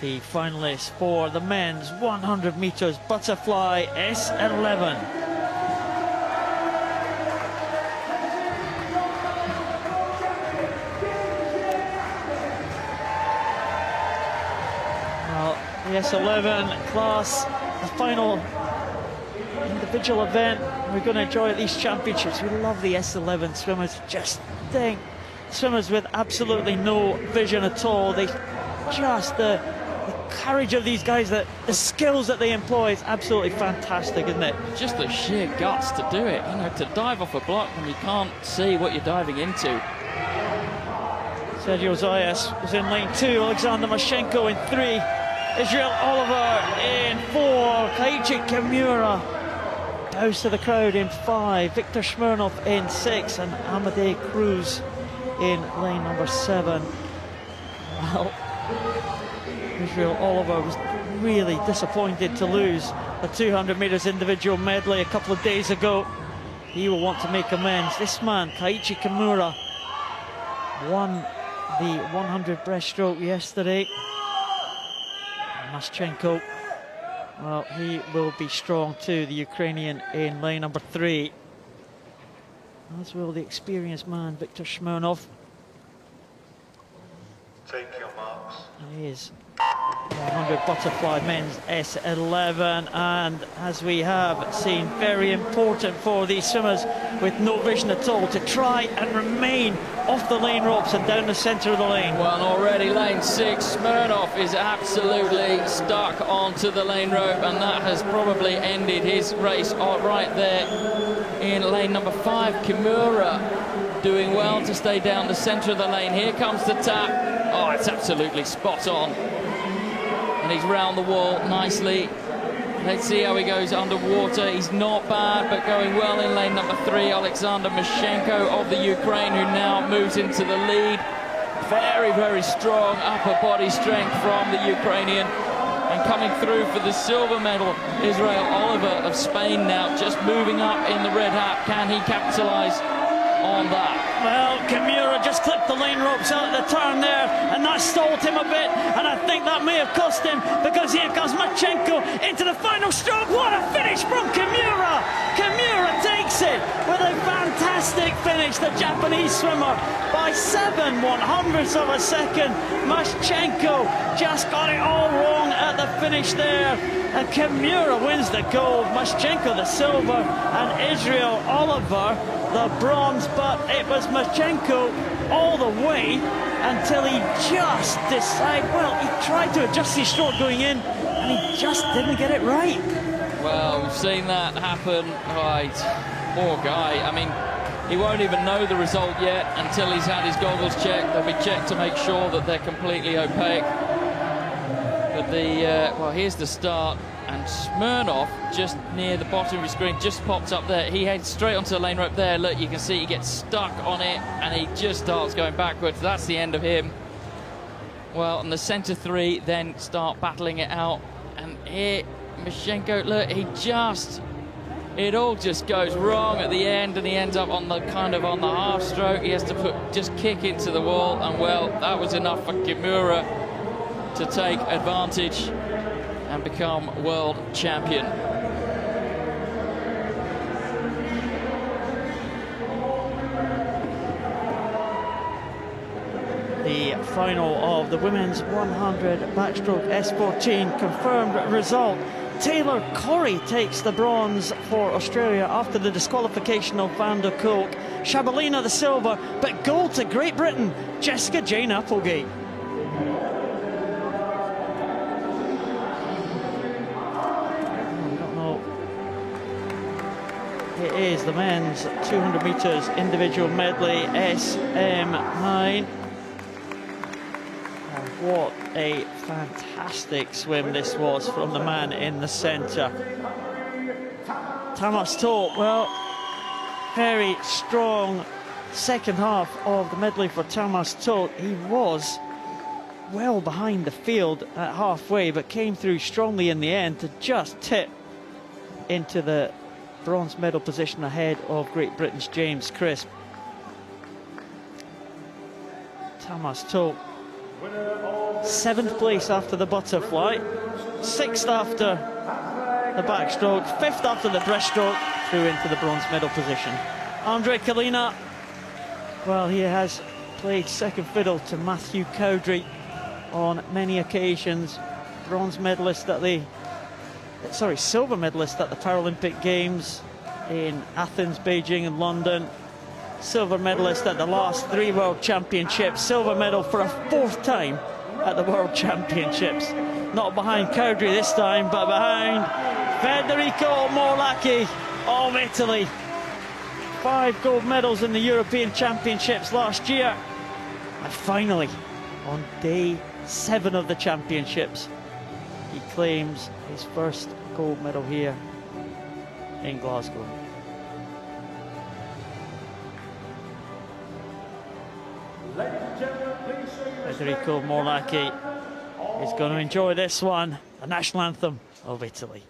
The finalists for the men's 100 metres butterfly S11. Well, the S11 class, the final individual event. We're going to enjoy these championships. We love the S11 swimmers. Just think, swimmers with absolutely no vision at all. They just the courage of these guys, the skills that they employ is absolutely fantastic, isn't it? Just the sheer guts to do it. You know, to dive off a block when you can't see what you're diving into. Sergio Zayas was in lane 2. Alexander Mashenko in 3. Israel Oliver in 4. Kaiichi Kimura bows to the crowd in 5. Victor Smirnov in 6. And Amadei Cruz in lane number 7. Well, Israel Oliver was really disappointed to lose the 200 metres individual medley a couple of days ago. He will want to make amends. This man, Kaiichi Kimura, won the 100 breaststroke yesterday. Maschenko, well, he will be strong too, the Ukrainian in lane number 3. As will the experienced man, Victor Smirnov. Take your marks. He is 100 butterfly men's S11, and as we have seen, very important for these swimmers with no vision at all to try and remain off the lane ropes and down the centre of the lane. Well, and already lane 6, Smirnov is absolutely stuck onto the lane rope, and that has probably ended his race right there in lane number 5. Kimura doing well to stay down the centre of the lane. Here comes the tap. Oh, it's absolutely spot on. And he's round the wall nicely. Let's see how he goes underwater. He's not bad, but going well in lane number 3. Alexander Mashenko of the Ukraine, who now moves into the lead. Very, very strong upper body strength from the Ukrainian. And coming through for the silver medal, Israel Oliver of Spain now just moving up in the red hat. Can he capitalise on that. Well, Kimura just clipped the lane ropes out at the turn there, and that stalled him a bit, and I think that may have cost him, because here comes Machenko into the final stroke. What a finish from Kimura! Kimura takes it with a fantastic finish, the Japanese swimmer, by 7/100ths of a second. Machenko just got it all wrong at the finish there, and Kimura wins the gold, Machenko the silver, and Israel Oliver the bronze. But it was Machenko all the way until he just decided, well, he tried to adjust his stroke going in, and he just didn't get it right. Well, we've seen that happen. Right, poor guy. I mean, he won't even know the result yet until he's had his goggles checked. They'll be checked to make sure that they're completely opaque. But well, here's the start, and Smirnov, just near the bottom of your screen, just popped up there. He heads straight onto the lane rope there. Look, you can see he gets stuck on it, and he just starts going backwards. That's the end of him. Well, and the centre three then start battling it out, and here, Machenko, look, it all just goes wrong at the end, and he ends up on the on the half stroke. He has to just kick into the wall, and well, that was enough for Kimura to take advantage and become world champion. The final of the women's 100 backstroke S14 confirmed result. Taylor Corrie takes the bronze for Australia after the disqualification of Van der Kolk. Shabalina the silver, but gold to Great Britain, Jessica Jane Applegate. It is the men's 200 metres individual medley SM9. And what a fantastic swim this was from the man in the centre. Tamas Tolt, well, very strong second half of the medley for Tamas Tolt. He was well behind the field at halfway, but came through strongly in the end to just tip into the bronze medal position ahead of Great Britain's James Crisp. Tamas Tolt, 7th place after the butterfly, 6th after the backstroke, 5th after the breaststroke, through into the bronze medal position. Andre Kalina, well, he has played second fiddle to Matthew Cowdrey on many occasions. Bronze medalist at the silver medalist at the Paralympic Games in Athens, Beijing and London. Silver medalist at the last 3 World Championships. Silver medal for a 4th time at the World Championships. Not behind Cowdrey this time, but behind Federico Morlacchi of Italy. 5 gold medals in the European Championships last year. And finally, on day 7 of the Championships, he claims his first gold medal here in Glasgow. Federico Morlacchi is going to enjoy this one, the national anthem of Italy.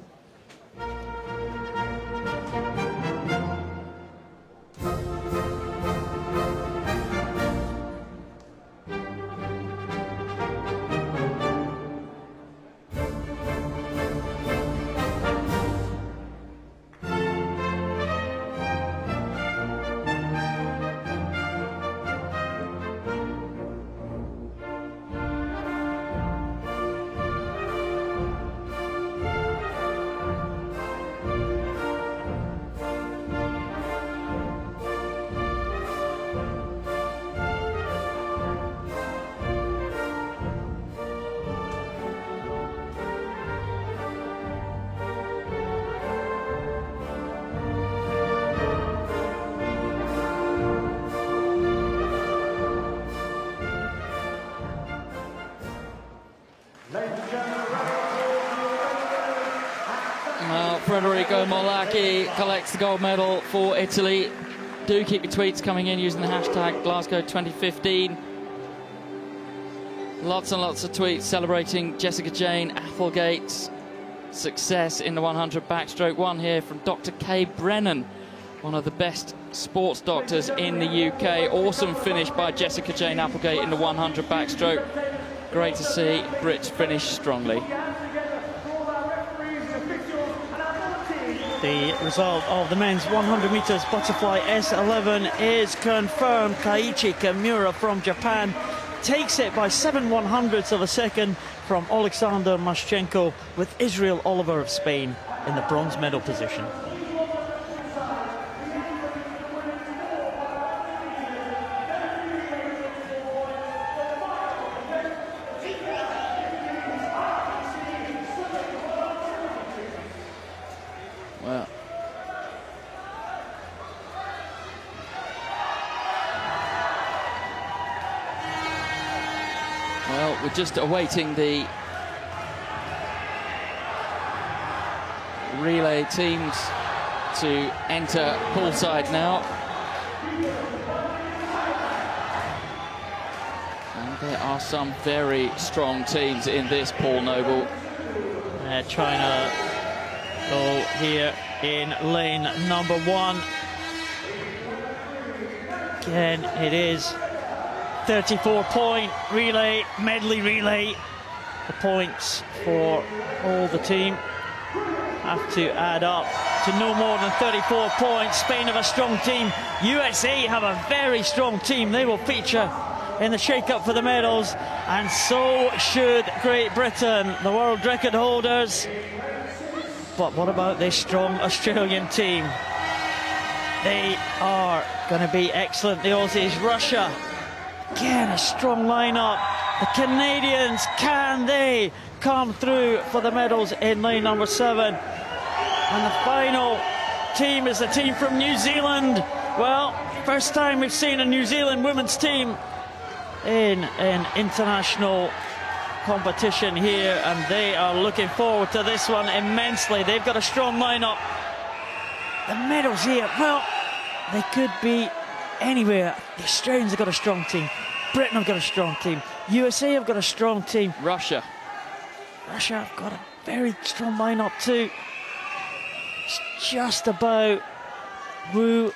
Federico Morlacchi collects the gold medal for Italy. Do keep your tweets coming in using the hashtag Glasgow 2015. Lots and lots of tweets celebrating Jessica Jane Applegate's success in the 100 backstroke. One here from Dr. Kay Brennan, one of the best sports doctors in the UK. Awesome finish by Jessica Jane Applegate in the 100 backstroke. Great to see Brits finish strongly. The result of the men's 100 meters butterfly S11 is confirmed. Kaiichi Kimura from Japan takes it by 7/100ths of a second from Alexander Maschenko, with Israel Oliver of Spain in the bronze medal position. Well, we're just awaiting the relay teams to enter poolside now. And there are some very strong teams in this pool, Noble. China go here in lane number 1. Again, it is 34-point relay, medley relay. The points for all the team have to add up to no more than 34 points. Spain have a strong team. USA have a very strong team. They will feature in the shake-up for the medals, and so should Great Britain, the world record holders. But what about this strong Australian team? They are going to be excellent. The Aussies, Russia, again a strong lineup. The Canadians, can they come through for the medals in lane number 7? And the final team is the team from New Zealand. Well, first time we've seen a New Zealand women's team in an international competition here, and they are looking forward to this one immensely. They've got a strong lineup. The medals here, well, they could be anywhere. The Australians have got a strong team. Britain have got a strong team. USA have got a strong team. Russia have got a very strong lineup too. It's just about who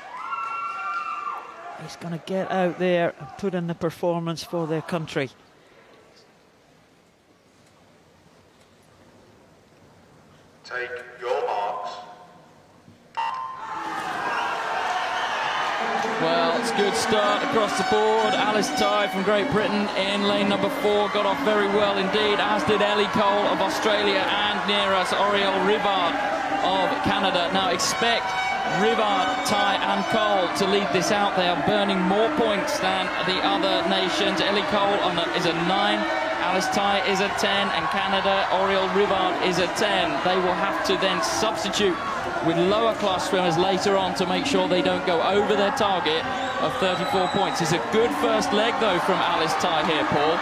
is going to get out there and put in the performance for their country. Take your marks. Well, it's a good start across the board. Alice Tighe from Great Britain in lane number 4 got off very well indeed, as did Ellie Cole of Australia, and near us Oriole Rivard of Canada. Now expect Rivard, Tighe and Cole to lead this out. They are burning more points than the other nations. Ellie Cole is a 9, Alice Tighe is a 10, and Canada, Oriole Rivard is a 10. They will have to then substitute with lower class swimmers later on to make sure they don't go over their target of 34 points. It's a good first leg though from Alice Tighe here, Paul.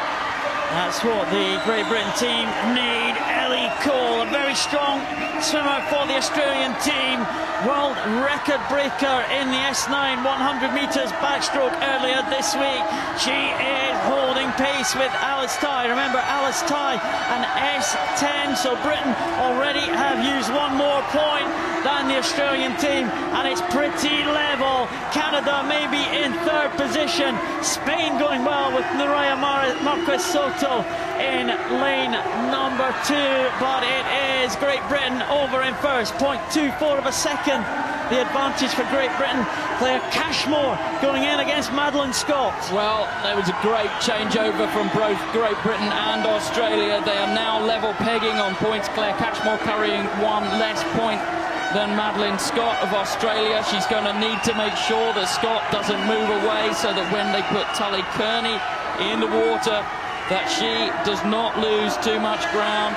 That's what the Great Britain team need. Ellie Cole, a very strong swimmer for the Australian team. World record breaker in the S9 100 metres backstroke earlier this week. She is holding pace with Alice Tighe. Remember, Alice Tighe an S10, so Britain already have used one more point than the Australian team, and it's pretty level. Canada may be in 3rd position. Spain going well with Nuria Marquez Soto in lane number 2, but it is Great Britain over in first, 0.24 of a second. The advantage for Great Britain. Claire Cashmore going in against Madeline Scott. Well, there was a great changeover from both Great Britain and Australia. They are now level pegging on points. Claire Cashmore carrying 1 less point than Madeline Scott of Australia. She's going to need to make sure that Scott doesn't move away, so that when they put Tully Kearney in the water, that she does not lose too much ground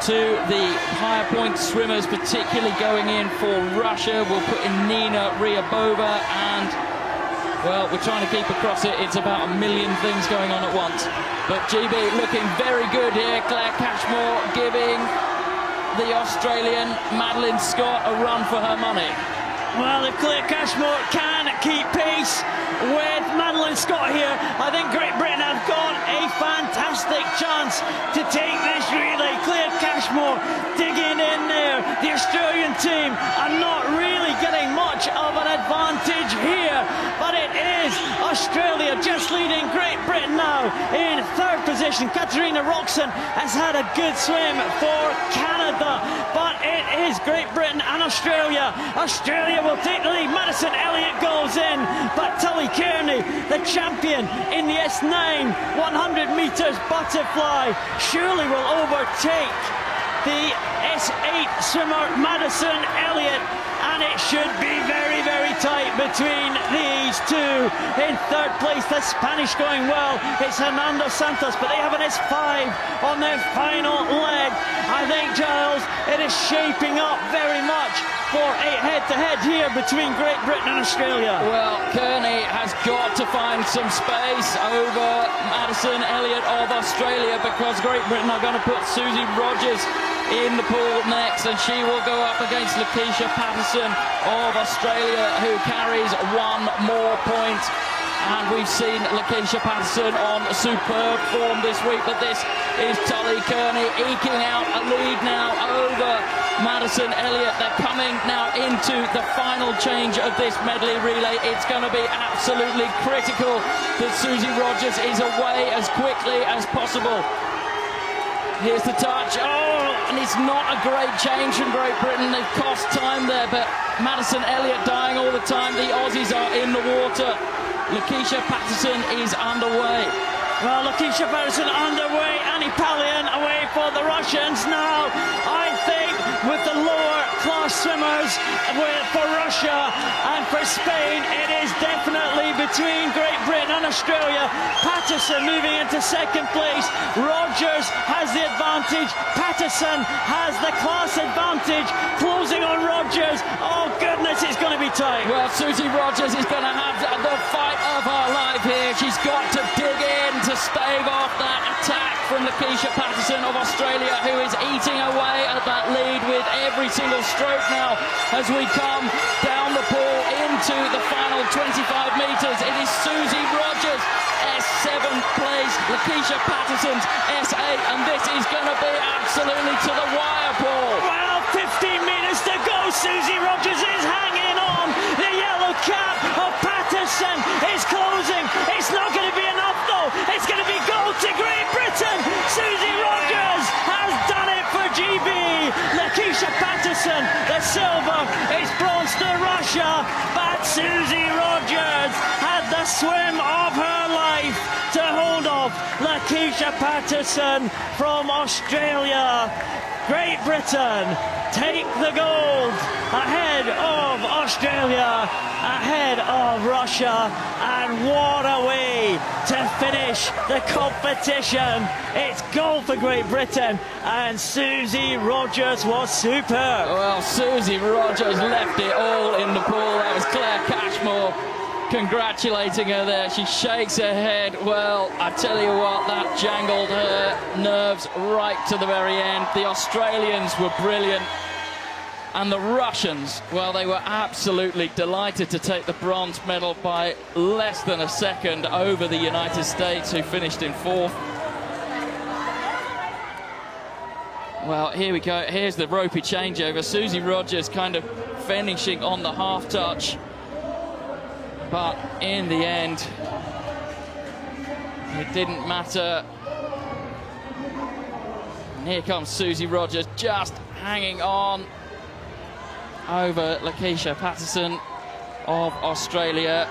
to the higher point swimmers, particularly going in for Russia. We'll put in Nina Ryabova, and well, we're trying to keep across it. It's about a million things going on at once. But GB looking very good here. Claire Cashmore giving the Australian Madeline Scott a run for her money. Well, if Claire Cashmore can keep pace with Madeline Scott here, I think Great Britain have got a fantastic chance to take this relay. Claire Cashmore digging in there. The Australian team are not really getting much of an advantage here, but it is Australia just leading Great Britain now in third position. Katarina Roxon has had a good swim for Canada, but it is Great Britain and Australia. Australia will take the lead. Madison Elliott goes in, but Tully Kearney, the champion in the S9 100 metres butterfly, surely will overtake the S8 swimmer Madison Elliott, and it should be very, very tight between these two. In third place, the Spanish going well. It's Hernando Santos, but they have an S5 on their final leg. I think, Giles, it is shaping up very much for a head-to-head here between Great Britain and Australia. Well, Kearney has got to find some space over Madison Elliott of Australia, because Great Britain are going to put Susie Rogers in the pool next, and she will go up against Lakeisha Patterson of Australia, who carries one more point. And we've seen Lakeisha Patterson on superb form this week, but this is Tully Kearney eking out a lead now over Madison Elliott. They're coming now into the final change of this medley relay. It's going to be absolutely critical that Susie Rogers is away as quickly as possible. Here's the touch. Oh, and it's not a great change from Great Britain. They've cost time there, but Madison Elliott dying all the time. The Aussies are in the water. Lakeisha Patterson is underway. Well, Lakeisha Patterson underway. Annie Palian away for the Russians now. I think with the lower class swimmers for Russia and for Spain, it is definitely between Great Britain and Australia. Patterson moving into second place. Rogers has the advantage. Patterson has the class advantage. Closing on Rogers. Oh goodness, it's going to be tight. Well, Susie Rogers is going to have the fight of her life here. She's got to dig in to stave off that attack from Lakeisha Patterson of Australia, who is eating away at that lead with every single stroke now as we come down the pool into the final 25 metres. It is Susie Rogers, S7 place, Lakeisha Patterson's S8, and this is going to be absolutely to the wire, Paul. Well, 15 metres to go. Susie Rogers is hanging on. The yellow cap of Patterson is closing. It's not going to be enough, though. It's going to be gold to Great Britain. Susie Rogers has done it for GB. Lakeisha Patterson, the silver, is bronze to Russia, but Susie Rogers had the swim of her life to hold off Lakeisha Patterson from Australia. Great Britain take the gold ahead of Australia, ahead of Russia, and what a way to finish the competition. It's gold for Great Britain, and Susie Rogers was superb. Well, Susie Rogers left it all in the pool. That was Claire Cashmore congratulating her there. She shakes her head. Well, I tell you what, that jangled her nerves right to the very end. The Australians were brilliant, and the Russians, well, they were absolutely delighted to take the bronze medal by less than a second over the United States, who finished in fourth. Well, here we go. Here's the ropey changeover. Susie Rogers kind of finishing on the half touch, but in the end, it didn't matter. And here comes Susie Rogers, just hanging on over Lakeisha Patterson of Australia.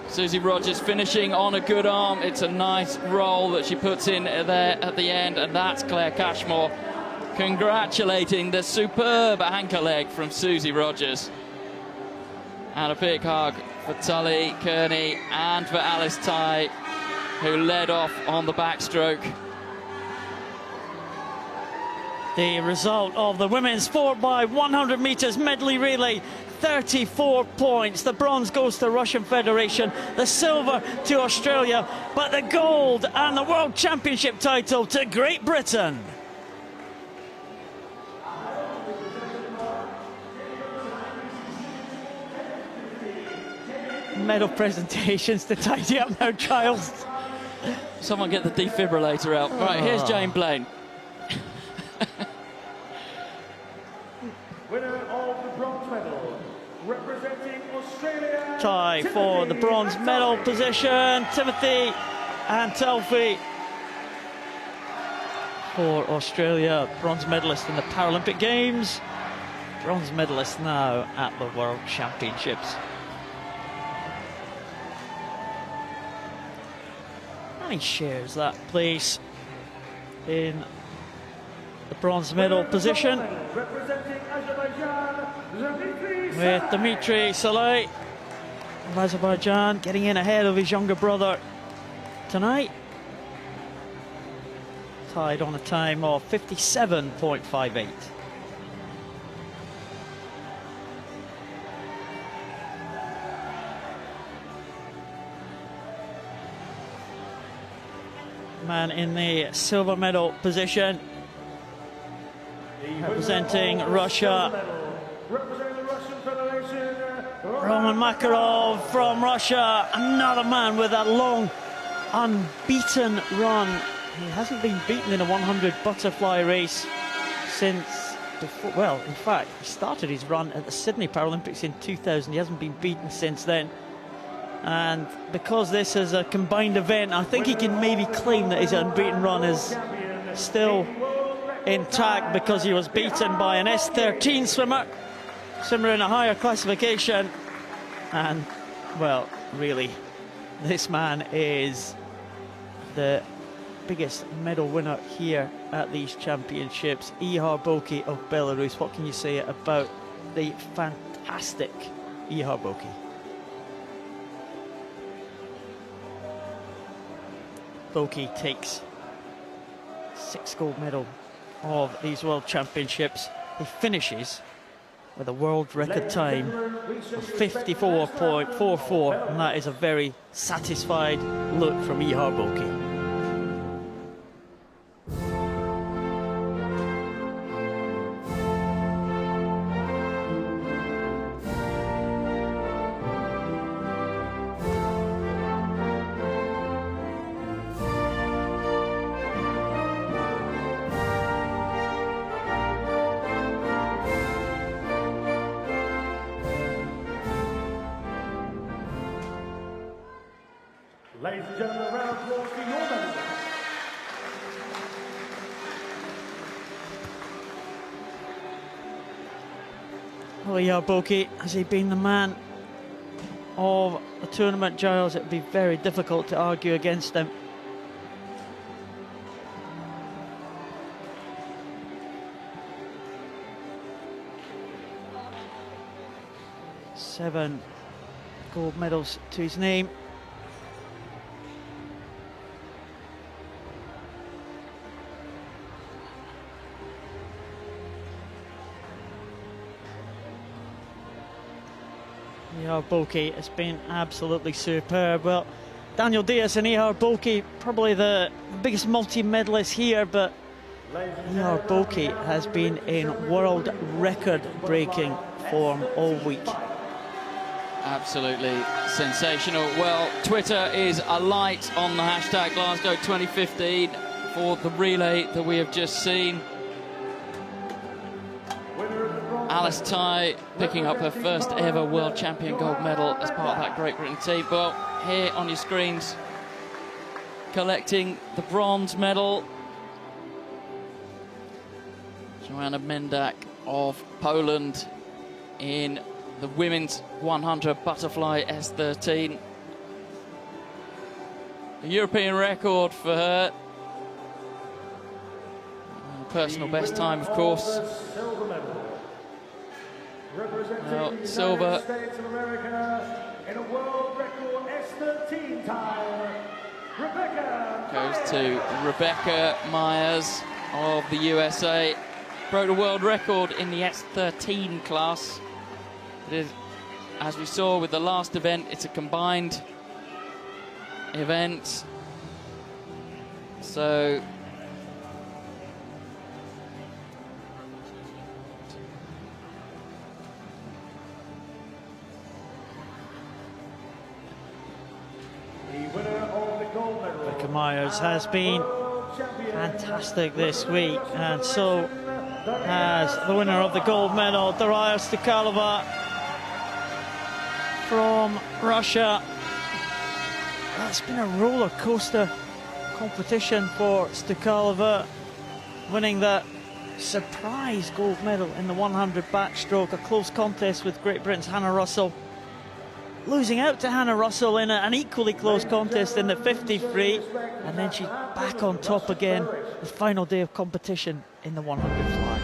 Susie Rogers finishing on a good arm. It's a nice roll that she puts in there at the end, and that's Claire Cashmore congratulating the superb anchor leg from Susie Rogers. And a big hug for Tully Kearney and for Alice Tighe, who led off on the backstroke. The result of the women's 4x100 metres medley relay, 34 points. The bronze goes to the Russian Federation, the silver to Australia, but the gold and the World Championship title to Great Britain. Medal presentations to tidy up now, Giles. Someone get the defibrillator out. Right, here's Jane Blaine. Winner of the bronze medal, representing tie for the bronze medal position. Timothy and Telfie for Australia, bronze medalist in the Paralympic Games, bronze medalist now at the World Championships. And he shares that place in the bronze medal position with Dimitri Saleh of Azerbaijan, getting in ahead of his younger brother tonight. Tied on a time of 57.58. Man in the silver medal position, representing Russia, Roman Makarov from Russia, another man with that long unbeaten run. He hasn't been beaten in a 100 butterfly race since before. Well, in fact, he started his run at the Sydney Paralympics in 2000. He hasn't been beaten since then. And because this is a combined event, I think he can maybe claim that his unbeaten run is still intact, because he was beaten by an S13 swimmer in a higher classification. And, well, really, this man is the biggest medal winner here at these championships. Ihar Boki of Belarus. What can you say about the fantastic Ihar Boki? Boki takes 6 gold medal of these World Championships. He finishes with a world record time of 54.44, and that is a very satisfied look from Ihar Boki. Ladies and gentlemen, a round of applause for your medal. Well, Ihar Boki, has he been the man of the tournament, Giles? It would be very difficult to argue against him. Seven gold medals to his name. Ihar Boki has been absolutely superb. Well, Daniel Diaz and Ihar Boki, probably the biggest multi-medalist here, but Ihar Boki has been in world record-breaking form all week. Absolutely sensational. Well, Twitter is alight on the hashtag Glasgow 2015 for the relay that we have just seen. Alice Ty picking up her first ever world champion gold medal as part of that Great Britain team. Well, here on your screens, collecting the bronze medal, Joanna Mendak of Poland in the women's 100 butterfly S13. A European record for her. Personal best time, of course. Well, silver States of America in a world record S13 time. Rebecca goes to Rebecca Myers of the USA. Broke the world record in the S13 class. It is, as we saw with the last event, it's a combined event. So Rebecca Myers has been fantastic this week, and so has the winner of the gold medal, Daria Stukalova from from Russia. It's been a roller coaster competition for Stukalova, winning the surprise gold medal in the 100 backstroke, a close contest with Great Britain's Hannah Russell, losing out to Hannah Russell in an equally close contest in the 50 free, and then she's back on top again the final day of competition in the 100 fly.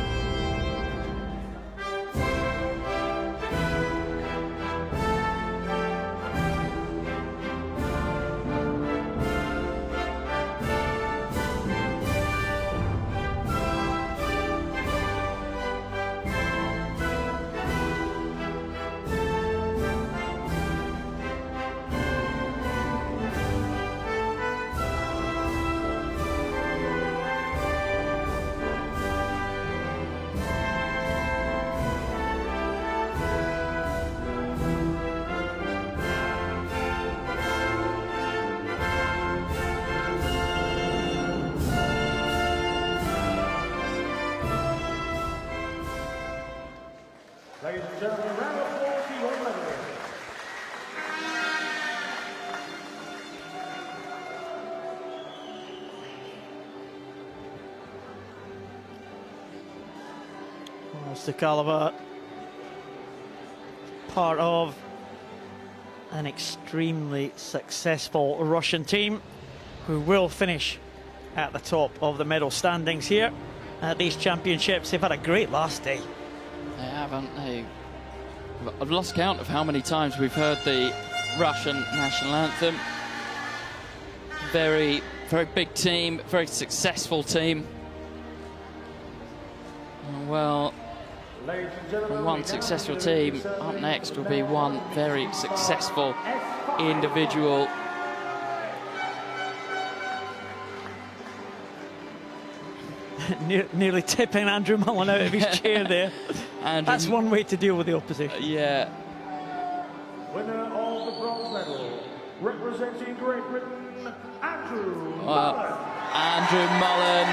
Ladies and gentlemen, round of applause for your medal. Stukalova, part of an extremely successful Russian team who will finish at the top of the medal standings here at these championships. They've had a great last day. They haven't they? I've lost count of how many times we've heard the Russian national anthem. Very, very big team, very successful team. Well, from one successful team, up next will be one very successful individual. Nearly tipping Andrew Mullen out of his chair there. That's one way to deal with the opposition. Yeah. Winner of the bronze medal, representing Great Britain, Andrew Mullen. Andrew Mullen,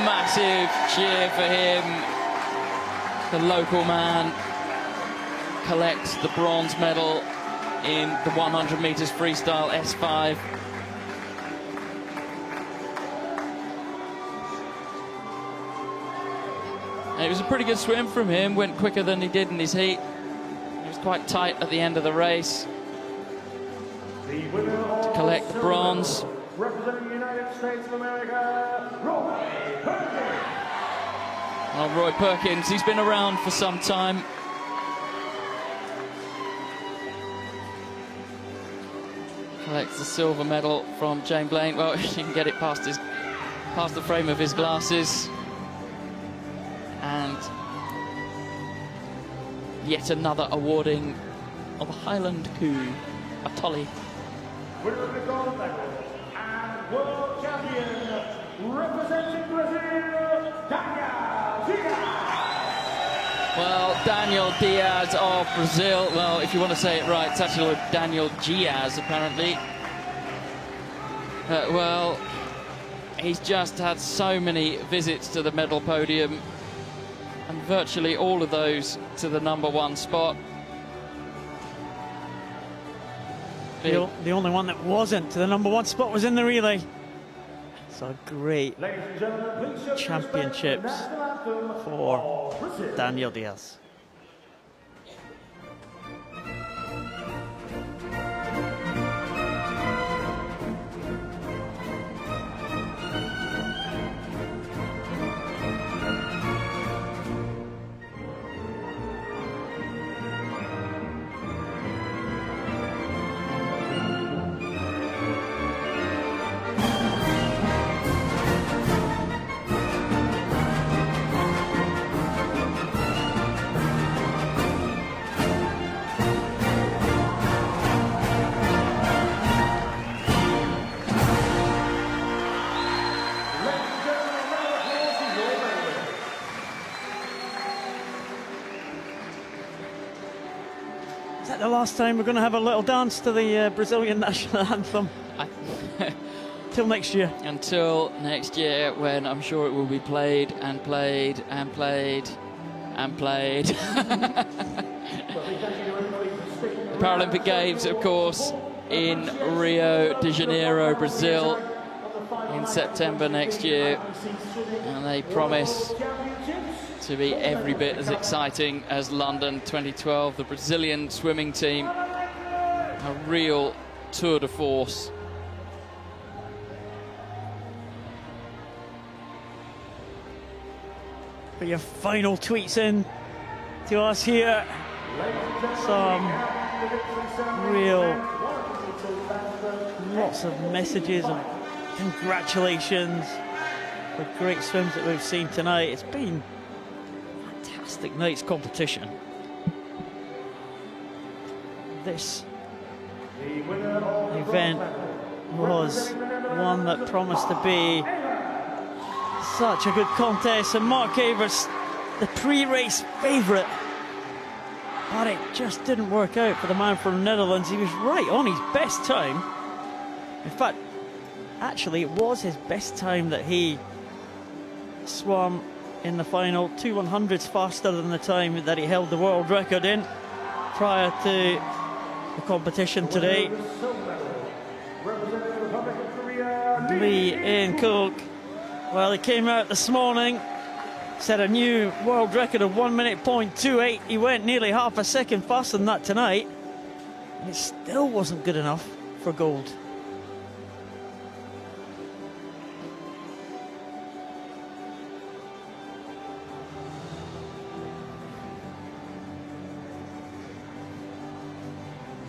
massive cheer for him. The local man collects the bronze medal in the 100 meters freestyle S5. And it was a pretty good swim from him, went quicker than he did in his heat. He was quite tight at the end of the race to collect the bronze. Representing the United States of America, Roy Perkins. Well, Roy Perkins, he's been around for some time. Collects the silver medal from Jane Blaine. Well, she can get it past the frame of his glasses. And yet another awarding of a Highland coup, a Tolly. Winner of the gold medal and world champion, representing Brazil, Daniel Diaz. Well, Daniel Diaz of Brazil. Well, if you want to say it right, it's actually Daniel Diaz, apparently. Well, he's just had so many visits to the medal podium, and virtually all of those to the #1 spot. The only one that wasn't to the #1 spot was in the relay. So great championships for Daniel Diaz. Is that the last time we're going to have a little dance to the Brazilian national anthem? Till next year. Until next year, when I'm sure it will be played and played and played and played. Paralympic Games, of course, in Rio de Janeiro, Brazil, in September next year. And they promise to be every bit as exciting as London 2012. The Brazilian swimming team, a real tour de force. Put your final tweets in to us here. Some real, lots of messages of congratulations for great swims that we've seen tonight. It's been a fantastic night's competition. This event was one that promised to be such a good contest, and Mark Avers, the pre-race favourite, but it just didn't work out for the man from the Netherlands. He was right on his best time. In fact, actually it was his best time that he swam in the final. 2 100s faster than the time that he held the world record in prior to the competition today. Lee Ian Cook, well, he came out this morning, set a new world record of 1:08.28. He went nearly half a second faster than that tonight, and it still wasn't good enough for gold.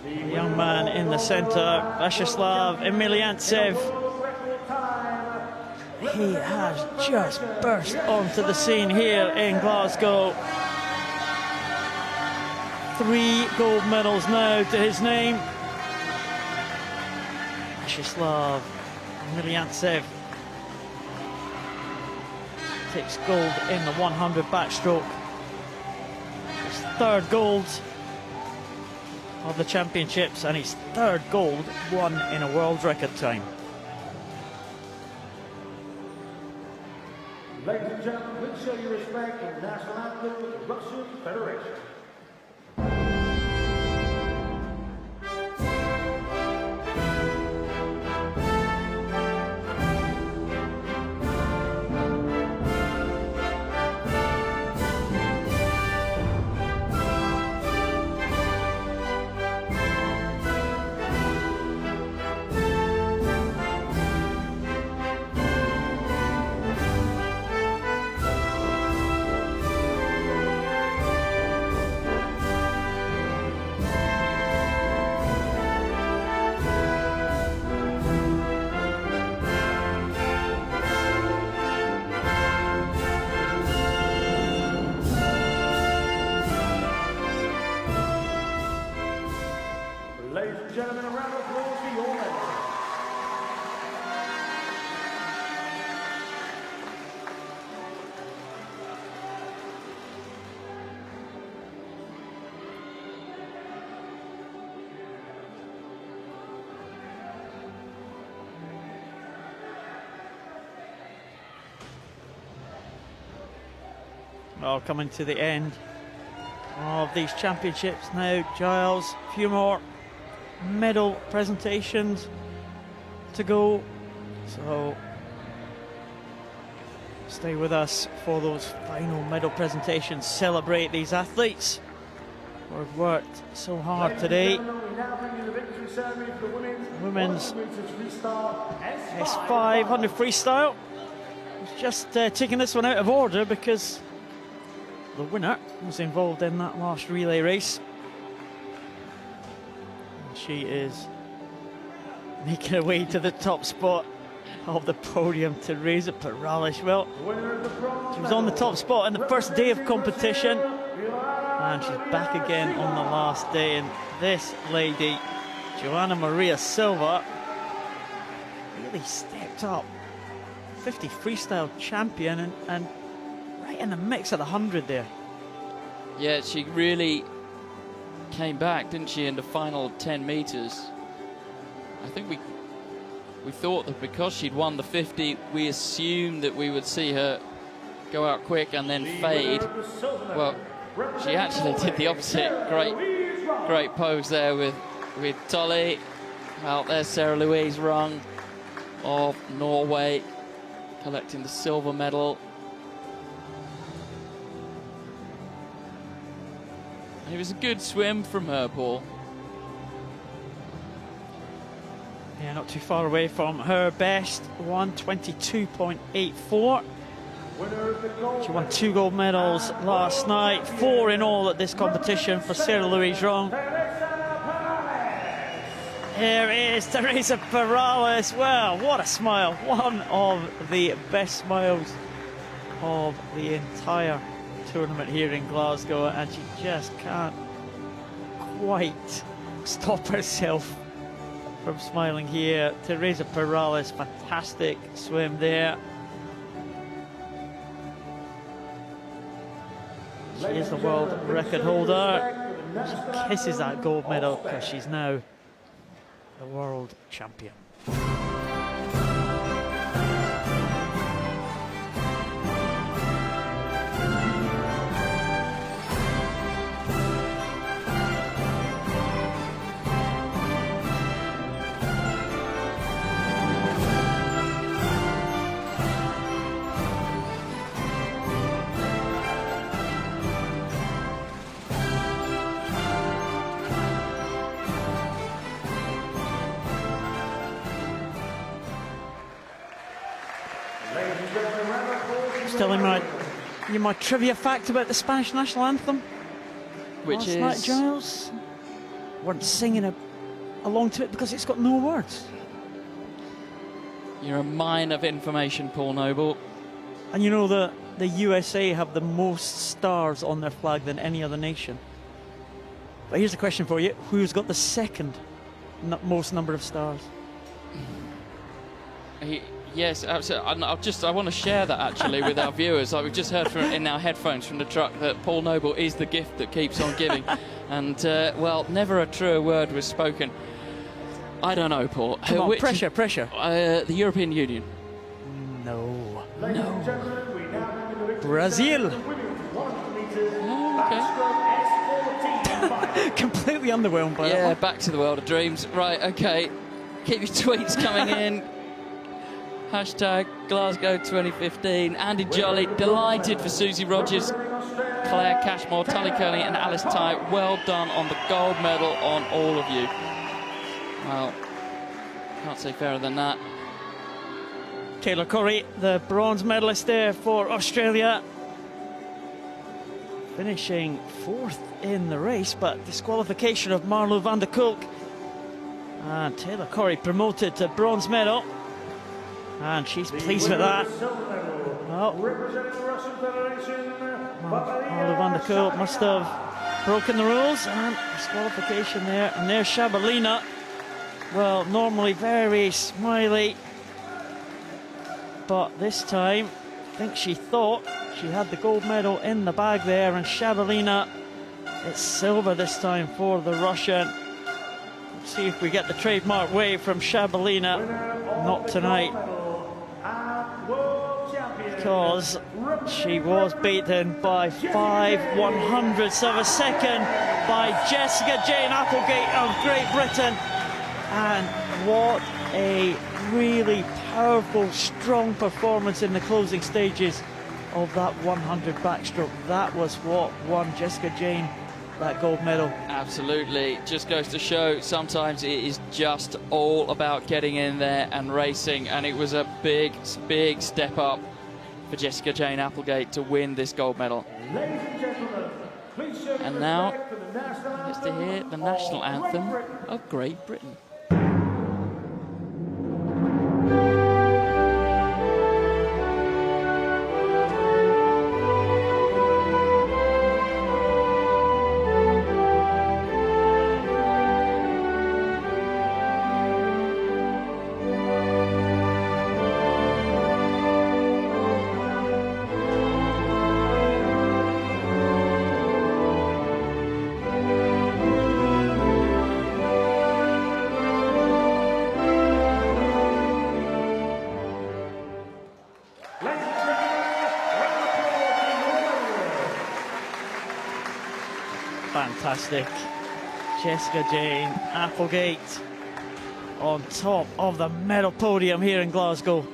The young man in the centre, Vyacheslav Emeliantsev, he has just burst onto the scene here in Glasgow. 3 gold medals now to his name. Vyacheslav Emeliantsev takes gold in the 100 backstroke. His 3rd gold of the championships, and his 3rd gold won in a world record time. Ladies and gentlemen, please show your respect to the national anthem of the Russian Federation. Ladies and gentlemen, a round of applause for your medal. Well, coming to the end of these championships now, Giles. A few more medal presentations to go, so stay with us for those final medal presentations. Celebrate these athletes who have worked so hard today. Women's S500 freestyle. It's just taking this one out of order because the winner was involved in that last relay race. She is making her way to the top spot of the podium, Teresa Paralympic. Well, she was on the top spot in the first day of competition, and she's back again on the last day. And this lady, Joanna Maria Silva, really stepped up. 50 freestyle champion and right in the mix of the 100 there. Yeah, she really came back, didn't she, in the final 10 metres. I think we thought that because she'd won the 50, we assumed that we would see her go out quick and then fade. Well, she actually did the opposite. Great Great pose there with Tolly. Well, there's Sarah Louise Rung of Norway collecting the silver medal. It was a good swim from her, Paul. Yeah, not too far away from her best, 122.84. She won 2 gold medals last night, 4 in all at this competition for Sarah Louise Rung. Here is Teresa Perales. Well, what a smile. One of the best smiles of the entire tournament here in Glasgow, and she just can't quite stop herself from smiling here. Teresa Perales, fantastic swim there. She is the world record holder. She kisses that gold medal because she's now the world champion. Just telling my trivia fact about the Spanish national anthem. Which last is? night, Giles weren't singing along to it because it's got no words. You're a mine of information, Paul Noble. And you know that the USA have the most stars on their flag than any other nation. But here's a question for you: who's got the second most number of stars? Yes, absolutely. I want to share that actually with our viewers. Like we've just heard in our headphones from the truck that Paul Noble is the gift that keeps on giving, and well, never a truer word was spoken. I don't know, Paul. Come on, pressure. The European Union. No. No. Brazil. Oh, okay. Completely underwhelmed by that. Yeah, one. back to the world of dreams. Right, okay. Keep your tweets coming in. Hashtag Glasgow 2015. Andy Jolly, delighted for Susie Rogers, Claire Cashmore, Tully Kearney and Alice Ty. Well done on the gold medal on all of you. Well, can't say fairer than that. Taylor Corrie, the bronze medalist there for Australia, finishing 4th in the race, but disqualification of Marlo van der Kolk. And Taylor Corrie promoted to bronze medal. And she's pleased with that. Oh. Marlo van der Kolk must have broken the rules, and disqualification there. And there's Shabalina. Well, normally very smiley, but this time I think she thought she had the gold medal in the bag there. And Shabalina, it's silver this time for the Russian. Let's see if we get the trademark wave from Shabalina. Not tonight, because she was beaten by 5/100ths of a second by Jessica Jane Applegate of Great Britain. And what a really powerful, strong performance in the closing stages of that 100 backstroke. That was what won Jessica Jane that gold medal. Absolutely. Just goes to show sometimes it is just all about getting in there and racing, and it was a big step up for Jessica Jane Applegate to win this gold medal. And now he gets to hear the national anthem of Great Britain. Fantastic. Jessica Jane Applegate on top of the medal podium here in Glasgow.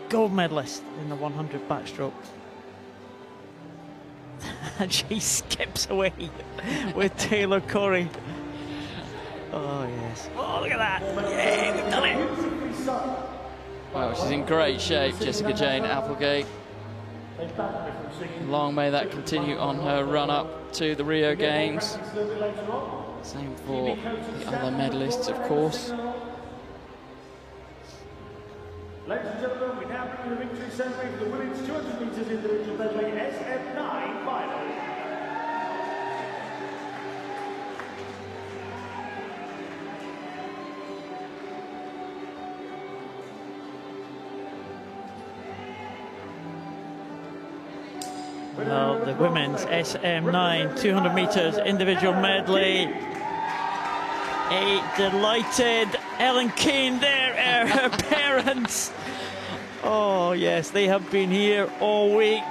Gold medalist in the 100 backstroke. And she skips away with Taylor Corey. Oh, yes. Oh, look at that. Yay, we've done it. Well, she's in great shape, Jessica Jane Applegate. Long may that continue on her run up to the Rio Games. Same for the other medalists, of course. Ladies and gentlemen, we now bring you the victory ceremony for the women's 200 metres individual medley SM9 final. Well, the women's SM9 200 metres individual medley. A delighted Ellen Keane there, her parents. Oh yes, they have been here all week.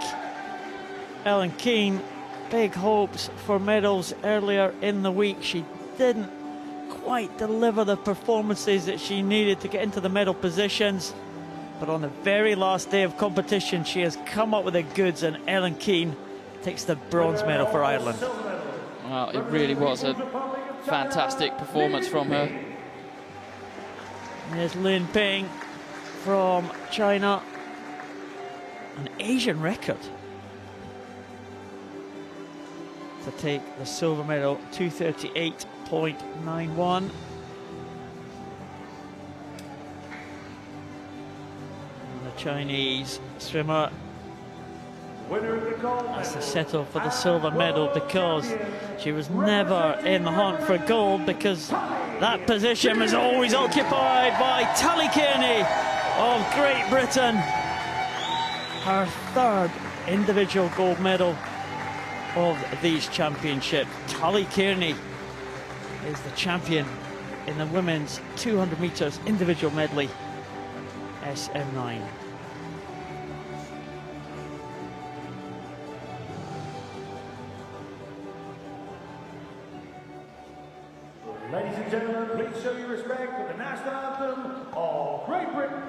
Ellen Keane, big hopes for medals earlier in the week. She didn't quite deliver the performances that she needed to get into the medal positions. But on the very last day of competition, she has come up with the goods, and Ellen Keane takes the bronze medal for Ireland. Well, it really was a fantastic performance from her. There's Lin Ping from China, an Asian record to take the silver medal, 238.91. The Chinese swimmer has to settle for the silver medal because she was never in the hunt for gold, because that position was always occupied by Tally Kearney of Great Britain. Her third individual gold medal of these championships. Tally Kearney is the champion in the women's 200 metres individual medley SM9. Ladies and gentlemen, please show your respect for the national anthem of Great Britain.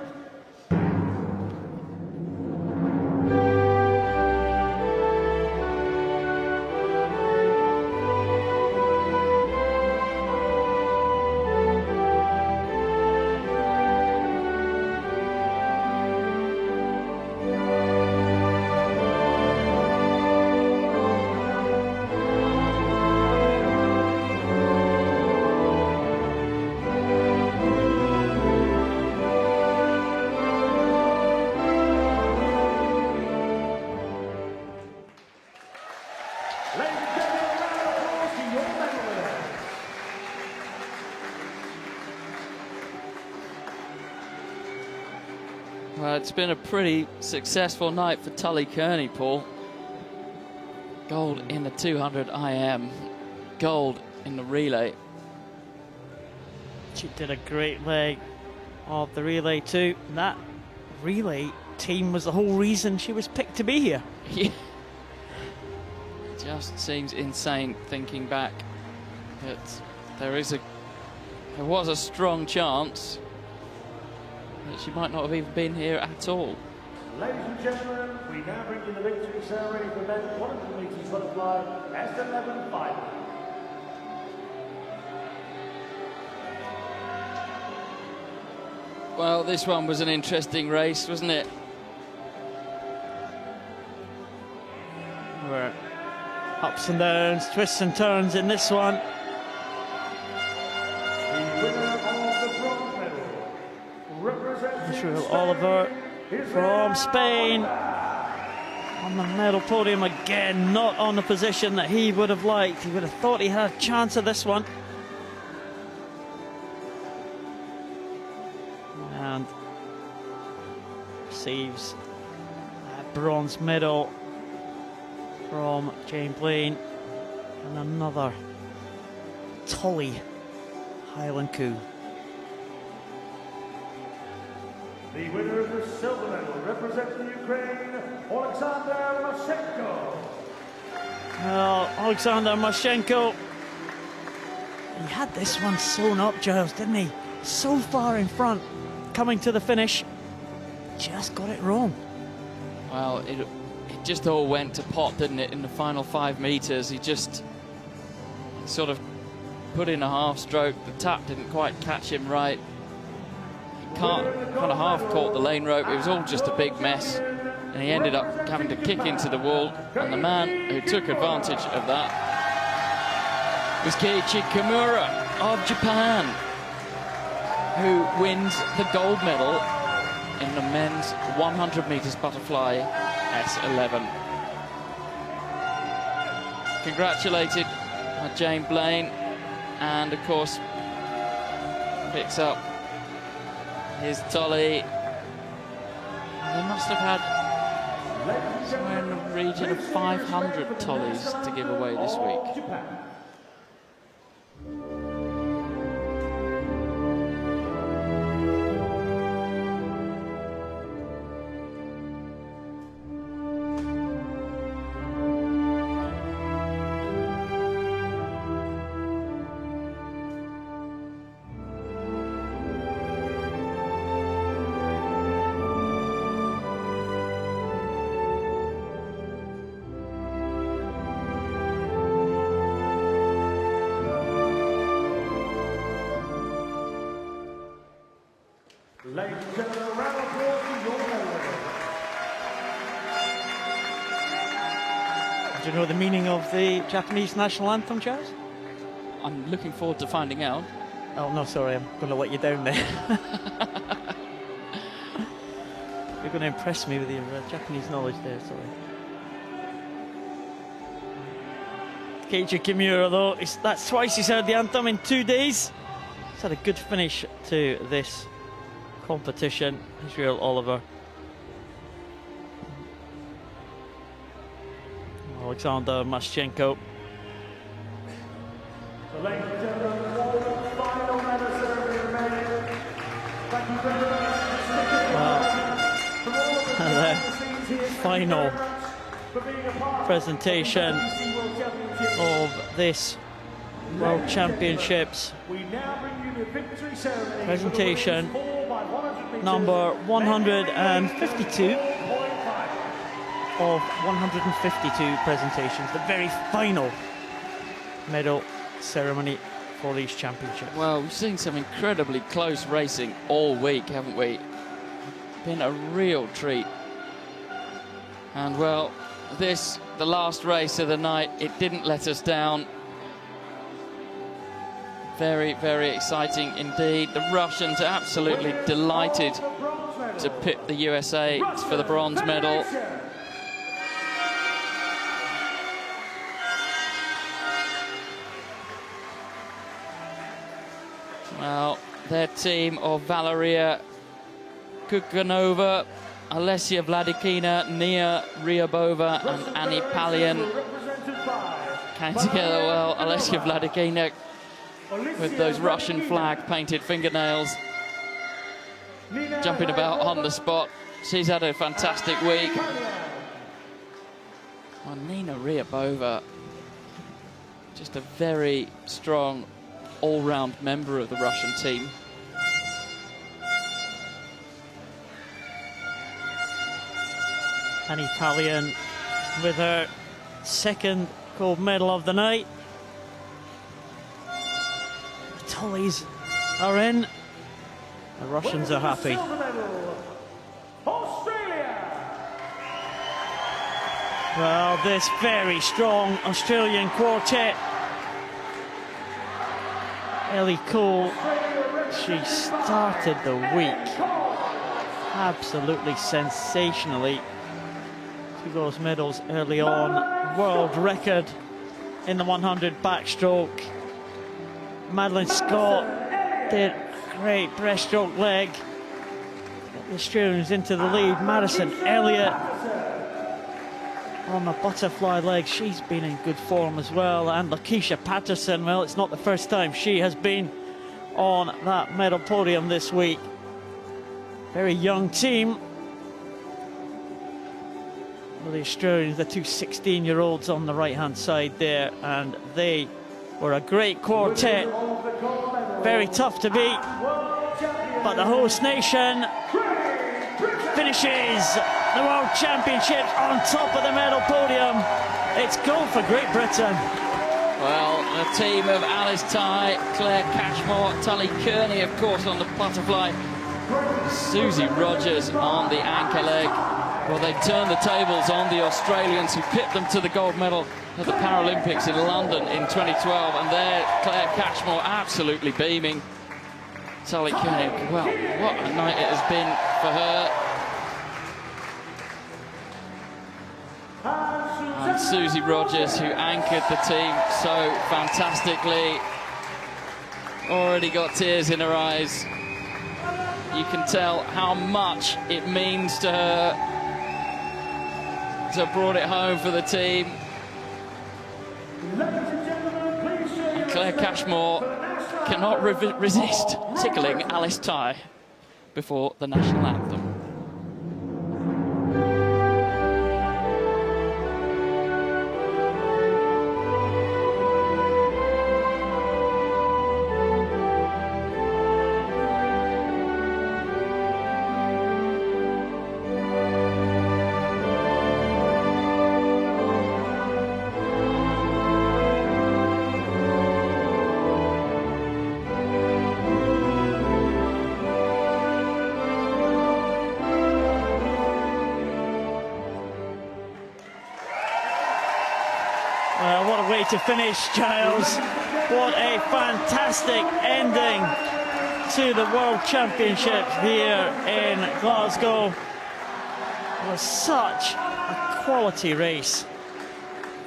Well, it's been a pretty successful night for Tully Kearney, Paul. Gold in the 200 IM, gold in the relay. She did a great leg of the relay too. That relay team was the whole reason she was picked to be here. Yeah. Just seems insane thinking back that there was a strong chance that she might not have even been here at all. Ladies and gentlemen, we now bring you the victory ceremony for men's 100 metres butterfly S11 final. Well, this one was an interesting race, wasn't it? Were ups and downs, twists and turns in this one. Israel Oliver from Spain on the medal podium again, not on the position that he would have liked. He would have thought he had a chance of this one. And receives a bronze medal from Jane Blaine, and another Tully Highland coup. The winner of the silver medal representing Ukraine, Alexander Mashenko. Well, Alexander Maschenko, he had this one sewn up, Giles, didn't he? So far in front, coming to the finish, just got it wrong. Well, it just all went to pot, didn't it, in the final 5 meters. He just sort of put in a half stroke. The tap didn't quite catch him right. He kind of half caught the lane rope. It was all just a big mess. And he ended up having to kick into the wall. And the man who took advantage of that was Keiichi Kimura of Japan, who wins the gold medal in the men's 100 meters butterfly S11. Congratulated by Jane Blaine, and of course picks up his tolly. They must have had somewhere in the region of 500 tollies to give away this week. Ladies and gentlemen, a round of applause for your medal. Do you know the meaning of the Japanese national anthem, Giles? I'm looking forward to finding out. Oh, no, sorry, I'm going to let you down there. You're going to impress me with your Japanese knowledge there, sorry. Keiichi Kimura, though, that's twice he's heard the anthem in 2 days. He's had a good finish to this competition. Israel Oliver. Alexander Maschenko. So, ladies and gentlemen, one final medal ceremony remaining. Thank you very much for sticking with us. From all of the scenes here, Final for being a part presentation of the IPC World Championships. of this World Championships. We now bring you the victory ceremony. Presentation number 152 of 152 presentations. The very final medal ceremony for these championships. Well, we've seen some incredibly close racing all week, haven't we? Been a real treat. And well, this, the last race of the night, it didn't let us down. Very, very exciting indeed. The Russians are absolutely delighted to pit the USA for the bronze medal. Well, their team of Valeria Kukanova, Alessia Vladikina, Nia Ryabova and Annie Palian came together well. Alessia Vladikina with those Russian flag painted fingernails, jumping about on the spot. She's had a fantastic week. Oh, Nina Ryabova, just a very strong all-round member of the Russian team. An Italian with her second gold medal of the night. The Tollies are in. The Russians are happy. Well, this very strong Australian quartet. Ellie Cole, she started the week absolutely sensationally. Two those medals early on. World record in the 100 backstroke. Madeline Scott did a great breaststroke leg. Got the Australians into the lead. Madison Elliott on the butterfly leg. She's been in good form as well. And Lakeisha Patterson, well, it's not the first time she has been on that medal podium this week. Very young team. Well, the Australians, the two 16-year-olds on the right-hand side there, and they were a great quartet. Very tough to beat, but the host nation finishes the World Championships on top of the medal podium. It's gold for Great Britain. Well, the team of Alice Ty, Claire Cashmore, Tully Kearney, of course, on the butterfly, Susie Rogers on the anchor leg. Well, they turned the tables on the Australians, who pipped them to the gold medal at the Paralympics in London in 2012, and there Claire Cashmore absolutely beaming. Tully Kearney, well, what a night it has been for her. And Susie Rogers, who anchored the team so fantastically, already got tears in her eyes. You can tell how much it means to her to have brought it home for the team. And Claire Cashmore cannot resist tickling Alice Ty before the national anthem. Well, what a way to finish, Giles. What a fantastic ending to the World Championships here in Glasgow. It was such a quality race.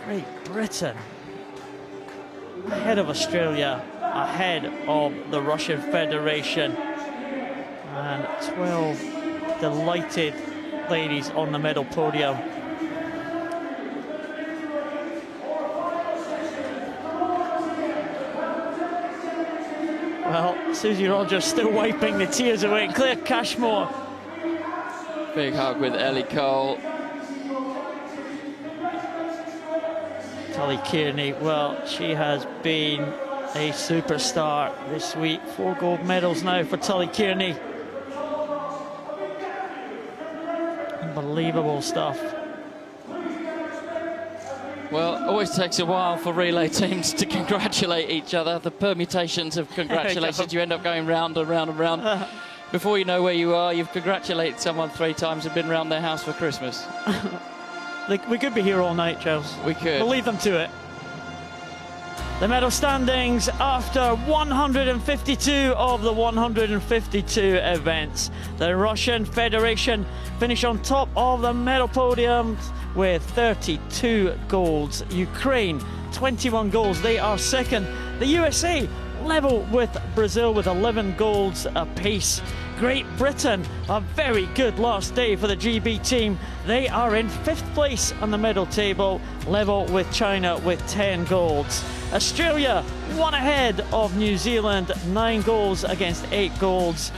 Great Britain ahead of Australia, ahead of the Russian Federation, and 12 delighted ladies on the medal podium. Well, Susie Rogers still wiping the tears away. Claire Cashmore. Big hug with Ellie Cole. Tully Kearney, well, she has been a superstar this week. 4 gold medals now for Tully Kearney. Unbelievable stuff. Well, it always takes a while for relay teams to congratulate each other. The permutations of congratulations, you end up going round and round and round. Before you know where you are, you've congratulated someone 3 times and been round their house for Christmas. We could be here all night, Charles. We could. We'll leave them to it. The medal standings after 152 of the 152 events. The Russian Federation finish on top of the medal podiums with 32 golds. Ukraine, 21 golds. They are second. The USA level with Brazil with 11 golds apiece. Great Britain, a very good last day for the GB team. They are in 5th place on the medal table, level with China with 10 golds. Australia, 1 ahead of New Zealand, 9 golds against 8 golds.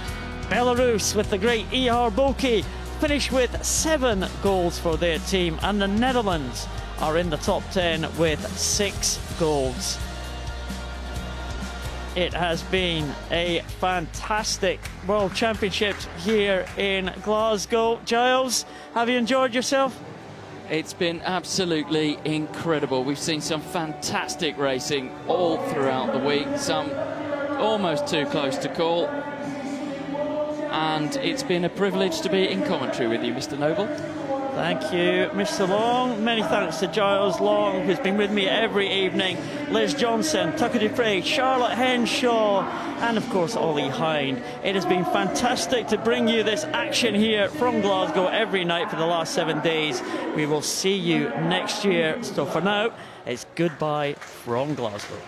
Belarus with the great E.R. Boki finish with 7 golds for their team, and the Netherlands are in the top 10 with 6 golds. It has been a fantastic World Championships here in Glasgow. Giles, have you enjoyed yourself? It's been absolutely incredible. We've seen some fantastic racing all throughout the week, some almost too close to call. And it's been a privilege to be in commentary with you, Mr. Noble. Thank you, Mr. Long. Many thanks to Giles Long, who's been with me every evening, Liz Johnson, Tucker Dupre, Charlotte Henshaw, and of course Ollie Hind. It has been fantastic to bring you this action here from Glasgow every night for the last 7 days. We will see you next year. So for now, it's goodbye from Glasgow.